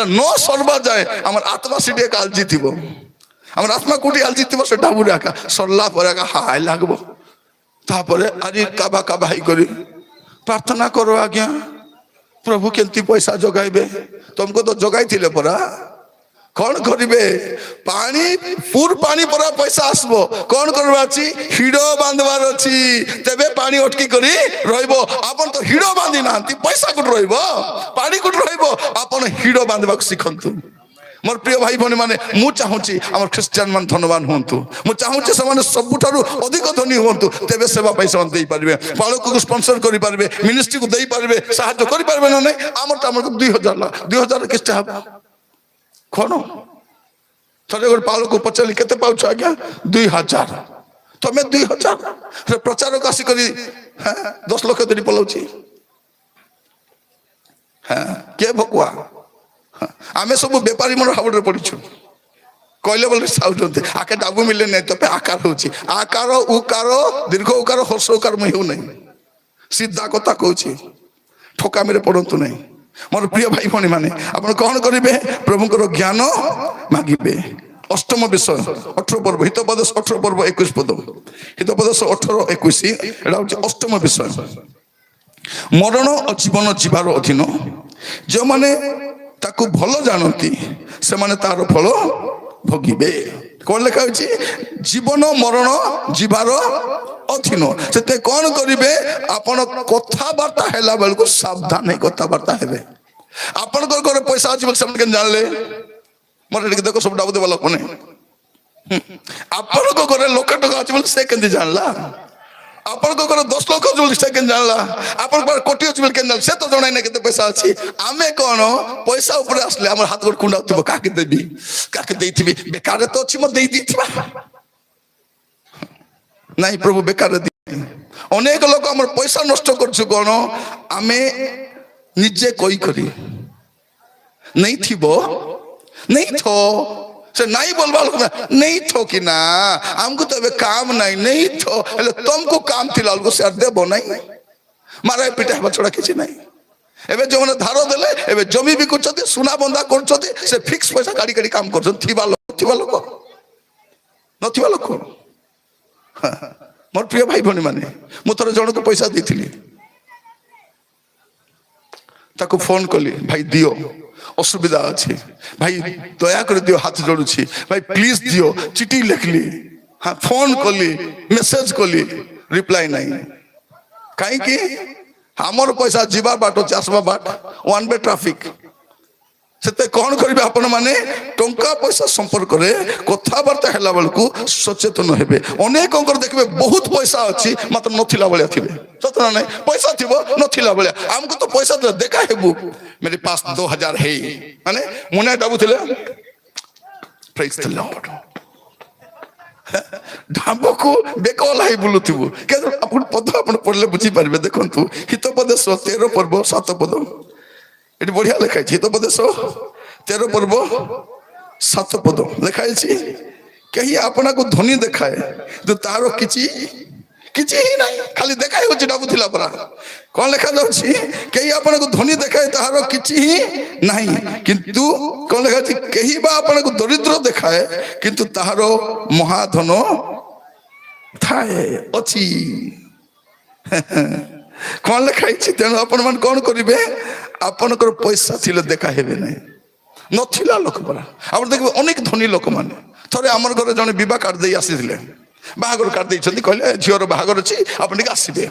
ନ ସର୍ବା ଯାଏ ଆମର ଆତ୍ମା ସିଟି ଏକା ଆଲଜି ଥିବ। ଆମର ଆତ୍ମା କୋଉଠି ଆଲଜି ଥିବ, ସେ ଡାବୁରେ ଆକା ସରିଲା ପରେ ଆକା ହାଇ ଲାଗବ। ତାପରେ ଆଜି କାବା କାବା ହେଇକରି ପ୍ରାର୍ଥନା କର, ଆଜ୍ଞା ପ୍ରଭୁ କେମିତି ପଇସା ଯୋଗାଇବେ? ତମକୁ ତ ଯୋଗାଇଥିଲେ ପରା। କଣ କରିବେ? ପାଣି ପୁର ପାଣି ପରା ପଇସା ଆସିବ। କଣ କରିବାର ଅଛି? ହିଡ଼ ବାନ୍ଧିବାର ଅଛି, ତେବେ ପାଣି ଅଟକି କରି ରହିବ। ଆପଣ ତ ହିଡ଼ ବାନ୍ଧି ନାହାନ୍ତି, ପଇସା କୋଉଠି ରହିବ? ପାଣି କୋଉଠି ରହିବ? ଆପଣ ହିଡ଼ ବାନ୍ଧିବାକୁ ଶିଖନ୍ତୁ। ମୋର ପ୍ରିୟ ଭାଇ ଭଉଣୀ ମାନେ, ମୁଁ ଚାହୁଁଛି ଆମର ଖ୍ରୀଷ୍ଟିଆନ ମାନେ ଧନବାନ ହୁଅନ୍ତୁ। ମୁଁ ଚାହୁଁଛି ସେମାନେ ସବୁଠାରୁ ଅଧିକ ଧନୀ ହୁଅନ୍ତୁ, ତେବେ ସେବା ପାଇଁ ସେମାନେ ଦେଇପାରିବେ, ପାଳକକୁ ସ୍ପନ୍ସର କରିପାରିବେ, ମିନିଷ୍ଟ୍ରିକୁ ଦେଇପାରିବେ, ସାହାଯ୍ୟ କରିପାରିବେ। ନା ନାଇଁ? ଆମର 2,000 କିଛିଟା ହବ। କଣ ଥରେ ଗୋଟେ ପାଳକୁ ପଚାରିଲି, କେତେ ପାଉଛ? ଆଜ୍ଞା 2,000। ତମେ 2,000 ପ୍ରଚାରକୁ ଆସିକରି 10 ଲକ୍ଷ ଦେଇ ପଳାଉଛି। କିଏ ଭକୁଆ? ଆମେ ସବୁ ବେପାରୀ ମନ ହାବୁଡ଼ରେ ପଡ଼ିଛୁ। କହିଲେ ବୋଲି ସାଉଛନ୍ତି, ଆକେ ଡାବୁ ମିଳିଲେ ନାହିଁ, ତବେ ଆକାର ହଉଛି। ଆକାର ଉକାର ଦୀର୍ଘ ଉକାର ହର୍ଷ ଉକାର ମୁଁ ହେଉନାହିଁ। ସିଧା କଥା କହୁଛି, ଠକାମିରେ ପଡ଼ନ୍ତୁ ନାହିଁ। ମୋର ପ୍ରିୟ ଭାଇ ଭଉଣୀ ମାନେ, ଆପଣ କଣ କରିବେ? ପ୍ରଭୁଙ୍କର ଜ୍ଞାନ ମାଗିବେ। ଅଷ୍ଟମ ବିଷୟ 18 ପର୍ବ, ହିତୋପଦେଶ 18 ପର୍ବ 21 ପଦ। ହିତୋପଦେଶ 18-21, ଏଟା ହଉଛି ଅଷ୍ଟମ ବିଷୟ। ମରଣ ଓ ଜୀବନ ଯିବାର ଅଧୀନ, ଯେଉଁମାନେ ତାକୁ ଭଲ ଜାଣନ୍ତି ସେମାନେ ତାର ଫଳ ଭୋଗିବେ। କଣ ଲେଖା ହେଉଛି? ଜୀବନ ମରଣ ଯିବାର ଅଧୀନ। ସେତେ କଣ କରିବେ? ଆପଣ କଥାବାର୍ତ୍ତା ହେଲା ବେଳକୁ ସାବଧାନ ହେଇ କଥାବାର୍ତ୍ତା ହେବେ। ଆପଣଙ୍କର ଘରେ ପଇସା ଅଛି ବୋଲି ସେମାନେ କେମିତି ଜାଣିଲେ? ମୋର ଟିକେ ଦେଖ, ସବୁ ଡାବୁ ଦେବା ଲୋକ ନାହିଁ। ଆପଣଙ୍କ ଘରେ 1,00,000 ଟଙ୍କା ଅଛି ବୋଲି ସେ କେମିତି ଜାଣିଲା? ଆପଣଙ୍କ ଘରେ 10 ଲକ୍ଷ ଅଛି ବୋଲି ସେ କେମିତି ଜାଣିଲା? ଆପଣଙ୍କ ଘରେ କୋଟି ଅଛି ବୋଲି କେମିତି ଜାଣିଲା? ସେ ତ ଜଣାଇ ନାହିଁ କେତେ ପଇସା ଅଛି। ଆମେ କଣ ପଇସା ଉପରେ ଆସିଲେ ଆମର ହାତ ଗୋଡ଼ କୁଣ୍ଡାଉଥିବ, କାହାକେ ଦେବି, କାହାକେ ଦେଇଥିବି, ବେକାରରେ ତ ଅଛି, ମୁଁ ଦେଇଥିବା। ନାଇଁ, ପ୍ରଭୁ ବେକାରରେ ଦିଏ। ଅନେକ ଲୋକ ଆମର ପଇସା ନଷ୍ଟ କରୁଛୁ। କଣ ଆମେ ନିଜେ କହି ନେଇଥିବ, ନେଇଥ, ସେ ନାଇଁ ବୋଲବା ଲୋକ ନେଇ ଥୋ କି ନା, ଆମକୁ ତ ଏବେ କାମ ନାହିଁ, ନେଇ ଥୋ, ହେଲେ ତମକୁ କାମ ଥିଲା ବେଳକୁ ସେ ଦେବ ନାହିଁ। ମାରା ପିଟା ହେବା ଛଡା କିଛି ନାହିଁ। ଏବେ ଯେଉଁମାନେ ଧାର ଦେଲେ, ଏବେ ଜମି ବିକୁଛନ୍ତି, ସୁନା ବନ୍ଧା କରୁଛନ୍ତି, ସେ ଫିକ୍ସ ପଇସା କାଢି କାଢି କାମ କରୁଛନ୍ତି। ଥିବା ଲୋକ ନଥିବା ଲୋକ। ମୋର ପ୍ରିୟ ଭାଇ ଭଉଣୀ ମାନେ, ମୁଁ ଥରେ ଜଣକୁ ପଇସା ଦେଇଥିଲି। ତାକୁ ଫୋନ କଲି, ଭାଇ ଦିଅ, ଅସୁବିଧା ଅଛି ଭାଇ, ଦୟାକରି ଦିଅ, ହାତ ଯୋଡୁଛି ଭାଇ, ପ୍ଲିଜ ଦିଅ। ଚିଠି ଲେଖିଲି, ହଁ ଫୋନ କଲି, ମେସେଜ କଲି, ରିପ୍ଲାଏ ନାହିଁ। କାହିଁକି? ଆମର ପଇସା ଯିବା ବାଟ ଅଛି, ଆସିବା ବାଟ ୱାନ୍ ୱେ ଟ୍ରାଫିକ। ସେତେ କଣ କରିବେ ଆପଣ ମାନେ? ଟଙ୍କା ପଇସା ସମ୍ପର୍କରେ କଥାବାର୍ତ୍ତା ହେଲା ବେଳକୁ ସଚେତନ ହେବେ। ଅନେକଙ୍କର ଦେଖିବେ ବହୁତ ପଇସା ଅଛି ମାତ୍ର ନଥିଲା ଭଳିଆ ଥିବେ, ସତ ନା ନାଇଁ? ପଇସା ଥିବ ନଥିଲା ଭଳିଆ। ଆମକୁ ତ ପଇସା ଦେଖା ହେବୁ, मेरे पास 2000 है, ମାନେ ମୁନେ ଡାବୁଥିଲେ ପ୍ରେଜ୍ ଦ ଲର୍ଡ, ଢାବକୁ ବେକ ଓହ୍ଲାଇ ବୁଲୁଥିବୁ। ଆପଣ ପଦ ଆପଣ ପଢିଲେ ବୁଝିପାରିବେ। ଦେଖନ୍ତୁ ହିତୋପଦେଶ 13 ପର୍ବ 7 ପଦ, ଏଠି ବଢିଆ ଲେଖା ହେଇଛି। ହିତୋପଦେଶ 13 ପର୍ବ 7 ପଦ ଲେଖା ହେଇଛି, କେହି ଆପଣଙ୍କୁ ଧନୀ ଦେଖାଏ କିନ୍ତୁ ତାହାର କିଛି ହିଁ ନାହିଁ, ଖାଲି ଦେଖା ହେଉଛି ଡାବୁଥିଲା ପରା। କଣ ଲେଖା ଯାଉଛି? କେହି ଆପଣଙ୍କୁ ଧନୀ ଦେଖାଏ ତାହାର କିଛି ହିଁ ନାହିଁ, କିନ୍ତୁ କଣ ଲେଖା ଅଛି? କେହି ବା ଆପଣଙ୍କୁ ଦରିଦ୍ର ଦେଖାଏ କିନ୍ତୁ ତାହାର ମହାଧନ ଥାଏ, ଅଛି। କଣ ଲେଖା ହେଇଛି? ତେଣୁ ଆପଣ ମାନେ କଣ କରିବେ? ଆପଣଙ୍କର ପଇସା ଥିଲେ ଦେଖା ହେବେ ନାହିଁ, ନଥିଲା ଲୋକ ପରା। ଆପଣ ଦେଖିବେ ଅନେକ ଧନୀ ଲୋକମାନେ। ଥରେ ଆମର ଘରେ ଜଣେ ବିବାହ କାର୍ଡ ଦେଇ ଆସିଥିଲେ, ବାହାଘର କାର୍ଡ ଦେଇଛନ୍ତି, କହିଲେ ଝିଅର ବାହାଘର ଅଛି ଆପଣ ଟିକେ ଆସିବେ।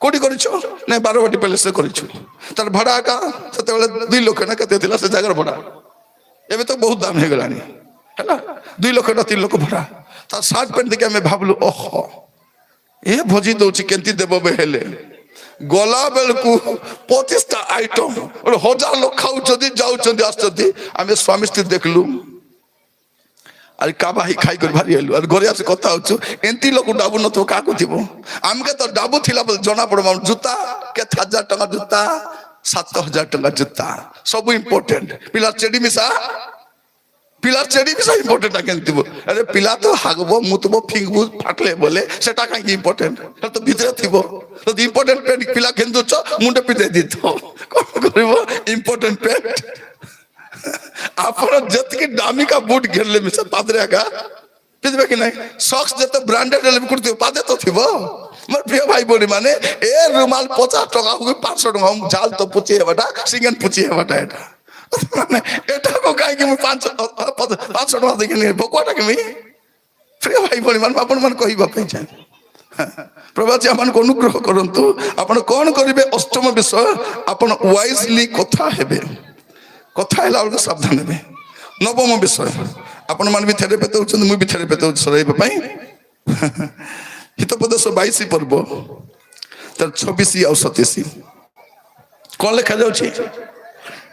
କୋଉଠି କରିଛ? ନାଇଁ ବାରବାଟୀ ପ୍ୟାଲେସରେ କରିଛୁ। ତାର ଭଡା ଏକା ସେତେବେଳେ 2 ଲକ୍ଷ ନା କେତେ ଥିଲା ସେ ଜାଗାର ଭଡା, ଏବେ ତ ବହୁତ ଦାମ ହେଇଗଲାଣି ହେଲା। 2 ଲକ୍ଷ ନା 3 ଲକ୍ଷ ଭଡା। ତାର ସାର୍ଟ ପ୍ୟାଣ୍ଟ ଦେଖି ଆମେ ଭାବିଲୁ, ଓହୋ ଏ ଭୋଜି ଦଉଛି କେମିତି ଦେବ ବେ। ହେଲେ ଗଲା ବେଳକୁ 25ଟା ଆଇଟମ, 1000 ଲୋକ ଖାଉଛନ୍ତି, ଯାଉଛନ୍ତି, ଆସୁଛନ୍ତି। ଆମେ ସ୍ୱାମୀ ସ୍ତ୍ରୀ ଦେଖିଲୁ, ଆରେ କାବା ହିଁ ଖାଇକରି ଭାରି ହେଲୁ। ଆରେ ଘରେ ଆସି କଥା ହଉଛୁ, ଏମିତି ଲୋକ ଡାବୁ ନଥିବ କାହାକୁ ଥିବ? ଆମକେ ତ ଡାବୁ ଥିଲା ବୋଲି ଜଣା ପଡିବ। ଜୁତା କେତେ 1000 ଟଙ୍କା ଜୁତା, 7000 ଟଙ୍କା ଜୁତା, ସବୁ ଇମ୍ପୋର୍ଟାଣ୍ଟ। ପିଲା ଚେଡି ମିଶା, ପିଲା ଚେଡି ମିଶା ଇମ୍ପୋର୍ଟାଣ୍ଟ କେମିତି ଥିବ? ଆରେ ପିଲା ତ ହାଗବ, ମୁତବ, ଫିଙ୍ଗବୁ, ଫାଟଲେ ବୋଲେ ସେଟା କାହିଁକି ଇମ୍ପୋର୍ଟାଣ୍ଟ? ସେଟା ତ ଭିତରେ ଥିବ। ଯଦି ଇମ୍ପୋର୍ଟାଣ୍ଟ ପେଣ୍ଟ ପିଲା କେନ୍ଦୁଛ, ମୁଣ୍ଡ ପିଟେଇ ଦେଇଥିବ, କଣ କରିବ? Important point. ଆପଣ ଯେତିକି ଦାମିକା ବୁଟ ଘେରିଲେ ମିଶା ପାଦରେ ଆକା ପିନ୍ଧିବେ କି ନାହିଁ? ସକ୍ସ ଯେତେ ବ୍ରାଣ୍ଡେଡ ହେଲେ ବି କରୁଥିବ, ପାଦେ ତ ଥିବ। ମୋର ପ୍ରିୟ ଭାଇ ଭଉଣୀ ମାନେ, ଏ ରୁମାଲ 50 ଟଙ୍କା ହଉ 500 ଟଙ୍କା ହଉ, ଝାଲ ତ ପୁଚି ହେବାଟା, ସିଙ୍ଗନ ପୁଚି ହେବାଟା, ଏଟା ମାନେ ଏଟାକୁ କାହିଁକି ମୁଁ 500 ଟଙ୍କା ଦେଇକି ଭକୁଆଟା କେମି? ପ୍ରିୟ ଭାଇ ଭଉଣୀ ମାନେ, ଆପଣ ମାନେ କହିବା ପାଇଁ ଚାହେଁ, ପ୍ରଭୁ ଆଜି ଆମମାନଙ୍କୁ ଅନୁଗ୍ରହ କରନ୍ତୁ। ଆପଣ କଣ କରିବେ? ଅଷ୍ଟମ ବିଷୟ, ଆପଣ ୱାଇଜଲି କଥା ହେବେ। କଥା ହେଲା ବେଳକୁ ସାବଧାନ ହେବେ। ନବମ ବିଷୟ, ଆପଣ ମାନେ ବି ଥେରେପେତ ହଉଛନ୍ତି, ମୁଁ ବି ଥେରେପେତ ହଉଛି ସରାଇବା ପାଇଁ। ହିତୋପଦେଶ 22 ପର୍ବ ତାର 26 ଆଉ 27 କଣ ଲେଖା ଯାଉଛି?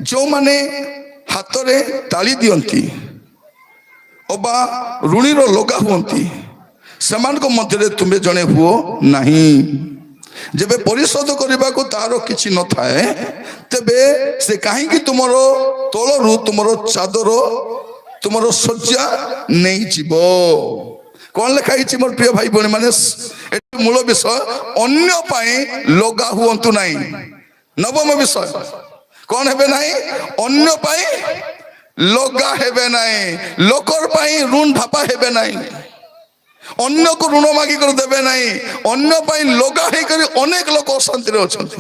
ଯେଉଁମାନେ ହାତରେ ତାଳି ଦିଅନ୍ତି ଅବା ଋଣୀର ଲଗା ହୁଅନ୍ତି, ସେମାନଙ୍କ ମଧ୍ୟରେ ତୁମେ ଜଣେ ହୁଅ ନାହିଁ। ଯେବେ ପରିଶୋଧ କରିବାକୁ ତାହାର କିଛି ନଥାଏ, ତେବେ ସେ କାହିଁକି ତୁମର ତଳରୁ ତୁମର ଚାଦର, ତୁମର ଶଯ୍ୟା ନେଇଯିବ? କଣ ଲେଖା ହେଇଛି ମୋର ପ୍ରିୟ ଭାଇ ଭଉଣୀ ମାନେ? ଏଠି ମୂଳ ବିଷୟ, ଅନ୍ୟ ପାଇଁ ଲଗା ହୁଅନ୍ତୁ ନାହିଁ। ନବମ ବିଷୟ କଣ ହେବେ ନାହିଁ? ଅନ୍ୟ ପାଇଁ ଲଗା ହେବେ ନାହିଁ, ଲୋକର ପାଇଁ ଋଣ ଧାପା ହେବେ ନାହିଁ, ଅନ୍ୟକୁ ଋଣ ମାଗିକରି ଦେବେ ନାହିଁ, ଅନ୍ୟ ପାଇଁ ଲଗା ହେଇକରି ଅନେକ ଲୋକ ଅଶାନ୍ତିରେ ଅଛନ୍ତି,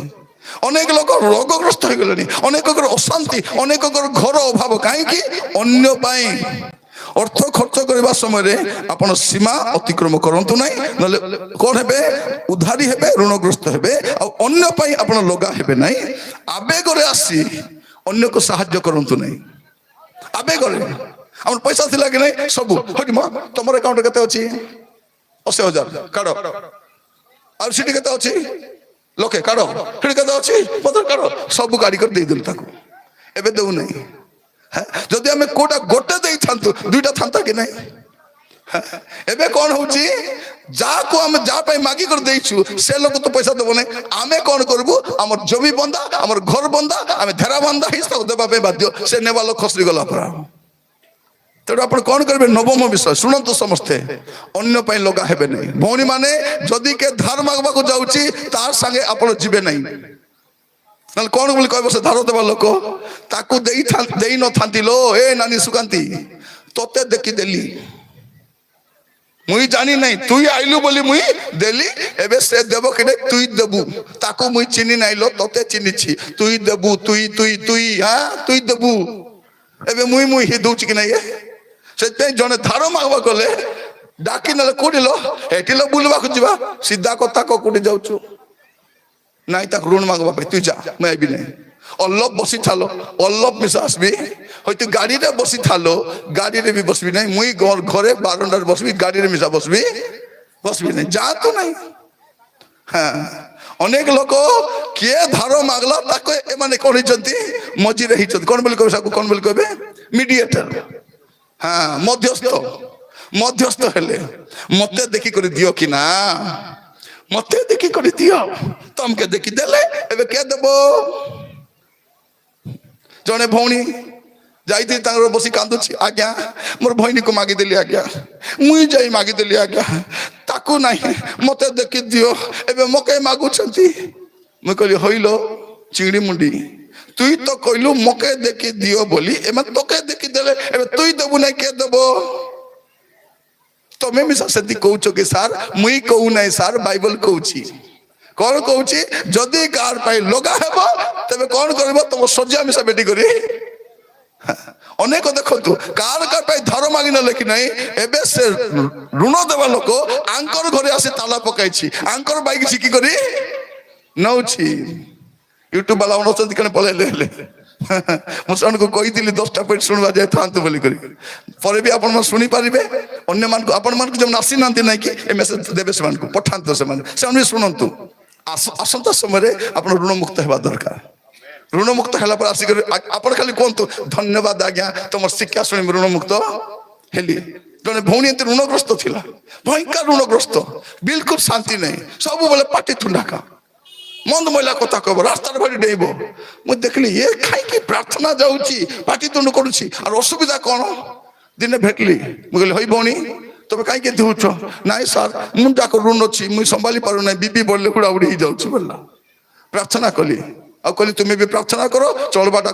ଅନେକ ଲୋକ ରୋଗଗ୍ରସ୍ତ ହେଇଗଲେଣି, ଅନେକଙ୍କର ଅଶାନ୍ତି, ଅନେକଙ୍କର ଘର ଅଭାବ। କାହିଁକି? ଅନ୍ୟ ପାଇଁ। ଅର୍ଥ ଖର୍ଚ୍ଚ କରିବା ସମୟରେ ଆପଣ ସୀମା ଅତିକ୍ରମ କରନ୍ତୁ ନାହିଁ, ନହେଲେ କଣ ହେବେ? ଉଧାରୀ ହେବେ, ଋଣଗ୍ରସ୍ତ ହେବେ, ଆଉ ଅନ୍ୟ ପାଇଁ ଆପଣ ଲଗା ହେବେ ନାହିଁ। ଆବେଗରେ ଆସି ଅନ୍ୟକୁ ସାହାଯ୍ୟ କରନ୍ତୁ ନାହିଁ। ଆବେଗରେ ଆମର ପଇସା ଥିଲା କି ନାହିଁ, ସବୁ ତମର ଆକାଉଣ୍ଟ କେତେ ଅଛି? 80,000 କାଢ। ଆଉ ସେଠି କେତେ ଅଛି? ଲକ୍ଷେ କାଢ। ସେଠି କେତେ ଅଛି? 15 କାଢ। ସବୁ ଗାଡି କରି ଦେଇଦେଲୁ ତାକୁ, ଏବେ ଦଉନାହିଁ। ଯଦି ଆମେ କୋଉଟା ଗୋଟେ ଦେଇଥାନ୍ତୁ, 2ଟା ଥାନ୍ତା କି ନାହିଁ? ଏବେ କଣ ହଉଛି? ଯାହାକୁ ଆମେ ଯାହା ପାଇଁ ମାଗି କରି ଦେଇଛୁ, ସେ ଲୋକ ତ ପଇସା ଦେବ ନାହିଁ। ଆମେ କଣ କରିବୁ? ଆମର ଜମି ବନ୍ଧା, ଆମର ଘର ବନ୍ଧା, ଆମେ ଧେରା ବନ୍ଧା ହେଇ ତାକୁ ଦେବା ପାଇଁ ବାଧ୍ୟ। ସେ ନେବା ଲୋକ ଖସରି ଗଲା ପରା। ତେଣୁ ଆପଣ କଣ କରିବେ? ନବମ ବିଷୟ ଶୁଣନ୍ତୁ ସମସ୍ତେ, ଅନ୍ୟ ପାଇଁ ଲଗା ହେବେ ନାହିଁ। ଭଉଣୀ ମାନେ, ଯଦି କେ ଧାର ମାଗବାକୁ ଯାଉଛି, ତାର ସାଙ୍ଗେ ଆପଣ ଯିବେ ନାହିଁ। ନହେଲେ କଣ ବୋଲି କହିବ ସେ ଧାର ଦେବା ଲୋକ? ତାକୁ ଦେଇ ନଥାନ୍ତି ଲୋ, ଏ ନାନୀ ସୁକାନ୍ତି, ତତେ ଦେଖିଦେଲି, मुई जानी नहीं तुई आइलु बोली मुई देली एबे से देबो केने तुई देबू ताको मुई चिनी नाइलो तोते चिनिछि तुई देबू तुई तुई तुई हां तुई देबू एबे मुई मुई हि दउछि कि नाही से पे जने धारो मागबा गले डाकी नले कोडिलो हेटिलो बुलबा खुजिबा सीधा कथा को कोडी जाउछु नाही ताक ऋण मागबा पे तुई जा मैं आबि नहीं अल्लप बसी थालो अल्लप मिसास भी হয়তো গাড়িতে বসি থালো গাড়িতে भी বসবি নাই মুই ঘরে বারান্দার বসবি গাড়িতে মিশা বসবি বসবি নাই যা তো নাই হ্যাঁ অনেক লোক কিয়ে ধার মাগলা তাকে এমানে করিছন্তি মজি রহিছন্তি কোন বলি কবে সাকু কোন বলি কবে মিডিয়েটর হ্যাঁ মধ্যস্থ মধ্যস্থ হেলে মতে দেখি করে দিও কি না মতে দেখি করে দিও তমকে দেখি দেলে এবে কে দেব জনে ভৌণী যাইতে তাঙ্গর বসি কান্দুছি আজ্ঞা মোর ভইনী কো মাগি দেলি আজ্ঞা মুই যাই মাগি দেলি আজ্ঞা তাকু নাই মতে দেখি দিও এবে মকে মাগুছন্তি মুই কইলি হইলো চিংড়ি মুন্ডি তুই তো কইলু মকে দেখি দিও বলি এমা তোকে দেখি দেলে এবে তুই দেবু নাই কে দেব তুমি মিছা সেতি কউছো কি স্যার মুই কউ নাই স্যার বাইবেল কউছি কোন কউছি যদি কার পাই লগা হেব তবে কোন করিব তোম সজ্জা মিছা বেটি করি অনেক দেখন্তু কার কার পাই ধার মাগি না লেখি নাই এবে সে ঋণ দেবা লোক আঙ্কর ঘরে আসে তালা পকাইছি আঙ্কর বাইকছি কি করি নউছি यूट्यूब वाला অনুসন্তি কেন পলে লে ମୁଁ ସେମାନଙ୍କୁ କହିଥିଲି 10ଟା ପଏଣ୍ଟ ଶୁଣିବା ଯାଇ ଥାନ୍ତୁ ବୋଲି କରି ପରେ ବି ଆପଣ ଶୁଣି ପାରିବେ ଅନ୍ୟମାନଙ୍କୁ ଆପଣମାନଙ୍କୁ ଯେମିତି ଆସିନାହାନ୍ତି ନାହିଁ କି ଏ ମେସେଜ ଦେବେ ସେମାନଙ୍କୁ ପଠାନ୍ତୁ ସେମାନେ ବି ଶୁଣନ୍ତୁ ଆସନ୍ତା ସମୟରେ ଆପଣ ଋଣ ମୁକ୍ତ ହେବା ଦରକାର ऋण मुक्त होला पर आसी आपण खाली कोंतु धन्यवाद आज्ञा तुम शिक्षा शुणी ऋण मुक्त हेली जने भौणी एते ऋणग्रस्त थिला भयंकर ऋणग्रस्त बिल्कुल शांति नहीं सब बेले पाटी ठुंडाका मंद महिला कथा कहब रास्ता भारी डेइबो मु देखली ये खाई की प्रार्थना जाउची पाटी तुंड करूची और असुविधा कोन दिने भेटली मु कहली होई भौणी तबे काई के दिउछो नाई सर मुंडा को ऋण अछि मु संभाली पारु नै बीपी बोलले हुडा उडी ही जाउची बोलला प्रार्थना कली आ कहली तुम्हें भी प्रार्थना करो चलबाटा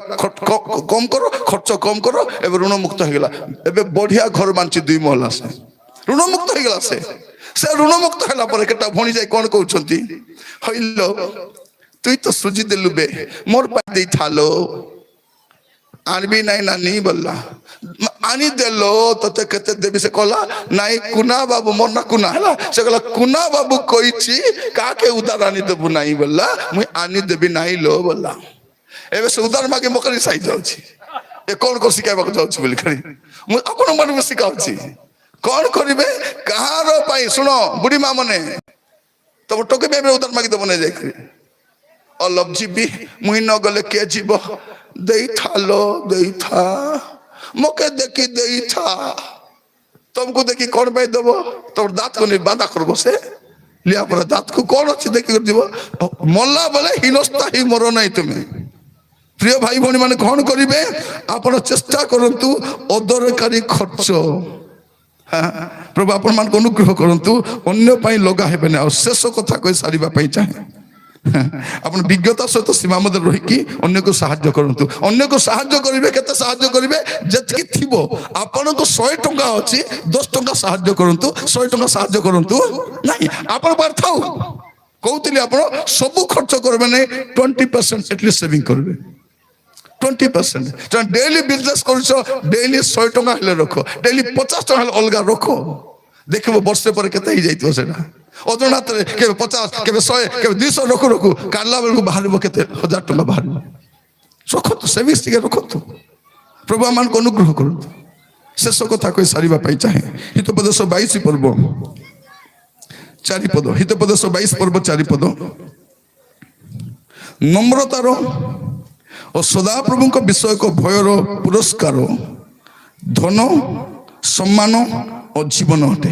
कम करो खर्च कम करो एबे ऋण मुक्त हो गला एबे बढ़िया घर मानची 2 महला से ऋण मुक्त हो गला से ऋण मुक्त होला पर केटा भणी जाय कोन कहउछंती हइलो तुई तो सुजी देलु बे मोर पा देई थालो आनबी नाही नानी बोलला आनी देलो तते केते देबी से कहला नाई कुना बाबू मोर ना कुना हला से कहला कुना बाबू कहिछि काके उधार आनी देबु नाही बोलला मुई आनी देबी नाही लो बोलला एबे से उधार मागे मकरी साइ जाउछि ए कोन को सिखाइबा को जाउछि बोली खरी मु अपन मन में सिखाउछि कोन करिबे कहारो पाई सुनो बुढ़ी मां मने तब टोके बेबे उधार मागे देबो नै जाय खरी अलब जीबी मुई न गले के जीवो देई थालो देई था मके देखी देई था तुमको देखी कौन पे देबो तोर दांत को नहीं बांधा करबो से लिया पर दांत को कौन अछि देखि कर दिबो मल्ला बोले हिनस्ता ही मरो नहीं तुमे प्रिय भाई भौणी माने कौन करिवे आपण चेष्टा करंतु अदरकारी खर्च प्रभु आपण मान को अनुग्रह करंतु अन्य पाई लगा हेबे ना शेष कथा कहि सारिबा पाई चाहे अपन विज्ञता सहित सीमा मध्य रही अन्य को साहाय्य करंतु अन्य को साहाय्य करिवे केते साहाय्य करिवे जतकी थिबो आपन को 100 टंका अछि 10 टंका साहाय्य करंतु 100 टंका साहाय्य करंतु नाही आपन पर थाउ कहउतली आपन सब खर्च करबे नै 20% एटलीस्ट सेविंग करबे 20% तो डेली बिजनेस करछो डेली 100 टंका हेले रखो डेली 50 टंका हेले अलगा रखो देखबो वर्ष पर केते ही जाइतो सेना अजनात के 50 के 100 के 200 रखो रखो काला बेल को बाहर केते 1000 टंका बाहर रखो तो सेविंग्स के रखो तो प्रभु मान को अनुग्रह करू शेष कथा कोई सारिबा पाई चाहे हितोपद 122 पर्व 4 पद हितोपद 122 पर्व 4 पद नम्रतार और सदा प्रभु को विषय को भयर पुरस्कार धन सम्मान और जीवन अटे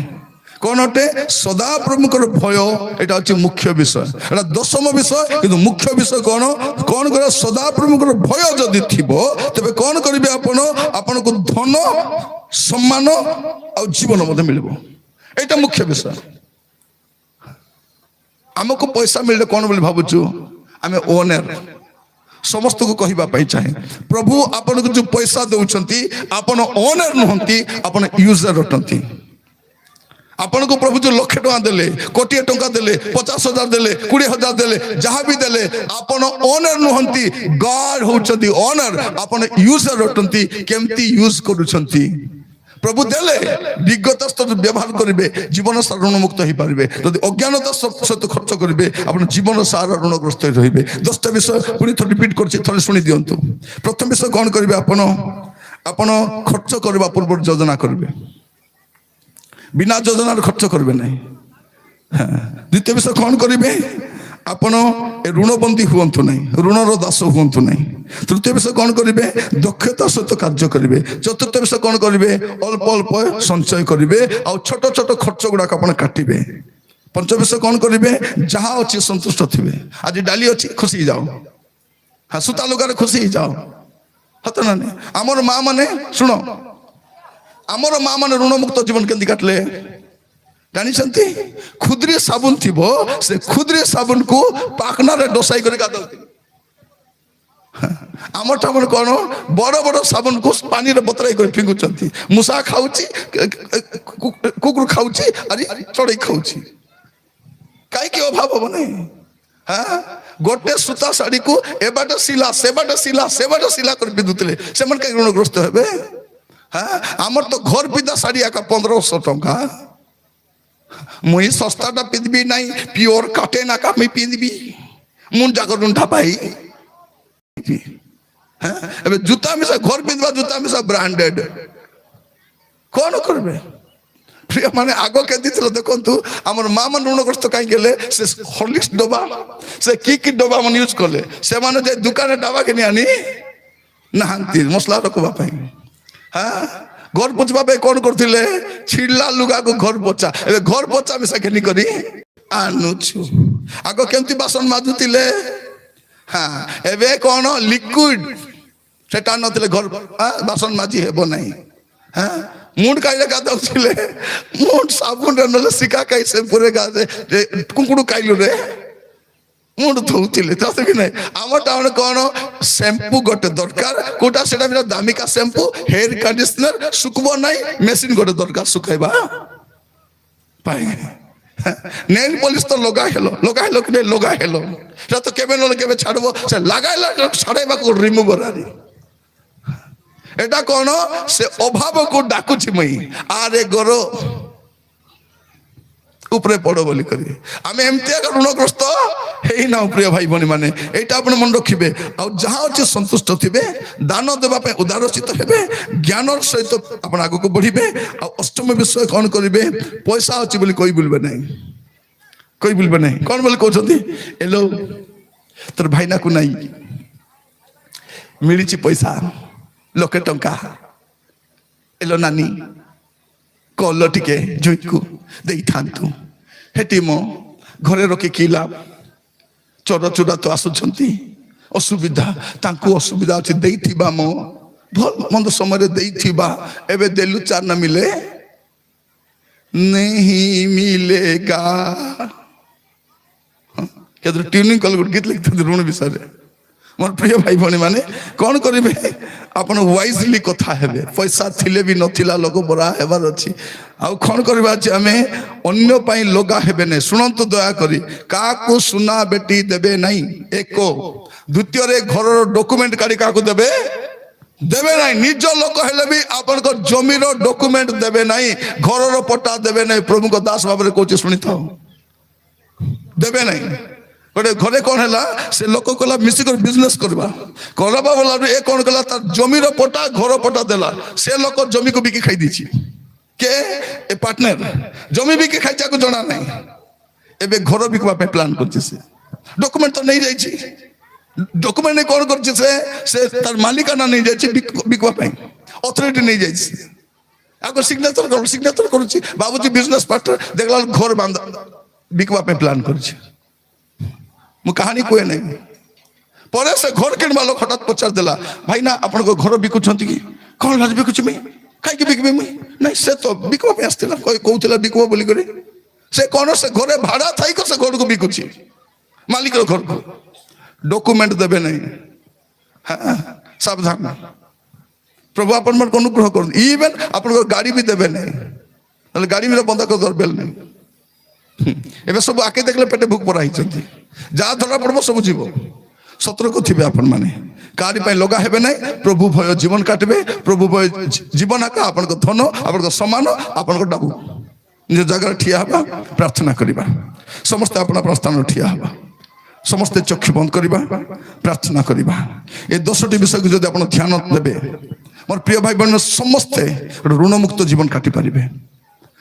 कौन अटे सदा प्रभुकर भय एटा हচ্ছে मुख्य विषय एटा दशम विषय किंतु मुख्य विषय कौन कौन करे सदा प्रभुकर भय जदि थिबो तबे कौन करिवे आपण को धन सम्मान और जीवन मते मिलबो एटा मुख्य विषय हमको पैसा मिलले कौन बोली भाबुछु आमे ओनर समस्त को कहिबा पाई चाहे प्रभु आपण को जो पैसा दउछंती आपण ओनर नहंती आपण यूजर रटंती ଆପଣଙ୍କୁ ପ୍ରଭୁ ଯୋଉ ଲକ୍ଷେ ଟଙ୍କା ଦେଲେ, କୋଟିଏ ଟଙ୍କା ଦେଲେ, 50,000 ଦେଲେ, 20,000 ଦେଲେ, ଯାହା ବି ଦେଲେ, ଆପଣ ଓନର ନୁହନ୍ତି, ଗଡ୍ ହଉଛନ୍ତି ଓନର। ଆପଣ ୟୁଜର ଅଟନ୍ତି, କେମିତି ୟୁଜ କରୁଛନ୍ତି। ପ୍ରଭୁ ଦେଲେ ବିଗତ ସ୍ତର ବ୍ୟବହାର କରିବେ, ଜୀବନ ସାରା ଋଣ ମୁକ୍ତ ହେଇପାରିବେ। ଯଦି ଅଜ୍ଞାନତା ସହିତ ଖର୍ଚ୍ଚ କରିବେ, ଆପଣ ଜୀବନ ସାରା ଋଣଗ୍ରସ୍ତ ରହିବେ। 10ଟା ବିଷୟ ପୁଣି ଥରେ ରିପିଟ୍ କରୁଛି, ଥରେ ଶୁଣି ଦିଅନ୍ତୁ। ପ୍ରଥମ ବିଷୟ କଣ କରିବେ? ଆପଣ ଖର୍ଚ୍ଚ କରିବା ପୂର୍ବରୁ ଯୋଜନା କରିବେ, ବିନା ଯୋଜନାରେ ଖର୍ଚ୍ଚ କରିବେ ନାହିଁ। ଦ୍ୱିତୀୟ ବିଷୟ କଣ କରିବେ? ଆପଣ ଋଣବନ୍ଦୀ ହୁଅନ୍ତୁ ନାହିଁ, ଋଣର ଦାସ ହୁଅନ୍ତୁ ନାହିଁ। ତୃତୀୟ ବିଷୟ କଣ କରିବେ? ଦକ୍ଷତା ସହିତ କାର୍ଯ୍ୟ କରିବେ। ଚତୁର୍ଥ ବିଷୟ କଣ କରିବେ? ଅଳ୍ପ ଅଳ୍ପ ସଞ୍ଚୟ କରିବେ, ଆଉ ଛୋଟ ଛୋଟ ଖର୍ଚ୍ଚ ଗୁଡାକ ଆପଣ କାଟିବେ। ପଞ୍ଚମ ବିଷୟ କଣ କରିବେ? ଯାହା ଅଛି ସନ୍ତୁଷ୍ଟ ଥିବେ। ଆଜି ଡାଲି ଅଛି, ଖୁସି ହେଇଯାଅ। ସୂତା ଲୁଗାରେ ଖୁସି ହେଇଯାଅ। ସତ ନା ନାହିଁ? ଆମର ମା ମାନେ, ଶୁଣ, ଆମର ମା ମାନେ ଋଣ ମୁକ୍ତ ଜୀବନ କେମିତି କାଟିଲେ ଜାଣିଛନ୍ତି? ଖୁଦ୍ରି ସାବୁନ ଥିବ, ସେ ଖୁଦ୍ରି ସାବୁନକୁ ପାଖନାରେ ଡସାଇ କରି ଗାଧଉଥିଲେ। ଆମର କଣ? ବଡ ବଡ ସାବୁନକୁ ପାଣିରେ ବତରାଇ କରି ଫିଙ୍ଗୁଛନ୍ତି। ମୂଷା ଖାଉଛି, କୁକୁର ଖାଉଛି, ଆରି ଚଢେଇ ଖାଉଛି। କାହିଁକି ଅଭାବ ହବ ନାହିଁ? ଗୋଟେ ସୂତା ଶାଢୀକୁ ଏବାଟ ସିଲା ସେବାଟ ସିଲା ସେବାଟ ସିଲା କରି ପିନ୍ଧୁଥିଲେ, ସେମାନେ କାହିଁକି ଋଣଗ୍ରସ୍ତ ହେବେ? ଆମର ତ ଘର ପିନ୍ଧା ଶାଢୀ ଏକା 1500 ଟଙ୍କା। ମୁଇଁ ଶସ୍ତାଟା ପିନ୍ଧିବି ନାହିଁ, ପିଓର କାଟେନ୍ ଆକା ମୁଇଁ ପିନ୍ଧିବି। ମୁଁ ଯାକ ରୁଣ୍ଢା ପାଇ ଏବେ ଜୁତା ମିଶା, ଘର ପିନ୍ଧିବା ଜୁତା ମିଶା ବ୍ରାଣ୍ଡେଡ। କଣ କରିବେ? ପ୍ରିୟ ମାନେ, ଆଗ କେମିତି ଥିଲା ଦେଖନ୍ତୁ। ଆମର ମା ମାନେ ଋଣଗ୍ରସ୍ତ କାହିଁକି ହେଲେ? ସେ ହର୍ଲିକ୍ସ ଡବା, ସେ କି ଡବା ମାନେ ୟୁଜ କଲେ। ସେମାନେ ଯେ ଦୋକାନରେ ଡବା କିଣି ଆଣି ନାହାନ୍ତି ମସଲା ରଖିବା ପାଇଁ। ଘର ପୋଛିବା ପାଇଁ କଣ କରୁଥିଲେ? ଛିଡିଲା ଲୁଗାକୁ ଘର ପୋଛା, ଏବେ ଘର ପୋଛା ମିଶା ଘେନି କରି ଆଣୁଛୁ। ଆଗ କେମିତି ବାସନ ମାଜୁଥିଲେ? ଏବେ କଣ? ଲିକ୍ୱିଡ। ସେଟା ନଥିଲେ ଘର ବାସନ ମାଜି ହେବ ନାହିଁ। ମୁଣ୍ଡ କାଇଲେ ଗାଧଉଥିଲେ, ମୁଣ୍ଡ ସାବୁନରେ ନହେଲେ ଶିକା କାଇ ସେମ୍ପୁରେ ଗାଧେ, କୁଙ୍କୁଡୁ କାଇଲୁରେ ମୁଣ୍ଡ ଧୋଉଥିଲେ। କି ନାହିଁ? ଆମ ଟାଉନ କଣ? ଶ୍ୟାମ୍ପୁ ଗୋଟେ ଦରକାର, କୋଉଟା? ସେଟା ବି ଦାମିକା ଶ୍ୟାମ୍ପୁ, ହେୟାର କଣ୍ଡିସନର, ଶୁଖବ ନାହିଁ, ମେସିନ ଗୋଟେ ଦରକାର ଶୁଖାଇବା ପାଇଁ। ନେଲ୍ ପଲିଶ ତ ଲଗା ହେଲ କି ନାହିଁ? ଲଗା ହେଲ, ସେଟା ତ କେବେ ନହେଲେ କେବେ ଛାଡବ। ସେ ଲଗାଇଲା ଛାଡେଇବାକୁ ରିମୁଭର ଆରି। এটা কোন? সে অভাবକୁ ডাকুছি মুই, আরে গর উপরে পড়ো বলি করি। আমি এমতি এক ঋণগ্রস্ত হেই না প্রিয় ভাই ভনী মানে, এইটা আপনি মনে রাখবে। আর যাহা আছে সন্তুষ্ট থিবে, দান দেবা পাই উদারচিত হেবে, জ্ঞানর সহিত আপন আগুক বঢ়িবে। আর অষ্টম বিষয় কোন করিবে? পয়সা আছে বলি কই বলবে নাই, কই বলবে নাই। কোন বলি কହୁଛନ୍ତି? এলো তোর ভাইনাকু নাই মিଳିଛି পয়সা, লক্ষে টঙ্কা, এলো নানি কল টিকে জুইକୁ ଦେଇଥାନ୍ତୁ। ହେଠି ମୋ ଘରେ ରଖି କି ଲାଭ? ଚୋର ଚୋରା ତ ଆସୁଛନ୍ତି, ଅସୁବିଧା ତାଙ୍କୁ ଅସୁବିଧା ଅଛି। ଦେଇଥିବା ମୋ ଭଲ ମନ୍ଦ ସମୟରେ ଦେଇଥିବା, ଏବେ ଦେଲୁ ଚାର ନା ମିଲେ नहीं मिलेगा। କେତେ ଟ୍ୟୁନିଂ କଲେ ଗୋଟେ ଗୀତ ଲେଖିଥାନ୍ତି ଋଣ ବିଷୟରେ। ମୋର ପ୍ରିୟ ଭାଇ ଭଉଣୀ ମାନେ, କଣ କରିବେ? ଆପଣ ୱାଇଜଲି କଥା ହେବେ। ପଇସା ଥିଲେ ବି ନଥିଲା ଲୋକ ବରା ହେବାର ଅଛି। ଆଉ କଣ କରିବା ଅଛି? ଆମେ ଅନ୍ୟ ପାଇଁ ଲଗା ହେବେ ନାହିଁ। ଶୁଣନ୍ତୁ ଦୟାକରି, କାହାକୁ ସୁନା ବେଟି ଦେବେ ନାହିଁ, ଏକ। ଦ୍ୱିତୀୟରେ, ଘରର ଡକୁମେଣ୍ଟ କାଢି କାହାକୁ ଦେବେ ନାହିଁ। ନିଜ ଲୋକ ହେଲେ ବି ଆପଣଙ୍କ ଜମିର ଡକୁମେଣ୍ଟ ଦେବେ ନାହିଁ, ଘରର ପଟା ଦେବେ ନାହିଁ। ପ୍ରଭୁଙ୍କ ଦାସ ଭାବରେ କହୁଛି, ଶୁଣିଥାଉ, ଦେବେ ନାହିଁ। ଗୋଟେ ଘରେ କଣ ହେଲା? ସେ ଲୋକ କଲା ମିଶିକରି ବିଜନେସ କରିବା, କରିବା ବେଳାରୁ ଏ କଣ କଲା? ତାର ଜମିର ପଟା ଘର ପଟା ଦେଲା। ସେ ଲୋକ ଜମିକୁ ବିକି ଖାଇ ଦେଇଛି। କେ? ଏ ପାର୍ଟନର ଜମି ବିକି ଖାଇଛି, ଆକୁ ଜଣା ନାହିଁ। ଏବେ ଘର ବିକିବା ପାଇଁ ପ୍ଲାନ୍ କରିଛି। ସେ ଡକୁମେଣ୍ଟ ତ ନେଇଯାଇଛି। ଡକୁମେଣ୍ଟ କଣ କରିଛି? ସେ ତାର ମାଲିକାନା ନେଇଯାଇଛି ବିକିବା ପାଇଁ, ଅଥରିଟି ନେଇଯାଇଛି। ଆଗ ସିଗ୍ନେଚର କରୁଛି, ଭାବୁଛି ବିଜନେସ ପାର୍ଟନର। ଦେଖିଲା ଘର ବାନ୍ଧା ବିକିବା ପାଇଁ ପ୍ଲାନ୍ କରିଛି। ମୁଁ କାହାଣୀ କୁହେ ନାହିଁ। ପରେ ସେ ଘର କିଣିବା ଲୋକ ହଠାତ୍ ପଚାରି ଦେଲା, ଭାଇନା ଆପଣଙ୍କ ଘର ବିକୁଛନ୍ତି କି? କଣ ଭାଇ ବିକୁଛି? ମୁଇଁ କାହିଁକି ବିକିବି? ମୁଇଁ ନାଇଁ, ସେ ତ ବିକିବା ପାଇଁ ଆସିଥିଲା, କହୁଥିଲା ବିକିବ ବୋଲିକରି। ସେ କଣ? ସେ ଘରେ ଭାଡା ଥାଇକ ସେ ଘରକୁ ବିକୁଛି, ମାଲିକର ଘରକୁ। ଡକୁମେଣ୍ଟ ଦେବେ ନାହିଁ। ସାବଧାନ। ପ୍ରଭୁ ଆପଣମାନଙ୍କୁ ଅନୁଗ୍ରହ କରନ୍ତୁ। ଇଭେନ ଆପଣଙ୍କ ଗାଡି ବି ଦେବେ ନାହିଁ। ନହେଲେ ଗାଡ଼ି ବି ବନ୍ଦ କରିଦେବାର ବେଲ ନାହିଁ। ଏବେ ସବୁ ଆକେ ଦେଖିଲେ ପେଟେ ଭୋକ ପରା ହେଇଛନ୍ତି, ଯାହା ଧରା ପଡିବ ସବୁ ଯିବ। ସତର୍କ ଥିବେ ଆପଣ ମାନେ, କାହାରି ପାଇଁ ଲଗା ହେବେ ନାହିଁ। ପ୍ରଭୁ ଭୟ ଜୀବନ କାଟିବେ। ପ୍ରଭୁ ଭୟ ଜୀବନ ଆକା ଆପଣଙ୍କ ଧନ, ଆପଣଙ୍କ ସମାନ, ଆପଣଙ୍କ ଡାବୁ। ନିଜ ଜାଗାରେ ଠିଆ ହେବା, ପ୍ରାର୍ଥନା କରିବା। ସମସ୍ତେ ଆପଣ ଆପଣ ସ୍ଥାନରେ ଠିଆ ହେବା, ସମସ୍ତେ ଚକ୍ଷୁ ବନ୍ଦ କରିବା, ପ୍ରାର୍ଥନା କରିବା। ଏ 10ଟି ବିଷୟକୁ ଯଦି ଆପଣ ଧ୍ୟାନ ଦେବେ, ମୋର ପ୍ରିୟ ଭାଇ ଭଉଣୀ, ସମସ୍ତେ ଋଣମୁକ୍ତ ଜୀବନ କାଟି ପାରିବେ,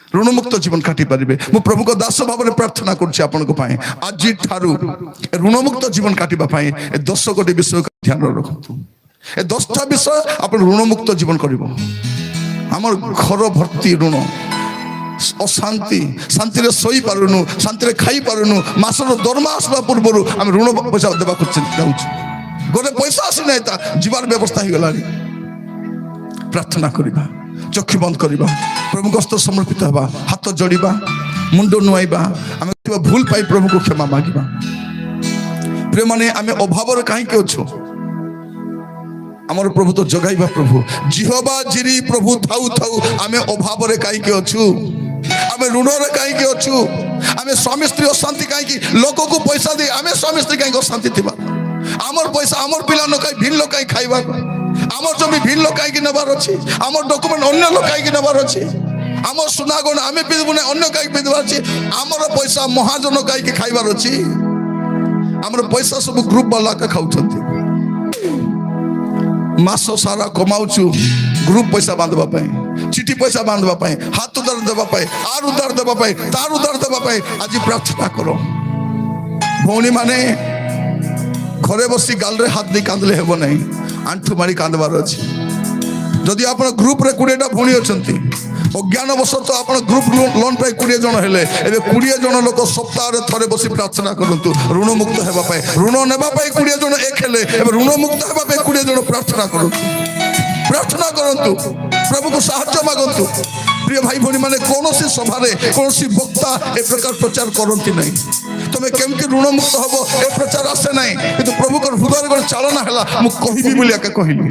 ଋଣମୁକ୍ତ ଜୀବନ କାଟି ପାରିବେ। ମୁଁ ପ୍ରଭୁଙ୍କ ଦାସ ଭାବରେ ପ୍ରାର୍ଥନା କରୁଛି ଆପଣଙ୍କ ପାଇଁ, ଆଜି ଠାରୁ ଋଣମୁକ୍ତ ଜୀବନ କାଟିବା ପାଇଁ ଏ 10 ବିଷୟ ଧ୍ୟାନ ରଖନ୍ତୁ। ଏ 10ଟା ବିଷୟ ଆପଣ ଋଣମୁକ୍ତ ଜୀବନ କରିବ। ଆମର ଘର ଭର୍ତ୍ତି ଋଣ, ଅଶାନ୍ତି, ଶାନ୍ତିରେ ଶୋଇ ପାରୁନୁ, ଶାନ୍ତିରେ ଖାଇ ପାରୁନୁ। ମାସର ଦରମା ଆସିବା ପୂର୍ବରୁ ଆମେ ଋଣ ପଇସା ଦେବାକୁ ଯାଉଛୁ। ଗୋଟେ ପଇସା ଆସିନାହିଁ, ତା ଯିବାର ବ୍ୟବସ୍ଥା ହେଇଗଲାଣି। ପ୍ରାର୍ଥନା କରିବା, ଚକ୍ଷୁ ବନ୍ଦ କରିବା, ପ୍ରଭୁଙ୍କ ହସ୍ତ ସମର୍ପିତ ହେବା, ହାତ ଯୋଡ଼ିବା, ମୁଣ୍ଡ ନୁଆଇବା। ଆମେ ଭୁଲ ପାଇ ପ୍ରଭୁଙ୍କୁ କ୍ଷମା ମାଗିବା। ପ୍ରିୟମାନେ, ଆମେ ଅଭାବରେ କାହିଁକି ଅଛୁ? ଆମର ପ୍ରଭୁ ତ ଜଗାଇବା ପ୍ରଭୁ। ଜିହବା ଜିରି ପ୍ରଭୁ ଥାଉ ଥାଉ ଆମେ ଅଭାବରେ କାହିଁକି ଅଛୁ? ଆମେ ଋଣରେ କାହିଁକି ଅଛୁ? ଆମେ ସ୍ୱାମୀ ସ୍ତ୍ରୀ ଅଶାନ୍ତି କାହିଁକି? ଲୋକକୁ ପଇସା ଦେଇ ଆମେ ସ୍ୱାମୀ ସ୍ତ୍ରୀ କାହିଁକି ଅଶାନ୍ତି ଥିବା? ଆମର ପଇସା ଆମର ପିଲା ନ ଖାଇ ଭିନ୍ନ ଲୋକ କାହିଁକି ଖାଇବା? আমার জমি ভিন্ন লোক কাইকি নেবার ଅଛି? আমার ডকুমেন্ট অন্য লোক কাইকি নেবার ଅଛି? আমার সোনা গয়না আমি পিঁধবু না, অন্য কাইকি পিঁধবার ଅଛି? আমার পয়সা মহাজন কাইকি খাইবার ଅଛି? আমার পয়সা সব গ্রুপ বালা খাউଛନ୍ତି। মাস সারা কমাউଛୁ গ্রুপ পয়সা বাঁধবা পাই, চিঠি পয়সা বাঁধবা পাই, হাত উদার দেবা পাই, আর উদার দেবা পাই, তার উদার দেবা পাই। আজি প্রার্থনা করো ভৌণী মানে, ঘরে বসি গালরে হাত দিয়ে কাঁদলে ହେବ ନାହିଁ, আঁঠু মারি কাঁদবার ଅଛି। যদি আপনার গ্রুপরে 20টা ভৌণী অଛନ୍ତି, অজ্ঞানবশত আপনার গ্রুপ লোন পাই 20 জন হেলে, এবে 20 জন লোক সপ্তাহে থরে বসি প্রার্থনা করন্তু ঋণমুক্ত হেবা পাই। ঋণ নেবা পাই 20 জন এক হেলে, এবে ঋণমুক্ত হেবা পাই 20 জন প্রার্থনা করন্তু, প্রার্থনা করন্তু, প্রভুকে সাহায্য মাগন্তু। প্রিয় ভাই ভৌণী মানে, কৌশি সভারে কৌশি বক্তা এ প্রকার প্রচার করতে নাই। তুমি কেমতি ঋণমুক্ত হব এ প্রচার আসে নাই, কিন্তু প্রভুকর হৃদয় গোটে চালনা হেলা, মু কহিবি বলি একে কহিলি।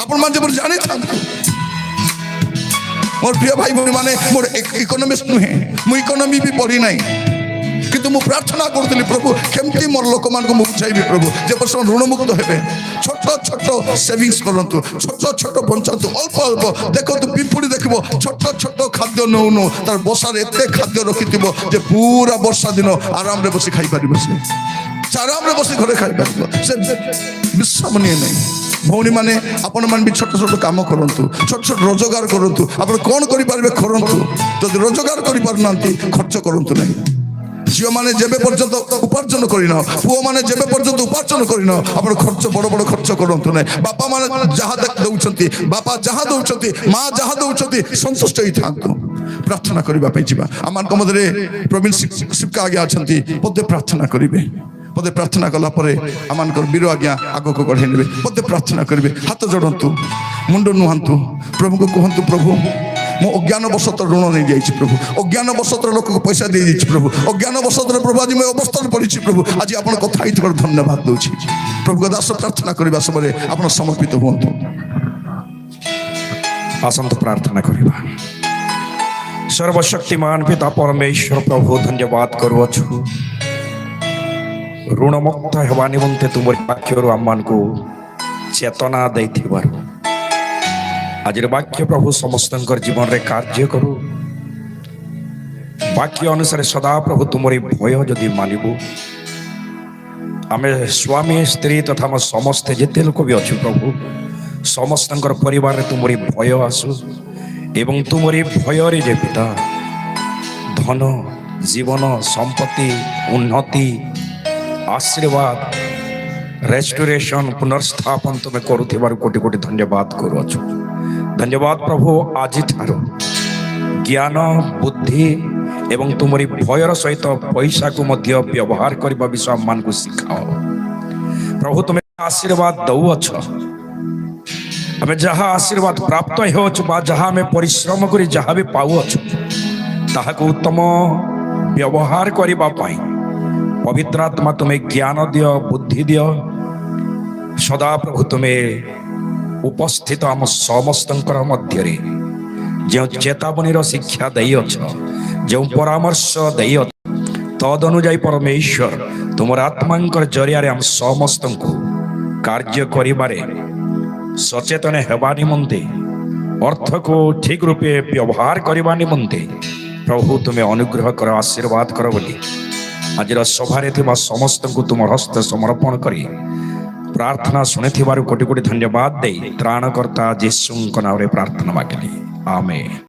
আপন মানে যেমন জানি থাকু, মোর প্রিয় ভাই ভৌণী মানে, মোর ইকোনমিক্স নুহে, মু ইকোনমি বি পড়ি নাই, কিন্তু মু প্রার্থনা করুলি প্রভু কেমতি মোর লোক মানুষ মু বুঝাইবি প্রভু যে বর্ষ ঋণমুক্ত হেবে। ছোট ছোট সেভিংস করন্তু, ছোট ছোট বঞ্চান্তু, অল্প অল্প দেখন্তু। পিঁপুড়ি দেখব ছোট ছোট খাদ্য নৌনু, তার বসার এতে খাদ্য রখিথিব যে পুরা বর্ষা দিন আরামরে বসি খাই পারিব, সে আরামরে বসি ঘরে খাই পারিব, সে বিশ্রাম নিয়ে নাই। ভৌণী মানে, আপন মানে বি ছোট ছোট কাম করন্তু, ছোট ছোট রোজগার করন্তু। আপনি কোন করি পারিবে করন্তু, যদি রোজগার করি পারুনাহান্তি খরচ করন্তু নাই। ঝিও মানে যেবে পর্যন্ত উপার্জন করি না, পুଅ মানে যেবে পর্যন্ত উপার্জন করি না, আপনার খরচ বড় বড় খরচ করন্তু নাই। বাপা মানে যাহা দৌଛନ୍ତି, বাপা যাহা দৌଛନ୍ତି, মা যাহা দৌଛନ୍ତି, সন্তুষ্ট হই থাকନ୍ତୁ। প্রার্থনা করিবা পাই ଯିବା। ଆମମାନଙ୍କ ମଧ୍ୟରେ ପ୍ରବୀଣ ଶିବକା ଆଜ୍ଞା ଅଛନ୍ତି, ପଦେ ପ୍ରାର୍ଥନା କରିବେ। ପଦେ ପ୍ରାର୍ଥନା କଲା ପରେ ଆମମାନଙ୍କର ବୀର ଆଜ୍ଞା ଆଗକୁ ବଢ଼େଇ ନେବେ। ପଦେ ପ୍ରାର୍ଥନା କରିବେ, ହାତ ଯୋଡ଼ନ୍ତୁ, ମୁଣ୍ଡ ନୁହାନ୍ତୁ, ପ୍ରଭୁଙ୍କୁ କୁହନ୍ତୁ, ପ୍ରଭୁ ମୁଁ ଅଜ୍ଞାନ ବଶତଃ ଋଣ ନେଇ ଯାଇଛି ପ୍ରଭୁ, ଅଜ୍ଞାନ ବଶତଃ ଲୋକକୁ ପଇସା ଦେଇ ଦେଇଛି ପ୍ରଭୁ, ଅଜ୍ଞାନ ବଶତଃ ପ୍ରଭୁ ଆଜି ମୁଁ ଅବସ୍ଥାରେ ପଡ଼ିଛି ପ୍ରଭୁ। ଆଜି ଆପଣ କଥା ହେଇଥିବାରୁ ଧନ୍ୟବାଦ ଦେଉଛି। ପ୍ରଭୁଙ୍କ ଦାସ ପ୍ରାର୍ଥନା କରିବା ସମୟରେ ଆପଣ ସମର୍ପିତ ହୁଅନ୍ତୁ। ଆସନ୍ତୁ ପ୍ରାର୍ଥନା କରିବା। ସର୍ବଶକ୍ତିମାନ ପିତା ପରମେଶ୍ୱର ପ୍ରଭୁ, ଧନ୍ୟବାଦ କରୁଅଛୁ ଋଣମୁକ୍ତ ହେବା ନିମନ୍ତେ ତୁମର ବାକ୍ୟରୁ ଆମମାନଙ୍କୁ ଚେତନା ଦେଇଥିବାରୁ। ଆଜିର ବାକ୍ୟ ପ୍ରଭୁ ସମସ୍ତଙ୍କର ଜୀବନରେ କାର୍ଯ୍ୟ କରୁ। ବାକ୍ୟ ଅନୁସାରେ ସଦା ପ୍ରଭୁ ତୁମରି ଭୟ ଯଦି ମାନିବୁ, ଆମେ ସ୍ୱାମୀ ସ୍ତ୍ରୀ ତଥା ଆମ ସମସ୍ତେ ଯେତେ ଲୋକ ବି ଅଛୁ ପ୍ରଭୁ, ସମସ୍ତଙ୍କର ପରିବାରରେ ତୁମରି ଭୟ ଆସୁ ଏବଂ ତୁମରି ଭୟରେ ଯେ ପିତା ଧନ, ଜୀବନ, ସମ୍ପତ୍ତି, ଉନ୍ନତି, ଆଶୀର୍ବାଦ, ରେଷ୍ଟୋରେସନ, ପୁନର୍ସ୍ଥାପନ ତୁମେ କରୁଥିବାରୁ କୋଟି କୋଟି ଧନ୍ୟବାଦ କରୁଅଛୁ। ଧନ୍ୟବାଦ ପ୍ରଭୁ, ଆଜିଠାରୁ ଜ୍ଞାନ, ବୁଦ୍ଧି ଏବଂ ତୁମରି ଭୟର ସହିତ ପଇସାକୁ ମଧ୍ୟ ବ୍ୟବହାର କରିବା ବିଷୟ ଆମମାନଙ୍କୁ ଶିଖାଅ ପ୍ରଭୁ। ତୁମେ ଆଶୀର୍ବାଦ ଦଉଅଛ, ଆମେ ଯାହା ଆଶୀର୍ବାଦ ପ୍ରାପ୍ତ ହେଉଛୁ ବା ଯାହା ଆମେ ପରିଶ୍ରମ କରି ଯାହା ବି ପାଉଅଛୁ, ତାହାକୁ ଉତ୍ତମ ବ୍ୟବହାର କରିବା ପାଇଁ ପବିତ୍ର ଆତ୍ମା ତୁମେ ଜ୍ଞାନ ଦିଅ, ବୁଦ୍ଧି ଦିଅ। ସଦା ପ୍ରଭୁ ତୁମେ ଉପସ୍ଥିତ ଆମ ସମସ୍ତଙ୍କର ମଧ୍ୟରେ ଯେଉଁ ଚେତାବନୀର ଶିକ୍ଷା ଦେଇଅଛ, ଯେଉଁ ପରାମର୍ଶ ଦେଇଅଛ, ତଦ ଅନୁଯାୟୀ ପରମେଶ୍ୱର ତୁମର ଆତ୍ମାଙ୍କର ଜରିଆରେ ଆମ ସମସ୍ତଙ୍କୁ କାର୍ଯ୍ୟ କରିବାରେ ସଚେତନ ହେବା ନିମନ୍ତେ, ଅର୍ଥକୁ ଠିକ ରୂପେ ବ୍ୟବହାର କରିବା ନିମନ୍ତେ ପ୍ରଭୁ ତୁମେ ଅନୁଗ୍ରହ କର, ଆଶୀର୍ବାଦ କର ବୋଲି ଆଜିର ସଭାରେ ଥିବା ସମସ୍ତଙ୍କୁ ତୁମ ହସ୍ତ ସମର୍ପଣ କରି ପ୍ରାର୍ଥନା ଶୁଣିଥିବାରୁ କୋଟି କୋଟି ଧନ୍ୟବାଦ ଦେଇ ତ୍ରାଣକର୍ତ୍ତା ଯୀଶୁଙ୍କ ନାମରେ ପ୍ରାର୍ଥନା ମାଗିଲି, ଆମେନ୍।